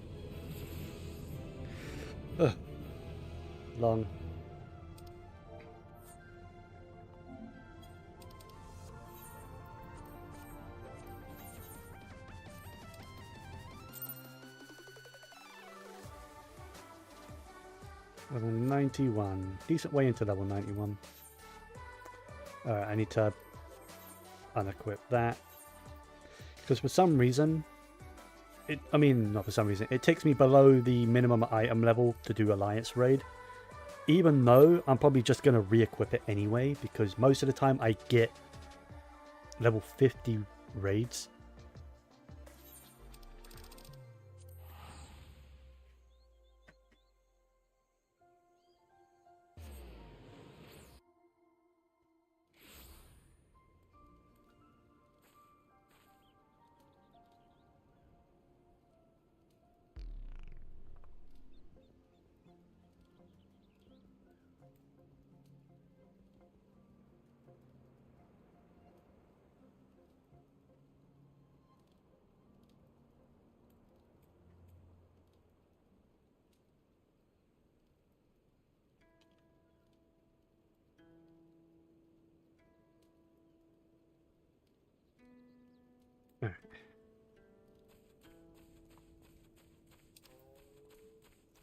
Ugh. Long. Level 91. Decent way into level 91. Alright, I need to unequip that. Because for some reason, not for some reason, it takes me below the minimum item level to do Alliance Raid. Even though I'm probably just going to re-equip it anyway, because most of the time I get level 50 raids.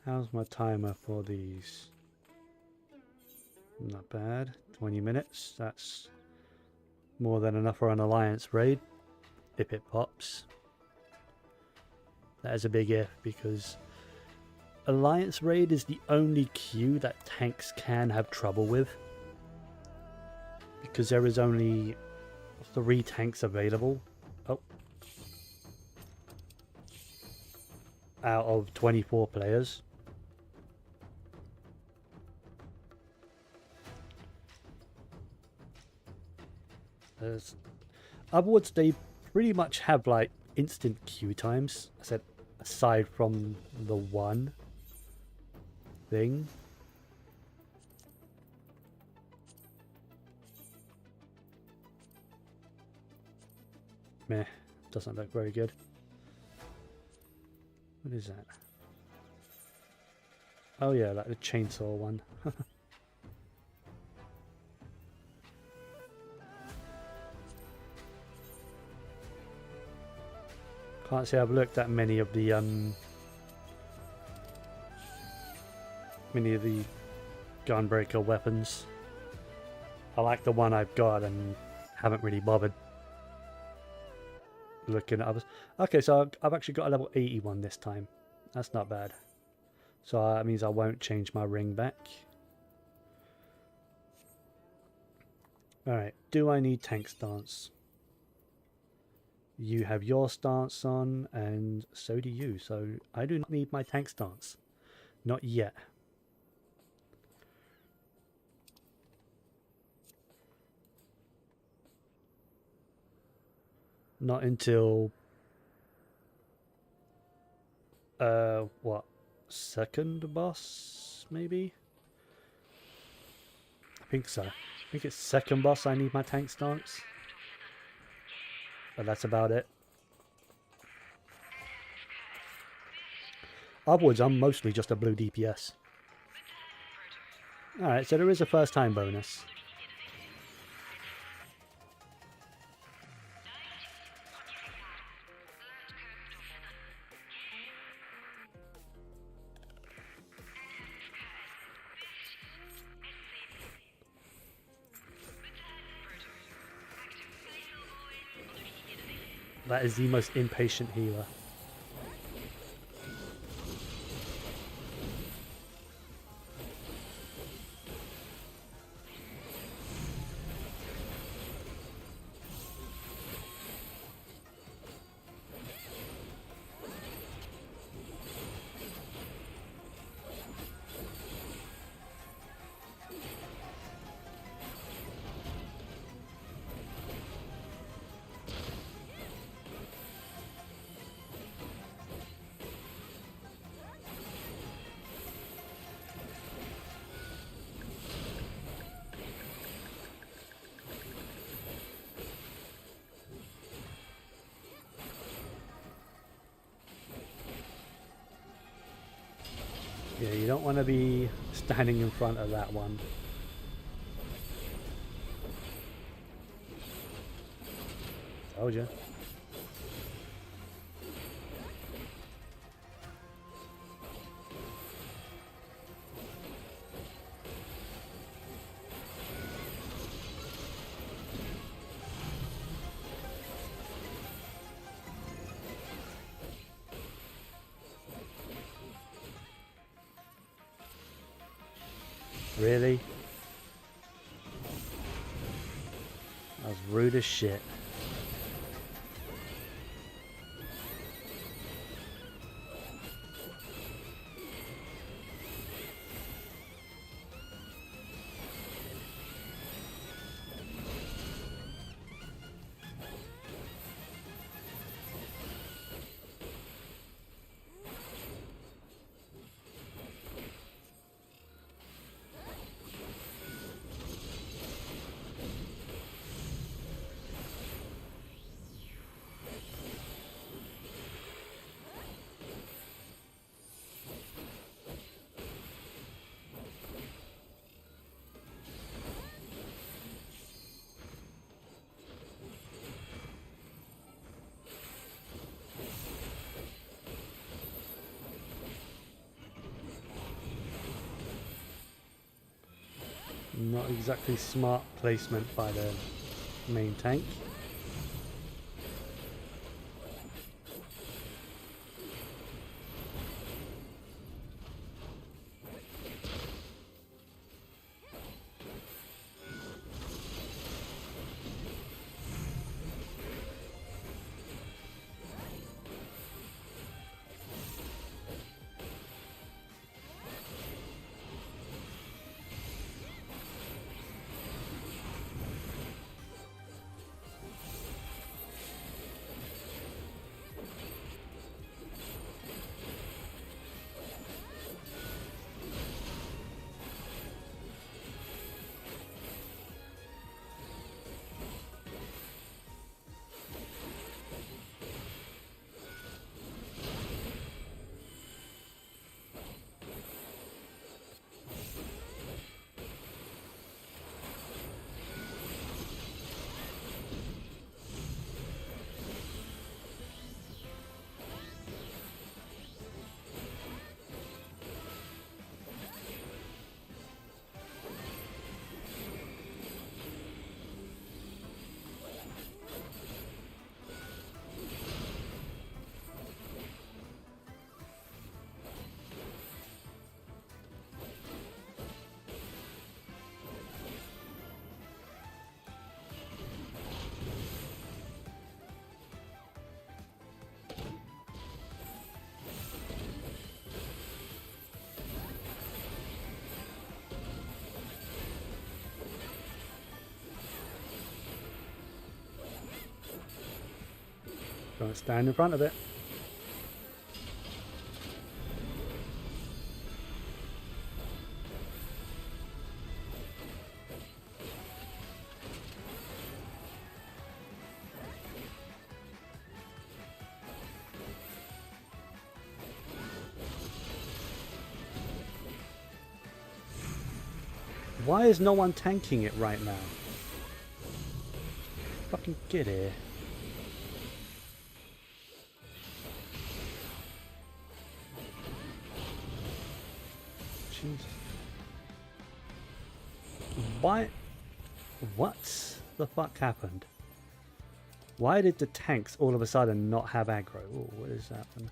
How's my timer for these? Not bad. 20 minutes. That's more than enough for an Alliance raid, if it pops. That is a big if, because Alliance raid is the only queue that tanks can have trouble with. Because there is only 3 tanks available. Oh. Out of 24 players. Otherwise, they pretty much have like instant queue times. I said aside from the one thing. Meh, doesn't look very good. What is that? Oh yeah, like the chainsaw one. Can't say I've looked at many of the gunbreaker weapons. I like the one I've got and haven't really bothered looking at others. Okay, so I've actually got a level 81 this time. That's not bad. So that means I won't change my ring back. Alright, do I need tank stance? You have your stance on, and so do you. So I do not need my tank stance. Not yet. Not until... what? Second boss, maybe? I think so. I think it's second boss I need my tank stance. But that's about it. Otherwise, I'm mostly just a blue DPS. Alright, so there is a first time bonus. That is the most impatient healer. Yeah, you don't want to be standing in front of that one. Told you. Really? That was rude as shit. Not exactly smart placement by the main tank. Don't stand in front of it. Why is no one tanking it right now? Fucking get here. Jesus. Why? What the fuck happened? Why did the tanks all of a sudden not have aggro? Oh, what is that one?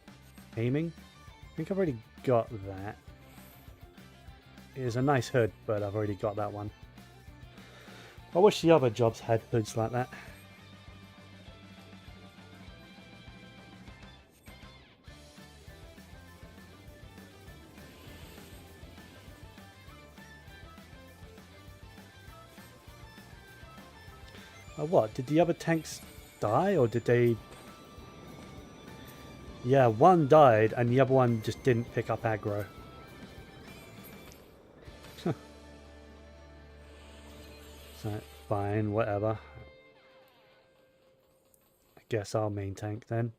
Aiming? I think I've already got that. It is a nice hood, but I've already got that one. I wish the other jobs had hoods like that. What? Did the other tanks die, or did they... Yeah, one died and the other one just didn't pick up aggro. So, fine, whatever. I guess I'll main tank then.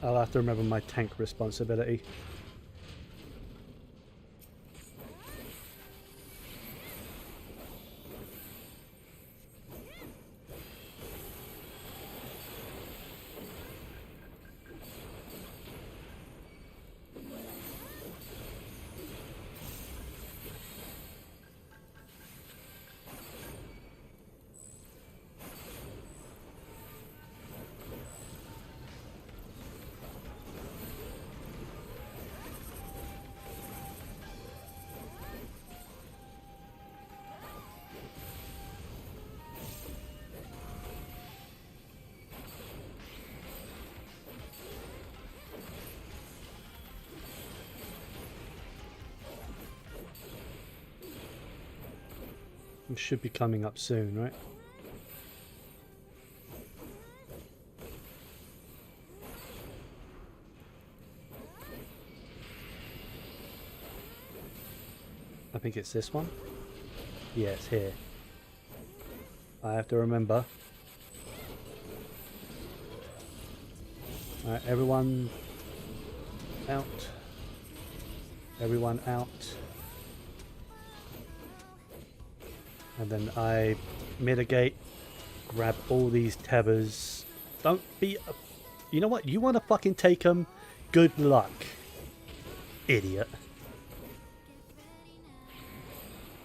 I'll have to remember my tank responsibility. It should be coming up soon, right? I think it's this one. Yeah, it's here. I have to remember. Alright, everyone out. Everyone out. And then I mitigate, grab all these tethers. Don't be... You know what? You want to fucking take them? Good luck. Idiot.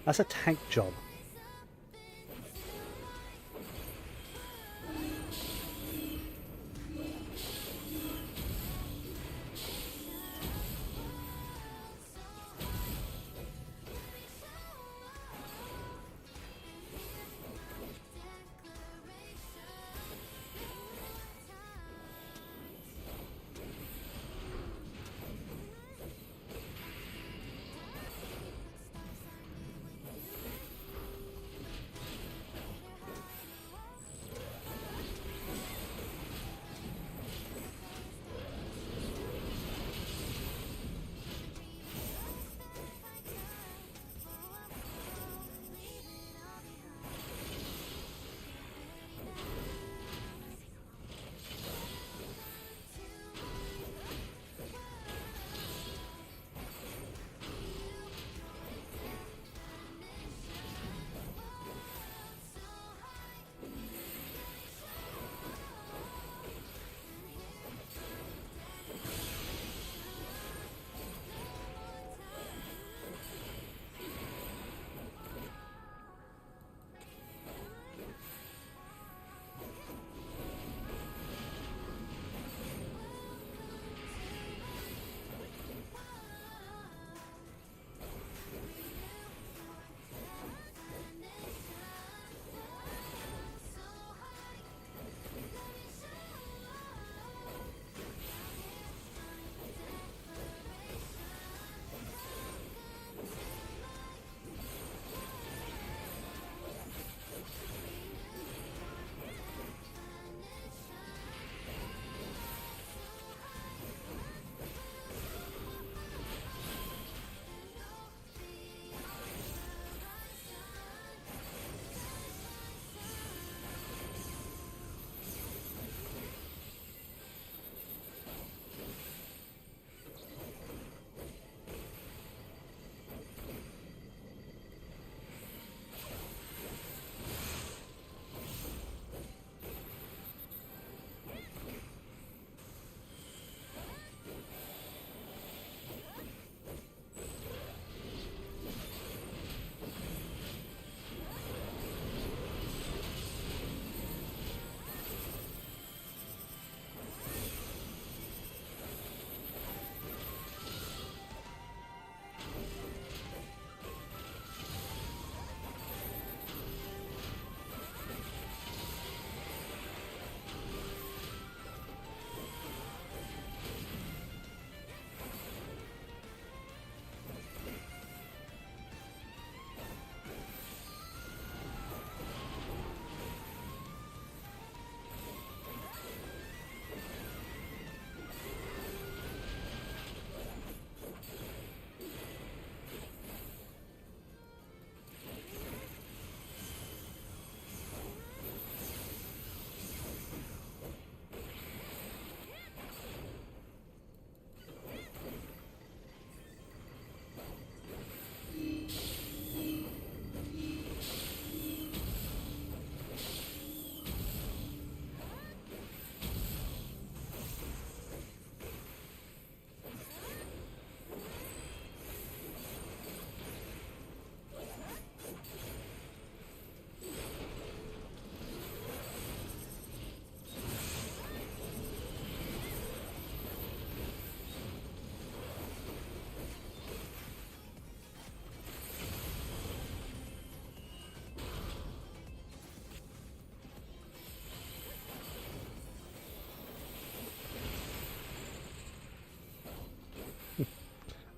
That's a tank job.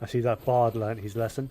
I see that Bard learnt his lesson.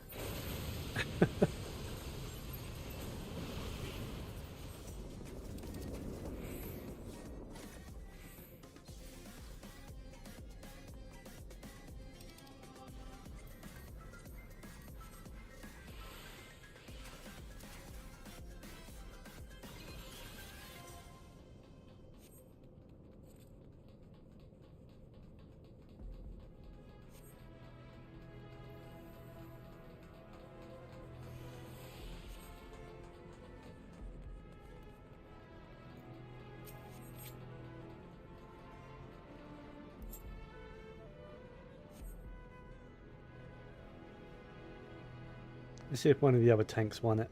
Let's see if one of the other tanks won it.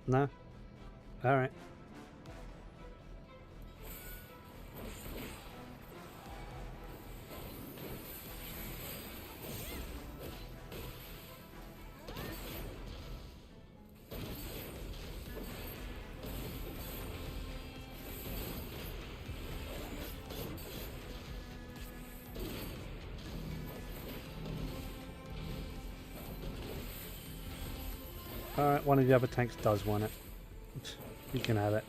No? Alright. Alright, one of the other tanks does want it. You can have it.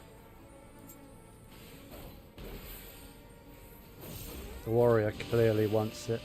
The warrior clearly wants it.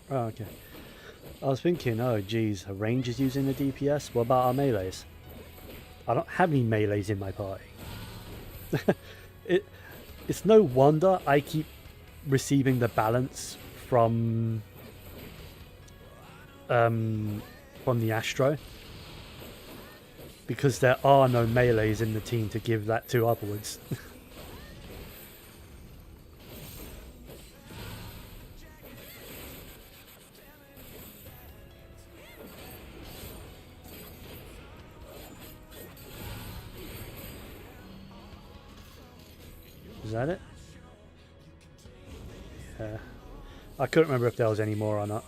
Oh, okay. I was thinking, oh geez, a range is using the DPS. What about our melees? I don't have any melees in my party. It's no wonder I keep receiving the balance from the Astro, because there are no melees in the team to give that to upwards. Is that it? Yeah. I couldn't remember if there was any more or not.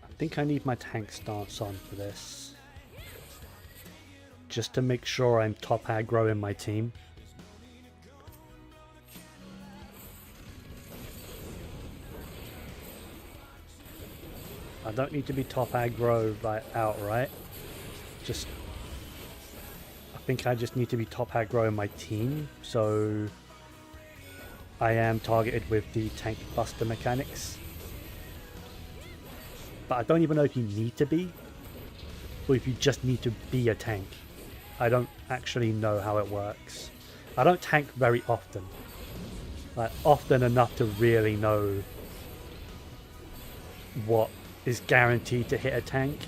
I think I need my tank stance on for this, just to make sure I'm top aggro in my team. I don't need to be top aggro like outright. Just, I think I just need to be top aggro in my team, so I am targeted with the tank buster mechanics. But I don't even know if you need to be, or if you just need to be a tank. I don't actually know how it works. I don't tank very often. Like, often enough to really know what is guaranteed to hit a tank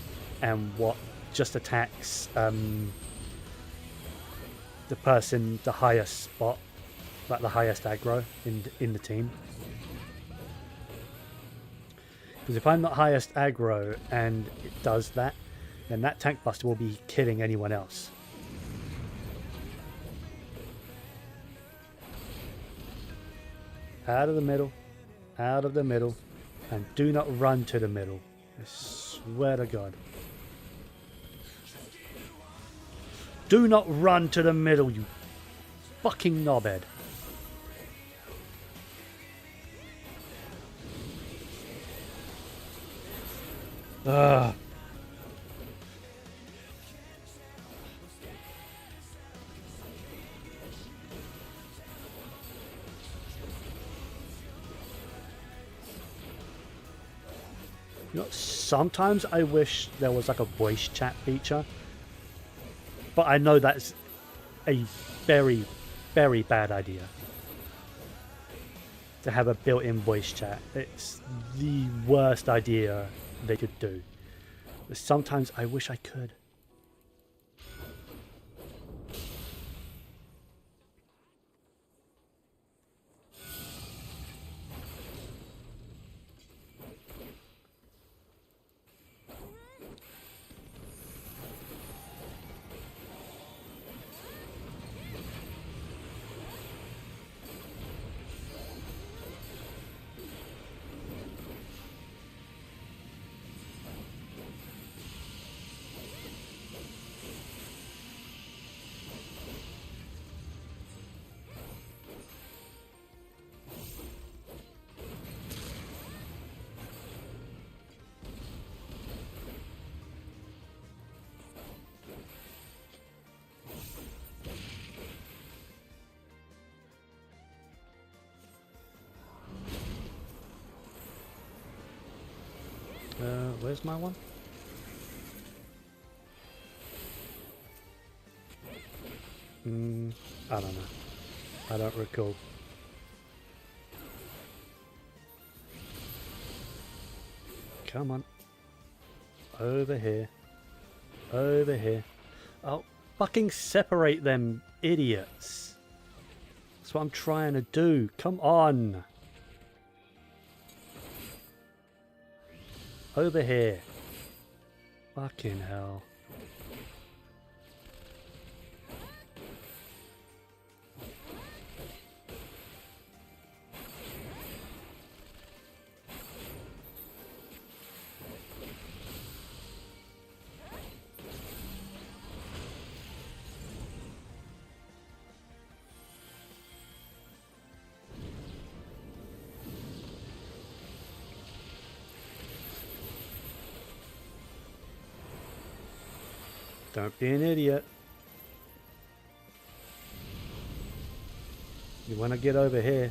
and what just attacks the person the highest spot like the highest aggro in the team. Because if I'm not highest aggro and it does that, then that tank buster will be killing anyone else. Out of the middle, out of the middle, and do not run to the middle. I swear to God. Do not run to the middle, you fucking knobhead. Ugh. You know, sometimes I wish there was like a voice chat feature, but I know that's a very, very bad idea. To have a built-in voice chat. It's the worst idea they could do. But sometimes I wish I could. Where's my one? I don't know. I don't recall. Come on. Over here. Over here. Oh, fucking separate them, idiots. That's what I'm trying to do. Come on. Over here. Fucking hell. Don't be an idiot. You want to get over here.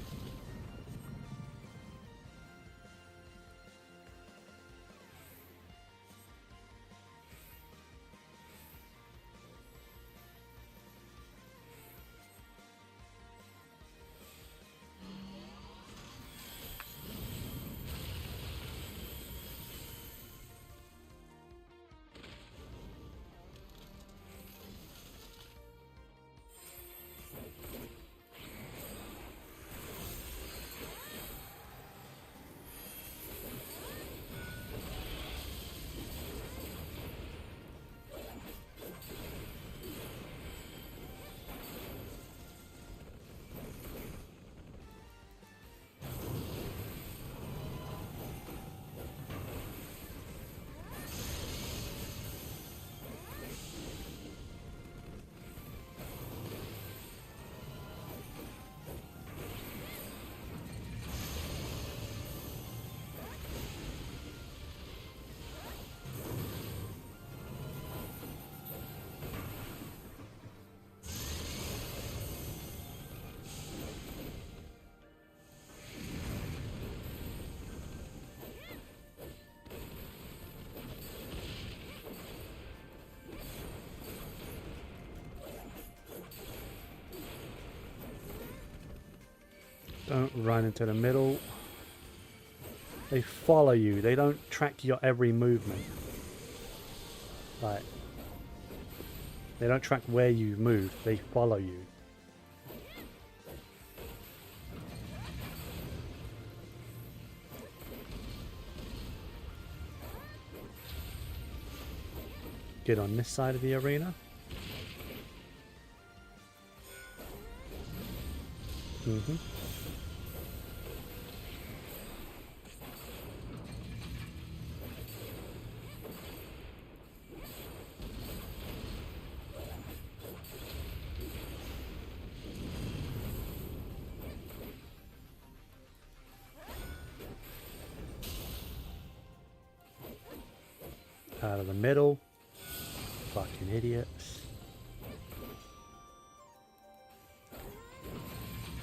Don't run into the middle. They follow you. They don't track your every movement. Like, they don't track where you move. They follow you. get on this side of the arena. Mm-hmm. Out of the middle. Fucking idiots.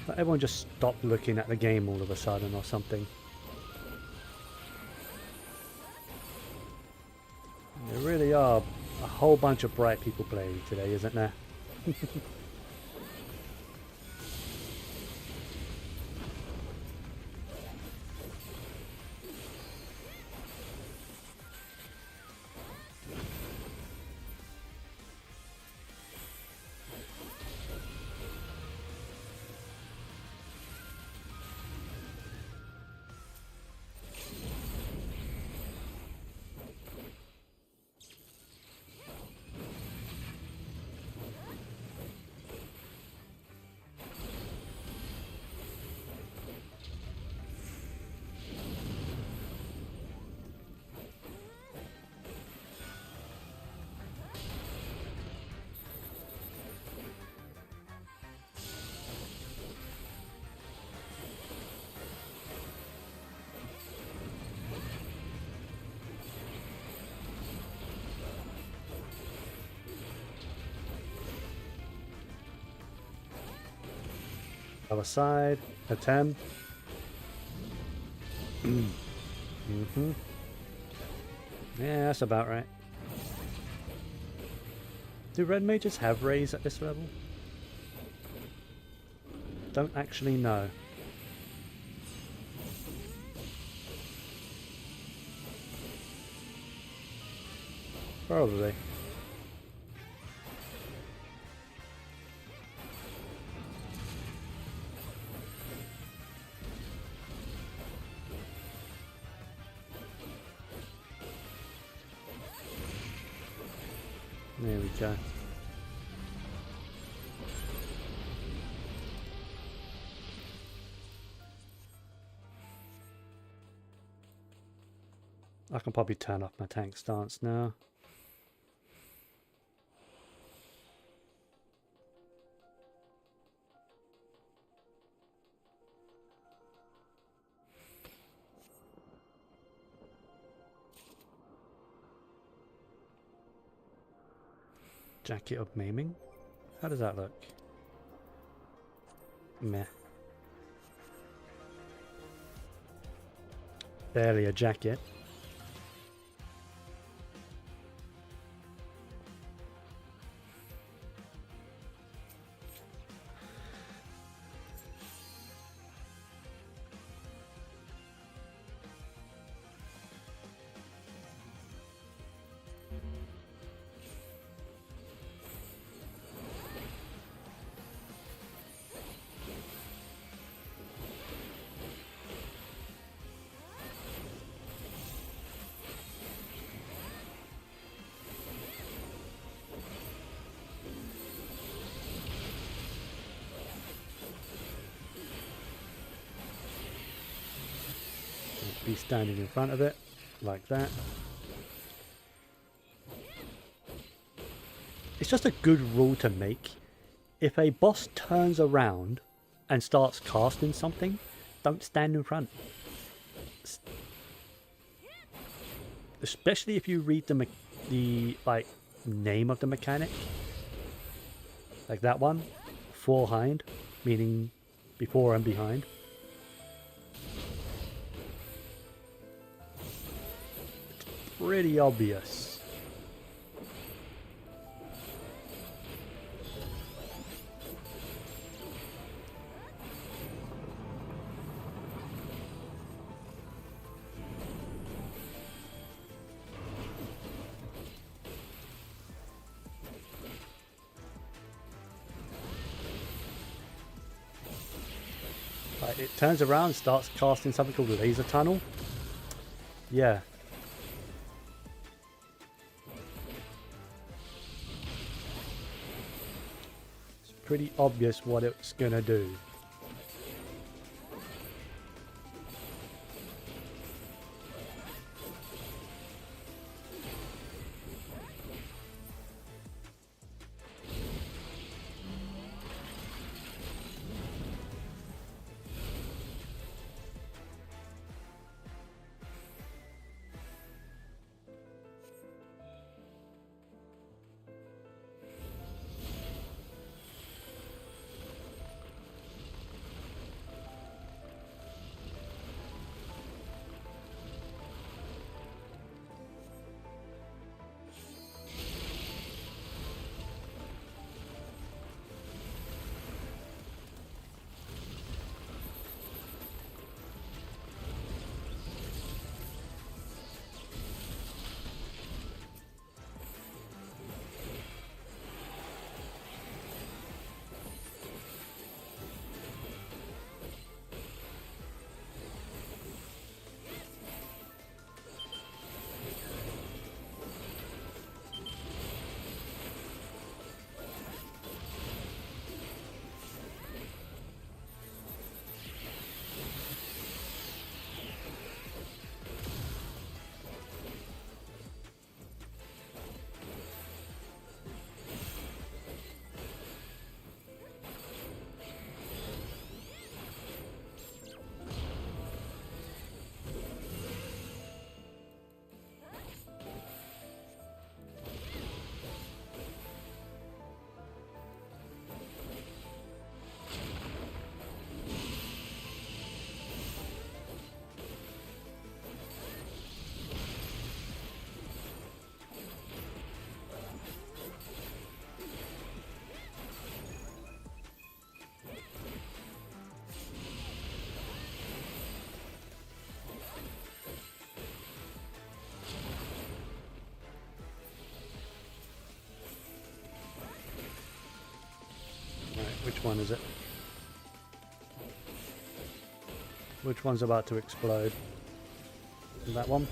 Like everyone just stopped looking at the game all of a sudden or something. There really are a whole bunch of bright people playing today, isn't there? Other side, a 10. Mm-hmm. Yeah, that's about right. Do red mages have rays at this level? Don't actually know. Probably. There we go. I can probably turn off my tank stance now. Jacket of maiming? How does that look? Meh. Barely a jacket. Be standing in front of it like that. It's just a good rule to make. If a boss turns around and starts casting something, don't stand in front. Especially if you read the like name of the mechanic, like that one, forehind, meaning before and behind. Pretty obvious. Right, it turns around and starts casting something called a laser tunnel. Yeah. pretty obvious what it's gonna do. Which one is it? Which one's about to explode? Is that one?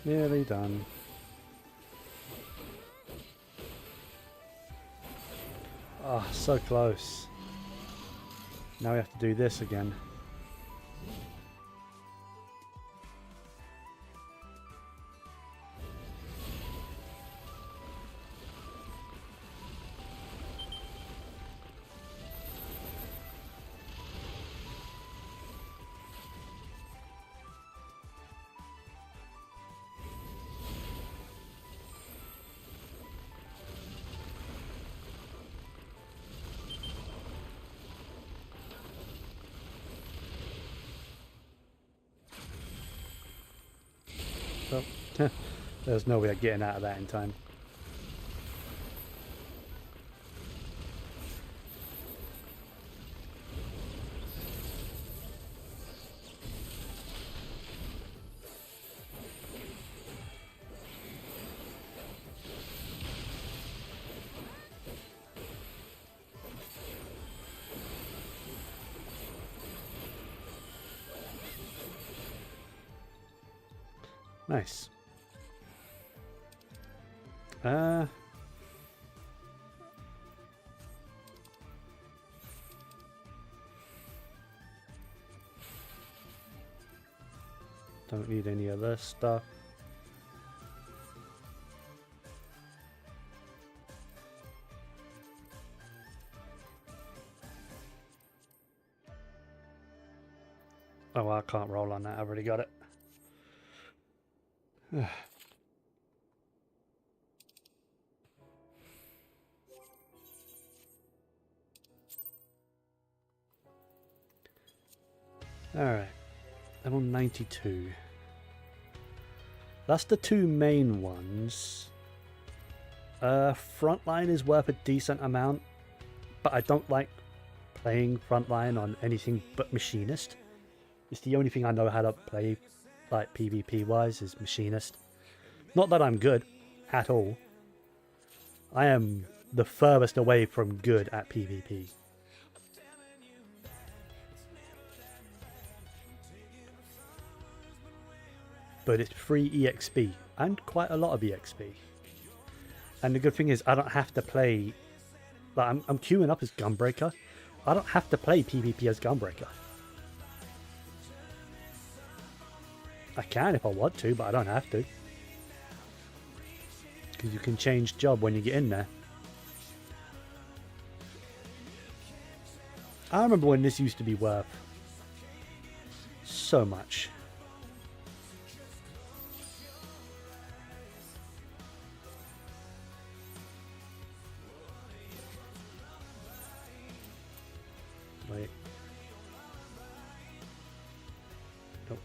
Nearly done. Ah, so close. Now we have to do this again. Oh, there's no way of getting out of that in time. Nice. Don't need any other stuff. Oh, I can't roll on that. I've already got it. Alright. Level 92. That's the two main ones. Frontline is worth a decent amount, but I don't like playing Frontline on anything but Machinist. It's the only thing I know how to play, like PvP wise, is Machinist. Not that I'm good at all. I am the furthest away from good at PvP. But it's free EXP and quite a lot of EXP. And the good thing is I don't have to play, like I'm queuing up as Gunbreaker. I don't have to play PvP as Gunbreaker. I can if I want to, but I don't have to. Because you can change job when you get in there. I remember when this used to be worth so much. Wait. Nope.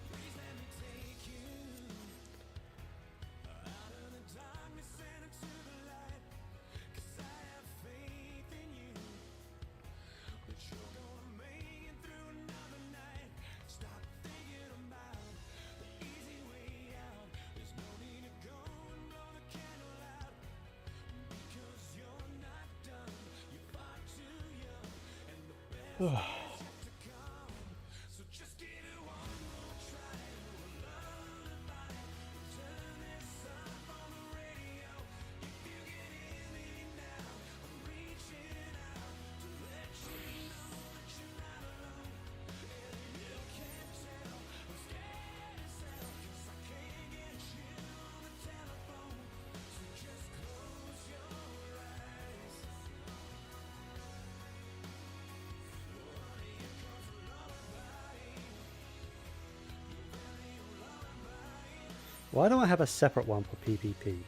Why don't I have a separate one for PvP?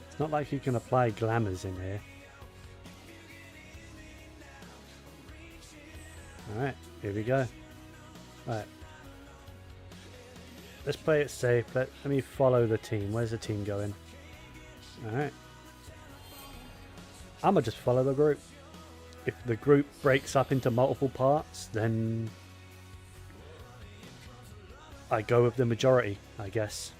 It's not like you can apply glamours in here. Alright, here we go. Alright. Let's play it safe. Let me follow the team. Where's the team going? Alright. I'ma just follow the group. If the group breaks up into multiple parts, then I go with the majority, I guess.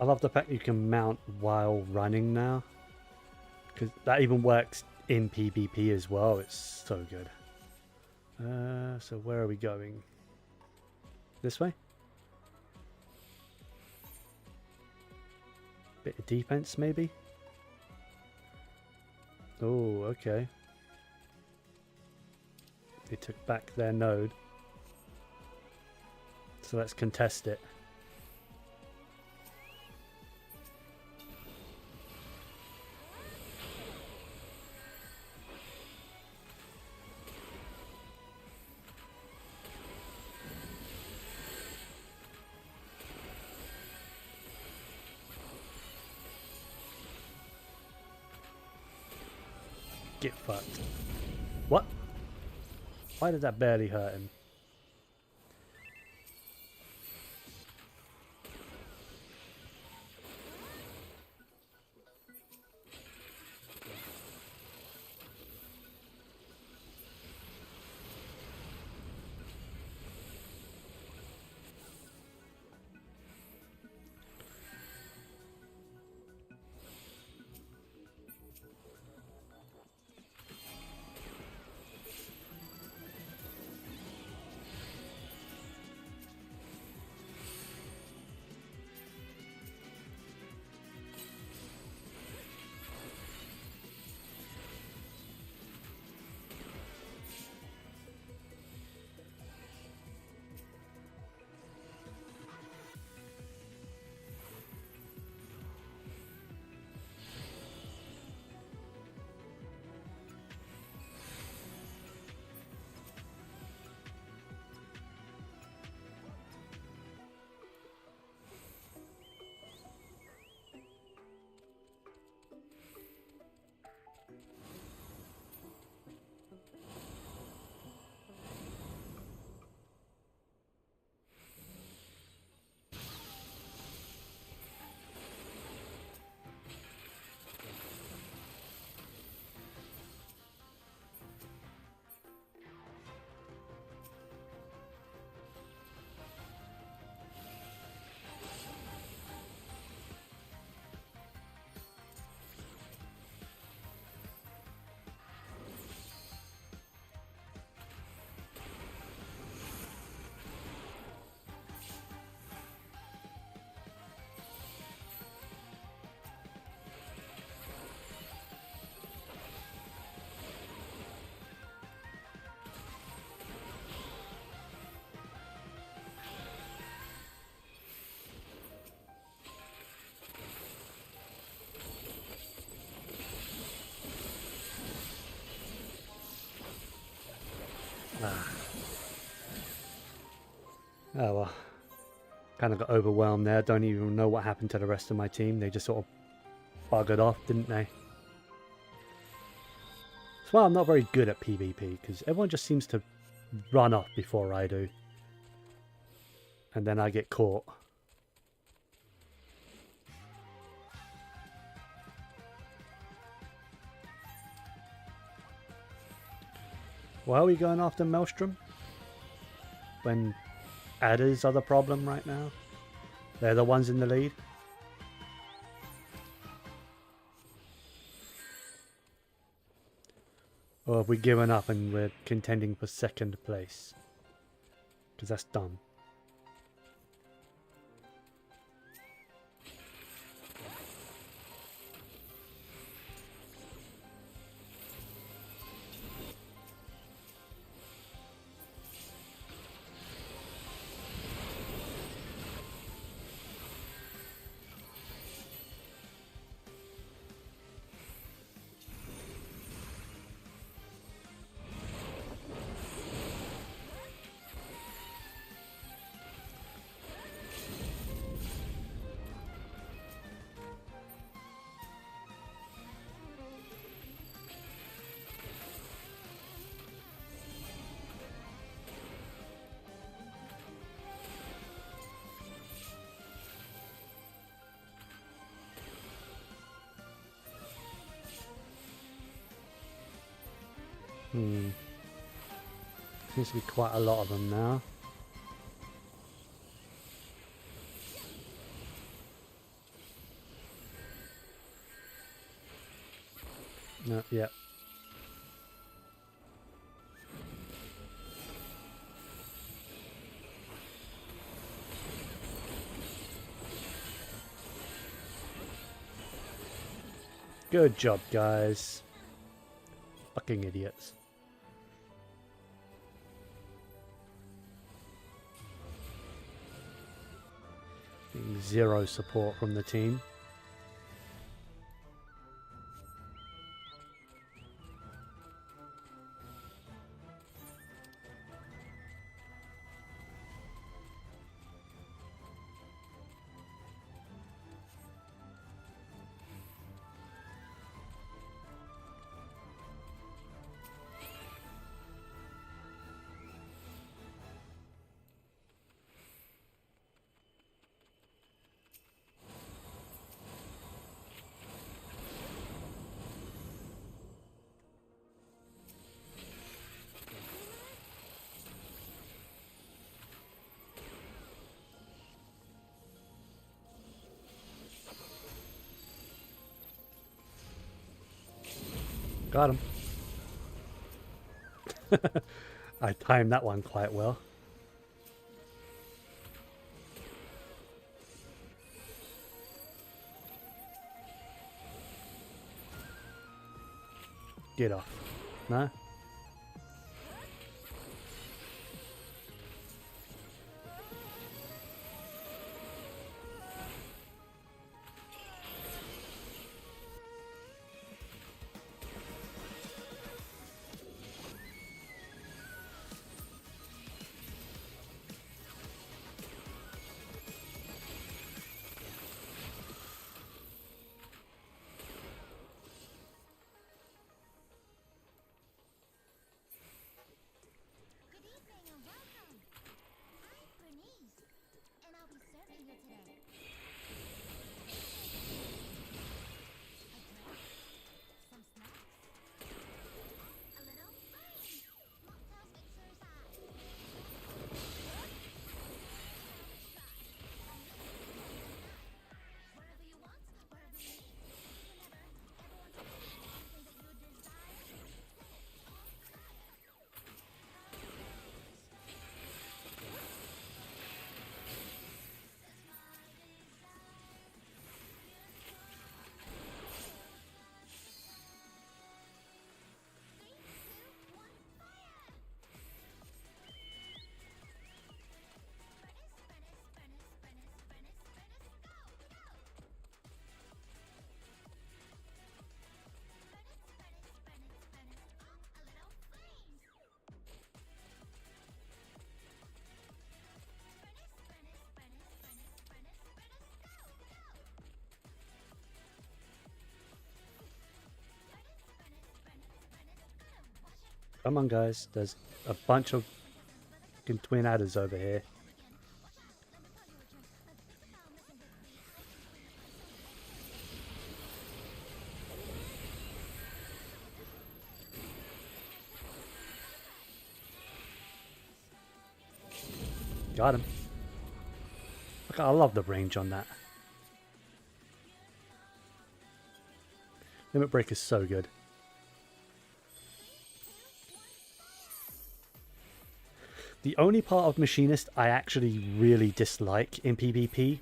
I love the fact you can mount while running now. Because that even works in PvP as well. It's so good. So where are we going? This way? Bit of defense maybe? Oh, okay. They took back their node. So let's contest it. Get fucked. What? Why did that barely hurt him? Oh well. Kind of got overwhelmed there. Don't even know what happened to the rest of my team. They just sort of buggered off, didn't they? That's why I'm not very good at PvP, because everyone just seems to run off before I do. And then I get caught. Why are we going after Maelstrom? When adders are the problem right now? They're the ones in the lead? Or have we given up and we're contending for second place? Because that's dumb. Seems to be quite a lot of them now. No, yeah. Good job, guys. Fucking idiots. Getting zero support from the team. Got him. I timed that one quite well. Get off. No? Come on, guys. There's a bunch of fucking twin adders over here. Got him. Look, I love the range on that. Limit Break is so good. The only part of Machinist I actually really dislike in PvP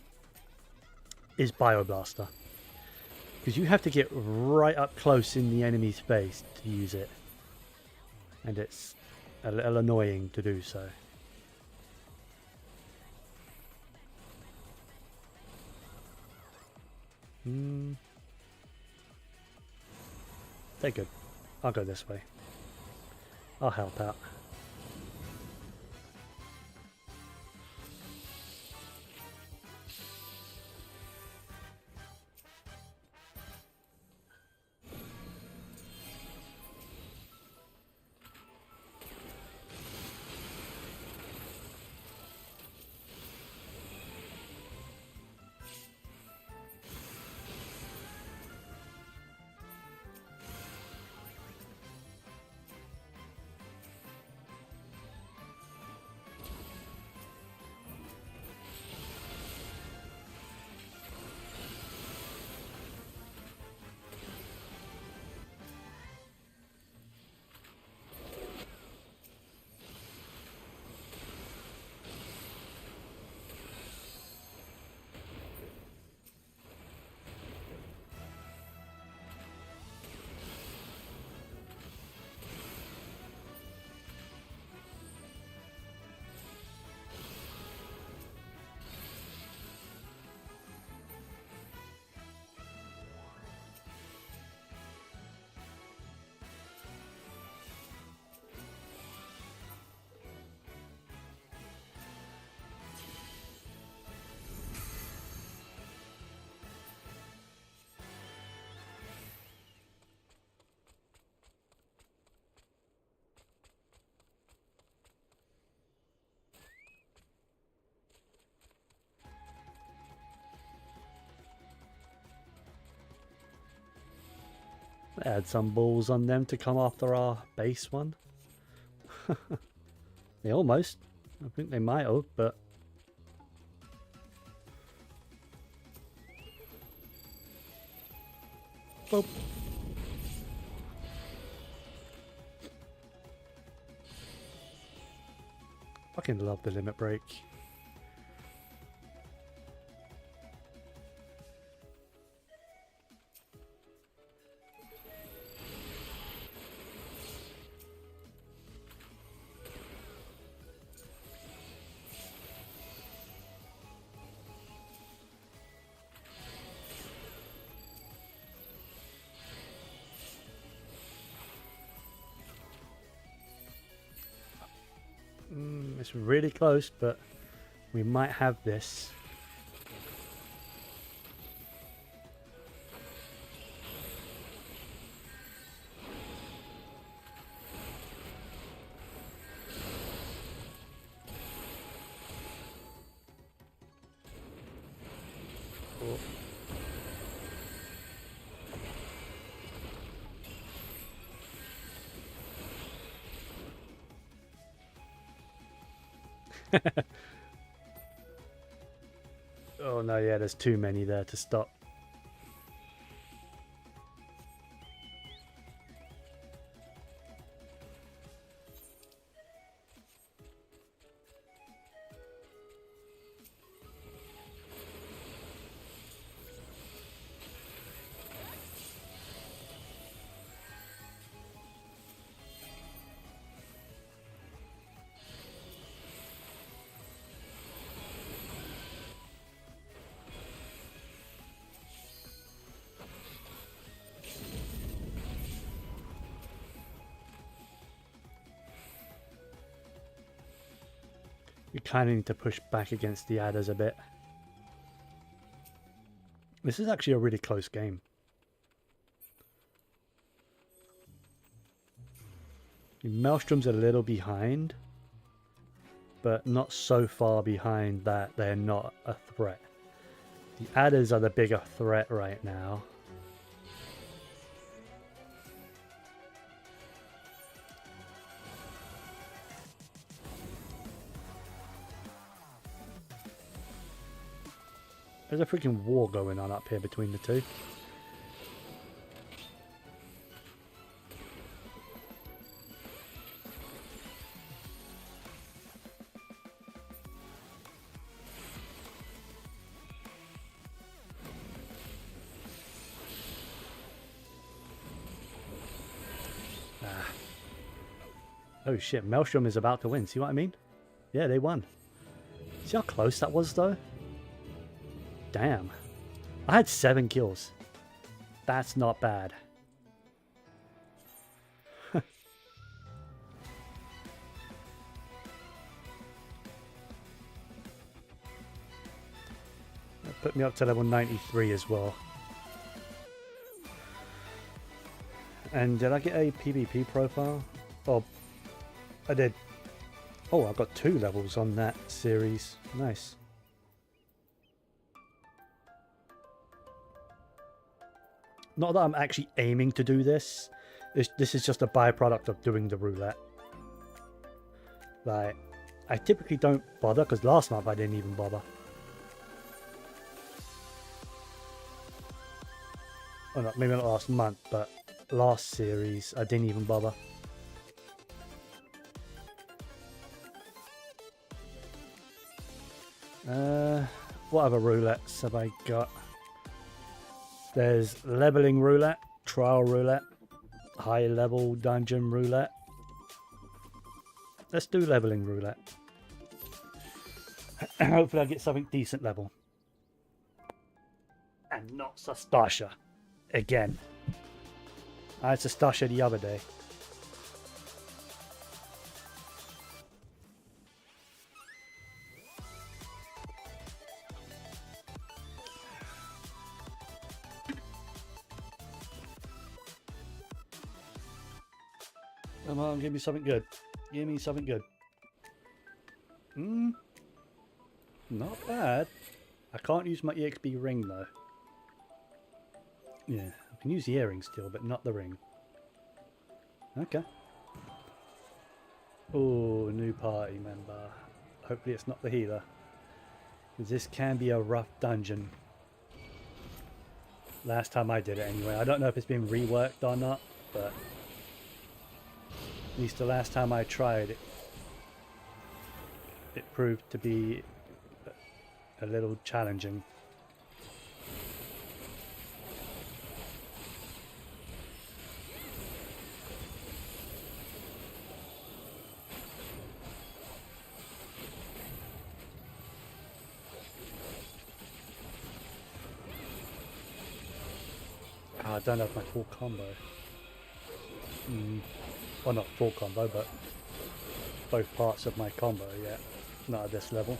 is Bioblaster. Because you have to get right up close in the enemy's face to use it. And it's a little annoying to do so. They're good. I'll go this way. I'll help out. Add some balls on them to come after our base one. They almost. I think they might have, but... Boop. Fucking love the limit break. It's really close, but we might have this. Oh. Oh no, yeah, there's too many there to stop. You kind of need to push back against the adders a bit. This is actually a really close game. The Maelstrom's a little behind, but not so far behind that they're not a threat. The adders are the bigger threat right now. There's a freaking war going on up here between the two. Oh shit, Maelstrom is about to win. See what I mean? Yeah, they won. See how close that was though? Damn. I had 7 kills. That's not bad. That put me up to level 93 as well. And did I get a PvP profile? Oh, I did. Oh, I got 2 levels on that series. Nice. Not that I'm actually aiming to do this. This is just a byproduct of doing the roulette. Like, I typically don't bother, because last month I didn't even bother. Oh, no, maybe not last month, but last series I didn't even bother. What other roulettes have I got? There's leveling roulette, trial roulette, high level dungeon roulette. Let's do leveling roulette. Hopefully I get something decent level. And not Sastasha. Again. I had Sastasha the other day. Come on, give me something good. Give me something good. Not bad. I can't use my EXP ring though. Yeah, I can use the earring still, but not the ring. Okay. Oh, new party member. Hopefully it's not the healer. Because this can be a rough dungeon. Last time I did it anyway. I don't know if it's been reworked or not, but at least the last time I tried it, it proved to be a little challenging. I don't have my full combo. Well, not full combo, but both parts of my combo yet. Not at this level.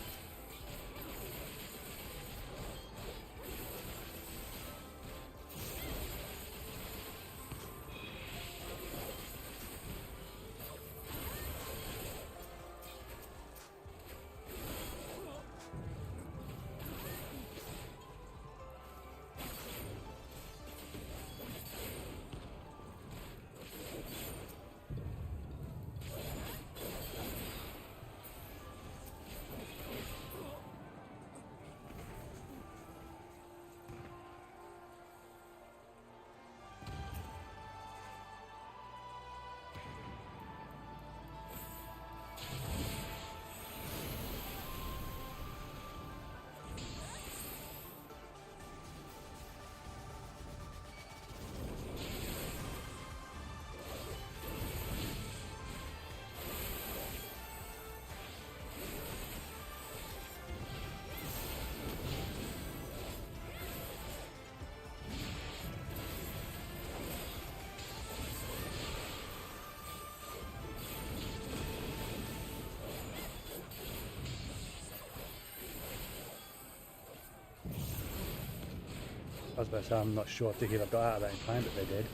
I was about to say, I'm not sure if the healer got out of that in time, but they did.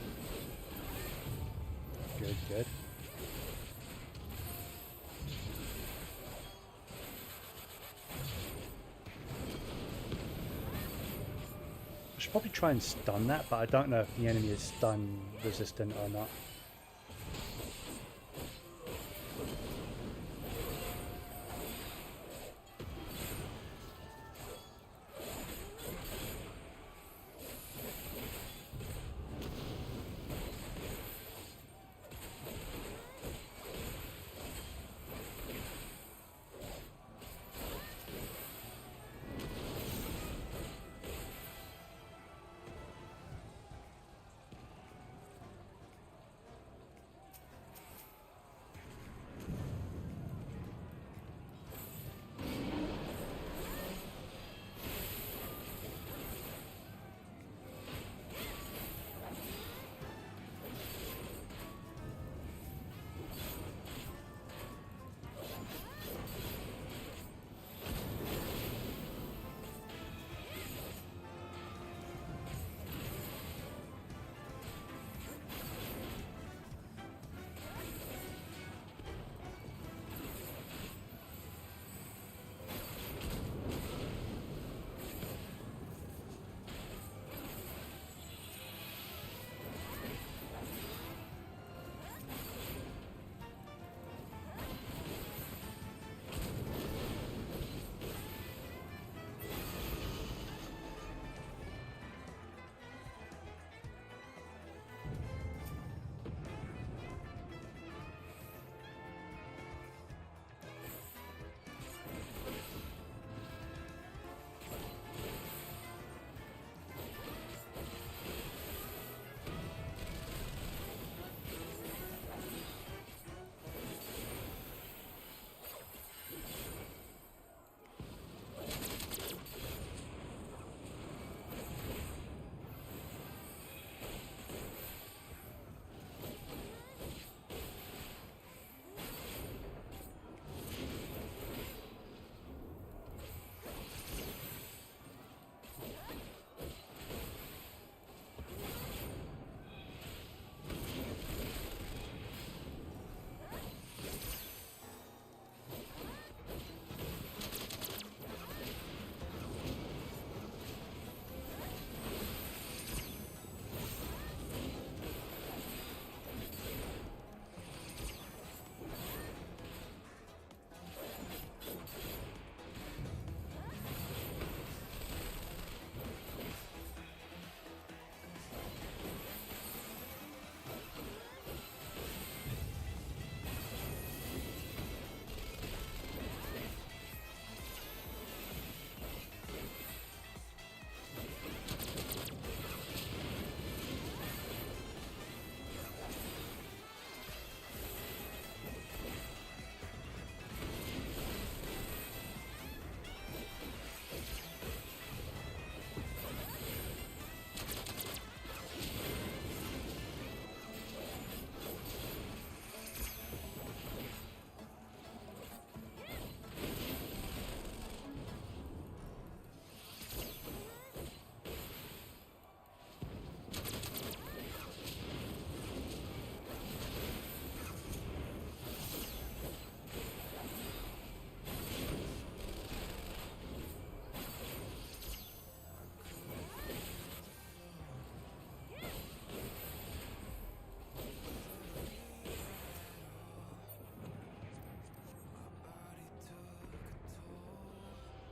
Good, good. should probably try and stun that, but I don't know if the enemy is stun resistant or not.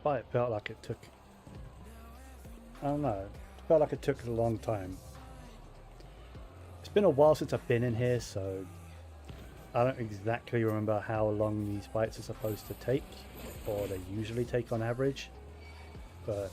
But it felt like it took, I don't know, it felt like it took a long time. It's been a while since I've been in here, so I don't exactly remember how long these fights are supposed to take, or they usually take on average, but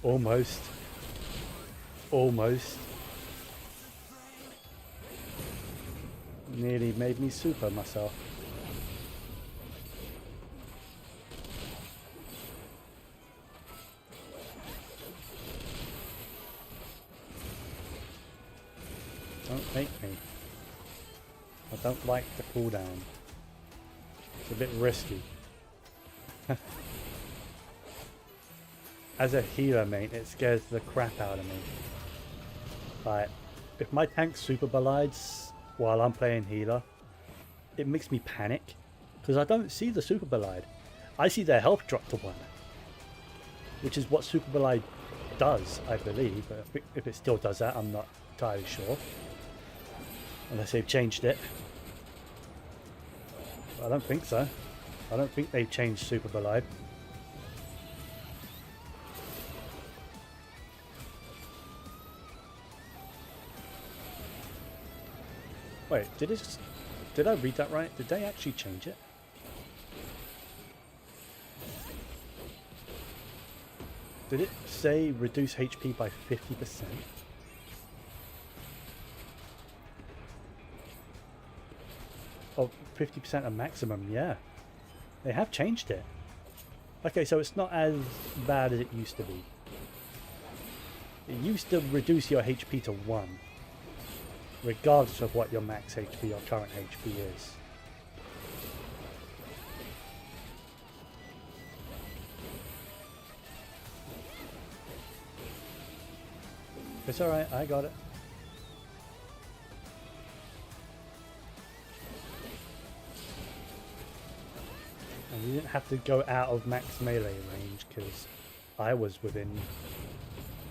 Almost. Almost. Nearly made me super myself. Don't make me. I don't like the cooldown. It's a bit risky. As a healer, mate, it scares the crap out of me. Like, if my tank super belides while I'm playing healer, it makes me panic. Because I don't see the super belide. I see their health drop to 1. Which is what super belide does, I believe. But if it still does that, I'm not entirely sure. Unless they've changed it. I don't think so. I don't think they've changed super belide. Wait, did I read that right? Did they actually change it? Did it say reduce HP by 50%? Oh, 50% of maximum, yeah. They have changed it. Okay, so it's not as bad as it used to be. It used to reduce your HP to 1. Regardless of what your max HP or current HP is. It's alright, I got it. And you didn't have to go out of max melee range because I was within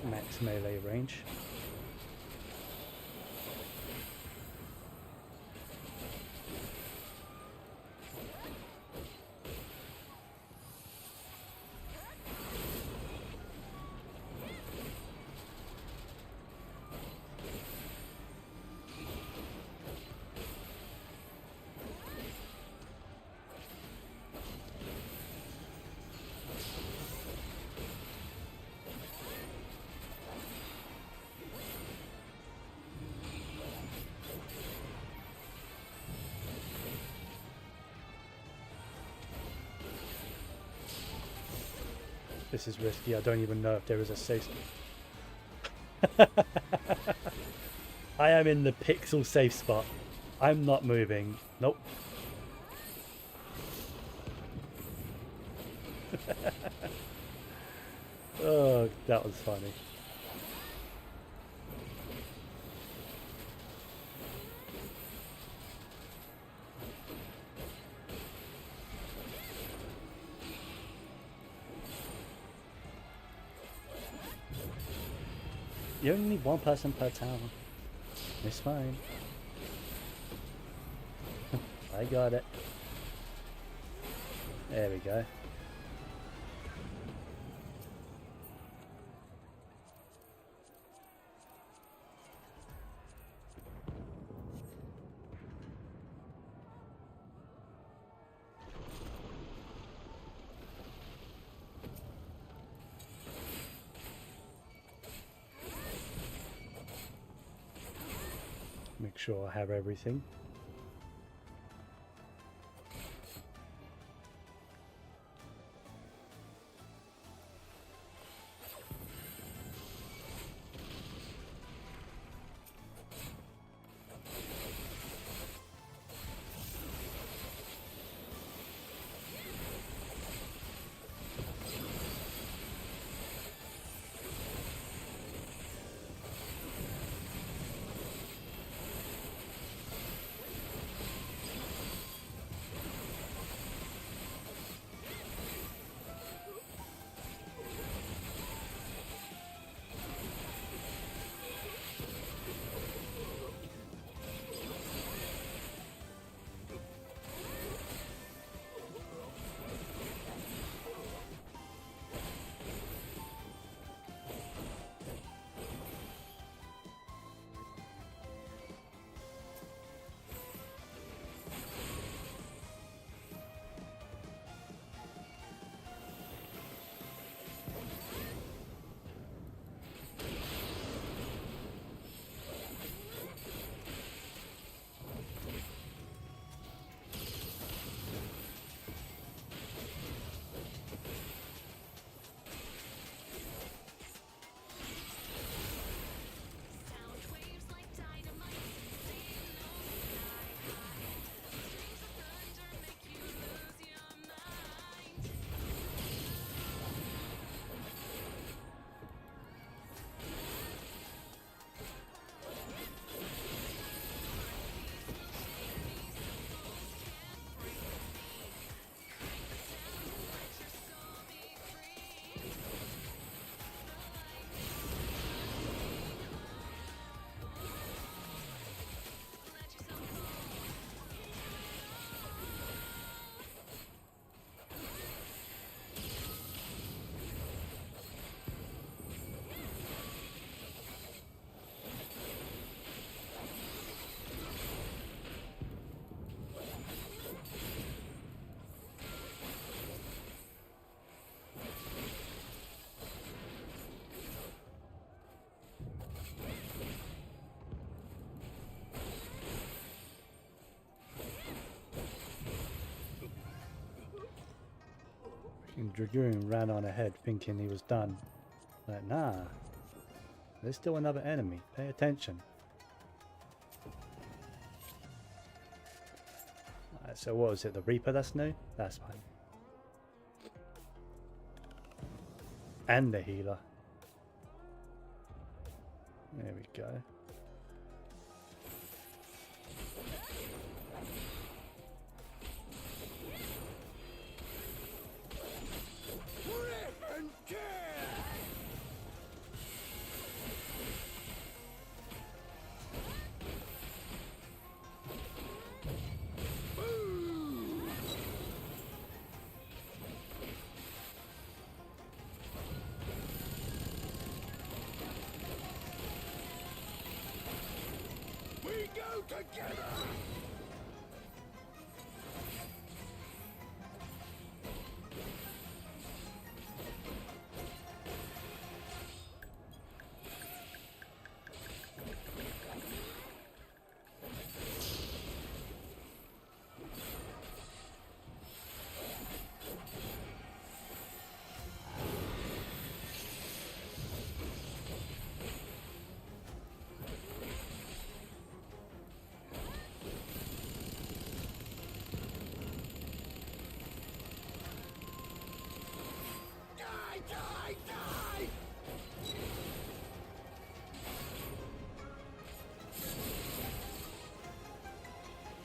max melee range. This is risky. I don't even know if there is a safe spot. I am in the pixel safe spot. I'm not moving. Nope. Oh, that was funny. You only need 1 person per tower. It's fine. I got it. There we go. Make sure I have everything. And Dragoon ran on ahead thinking he was done. Like, nah. There's still another enemy. Pay attention. Alright, so what was it? The Reaper that's new? That's fine. And the healer. There we go.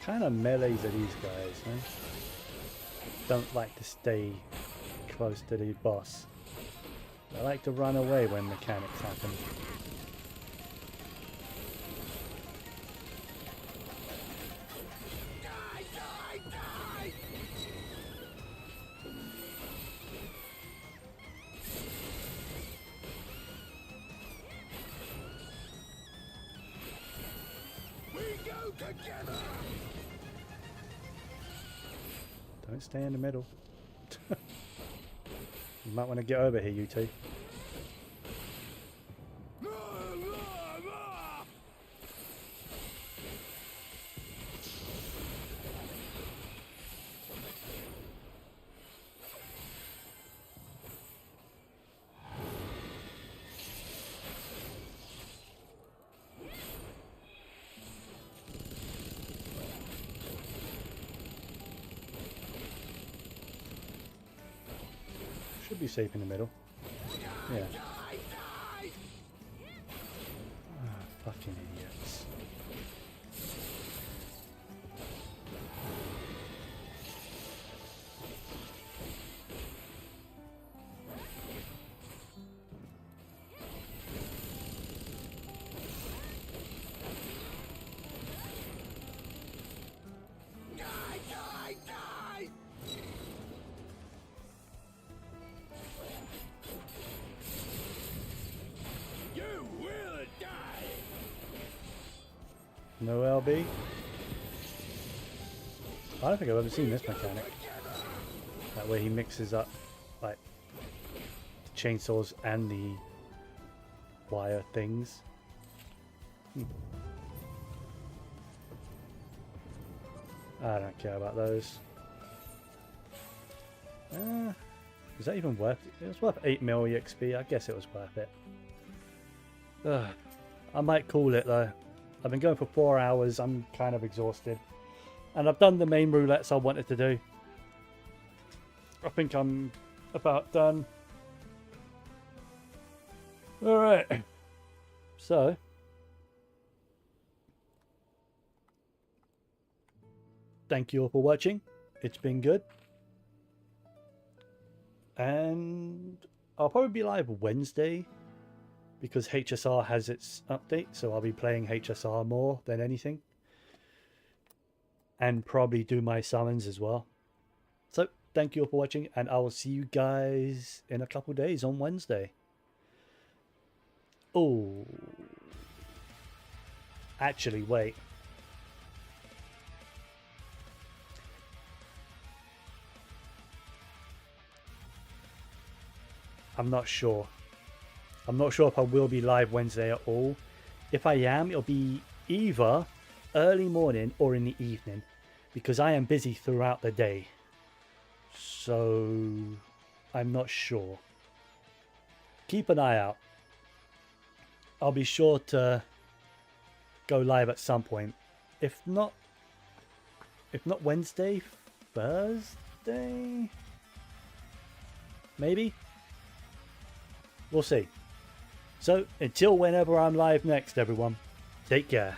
Kind of melees are these guys, eh? Don't like to stay close to the boss. They like to run away when mechanics happen. Don't stay in the middle. You might want to get over here, you two. Should be safe in the middle. Yeah. Ah, fucking idiots. No LB? I don't think I've ever seen this mechanic. That way he mixes up like the chainsaws and the wire things. I don't care about those. Is that even worth it? It was worth 8 mil EXP. I guess it was worth it. I might call it though. I've been going for 4 hours. I'm kind of exhausted. And I've done the main roulettes I wanted to do. I think I'm about done. Alright. So. Thank you all for watching. It's been good. And I'll probably be live Wednesday. Because HSR has its update, so I'll be playing HSR more than anything. And probably do my summons as well. So, thank you all for watching, and I will see you guys in a couple days on Wednesday. Oh. Actually, wait. I'm not sure. I'm not sure if I will be live Wednesday at all. If I am, it'll be either early morning or in the evening, because I am busy throughout the day. So I'm not sure. Keep an eye out. I'll be sure to go live at some point. If not Wednesday, Thursday? Maybe? We'll see. So, until whenever I'm live next, everyone, take care.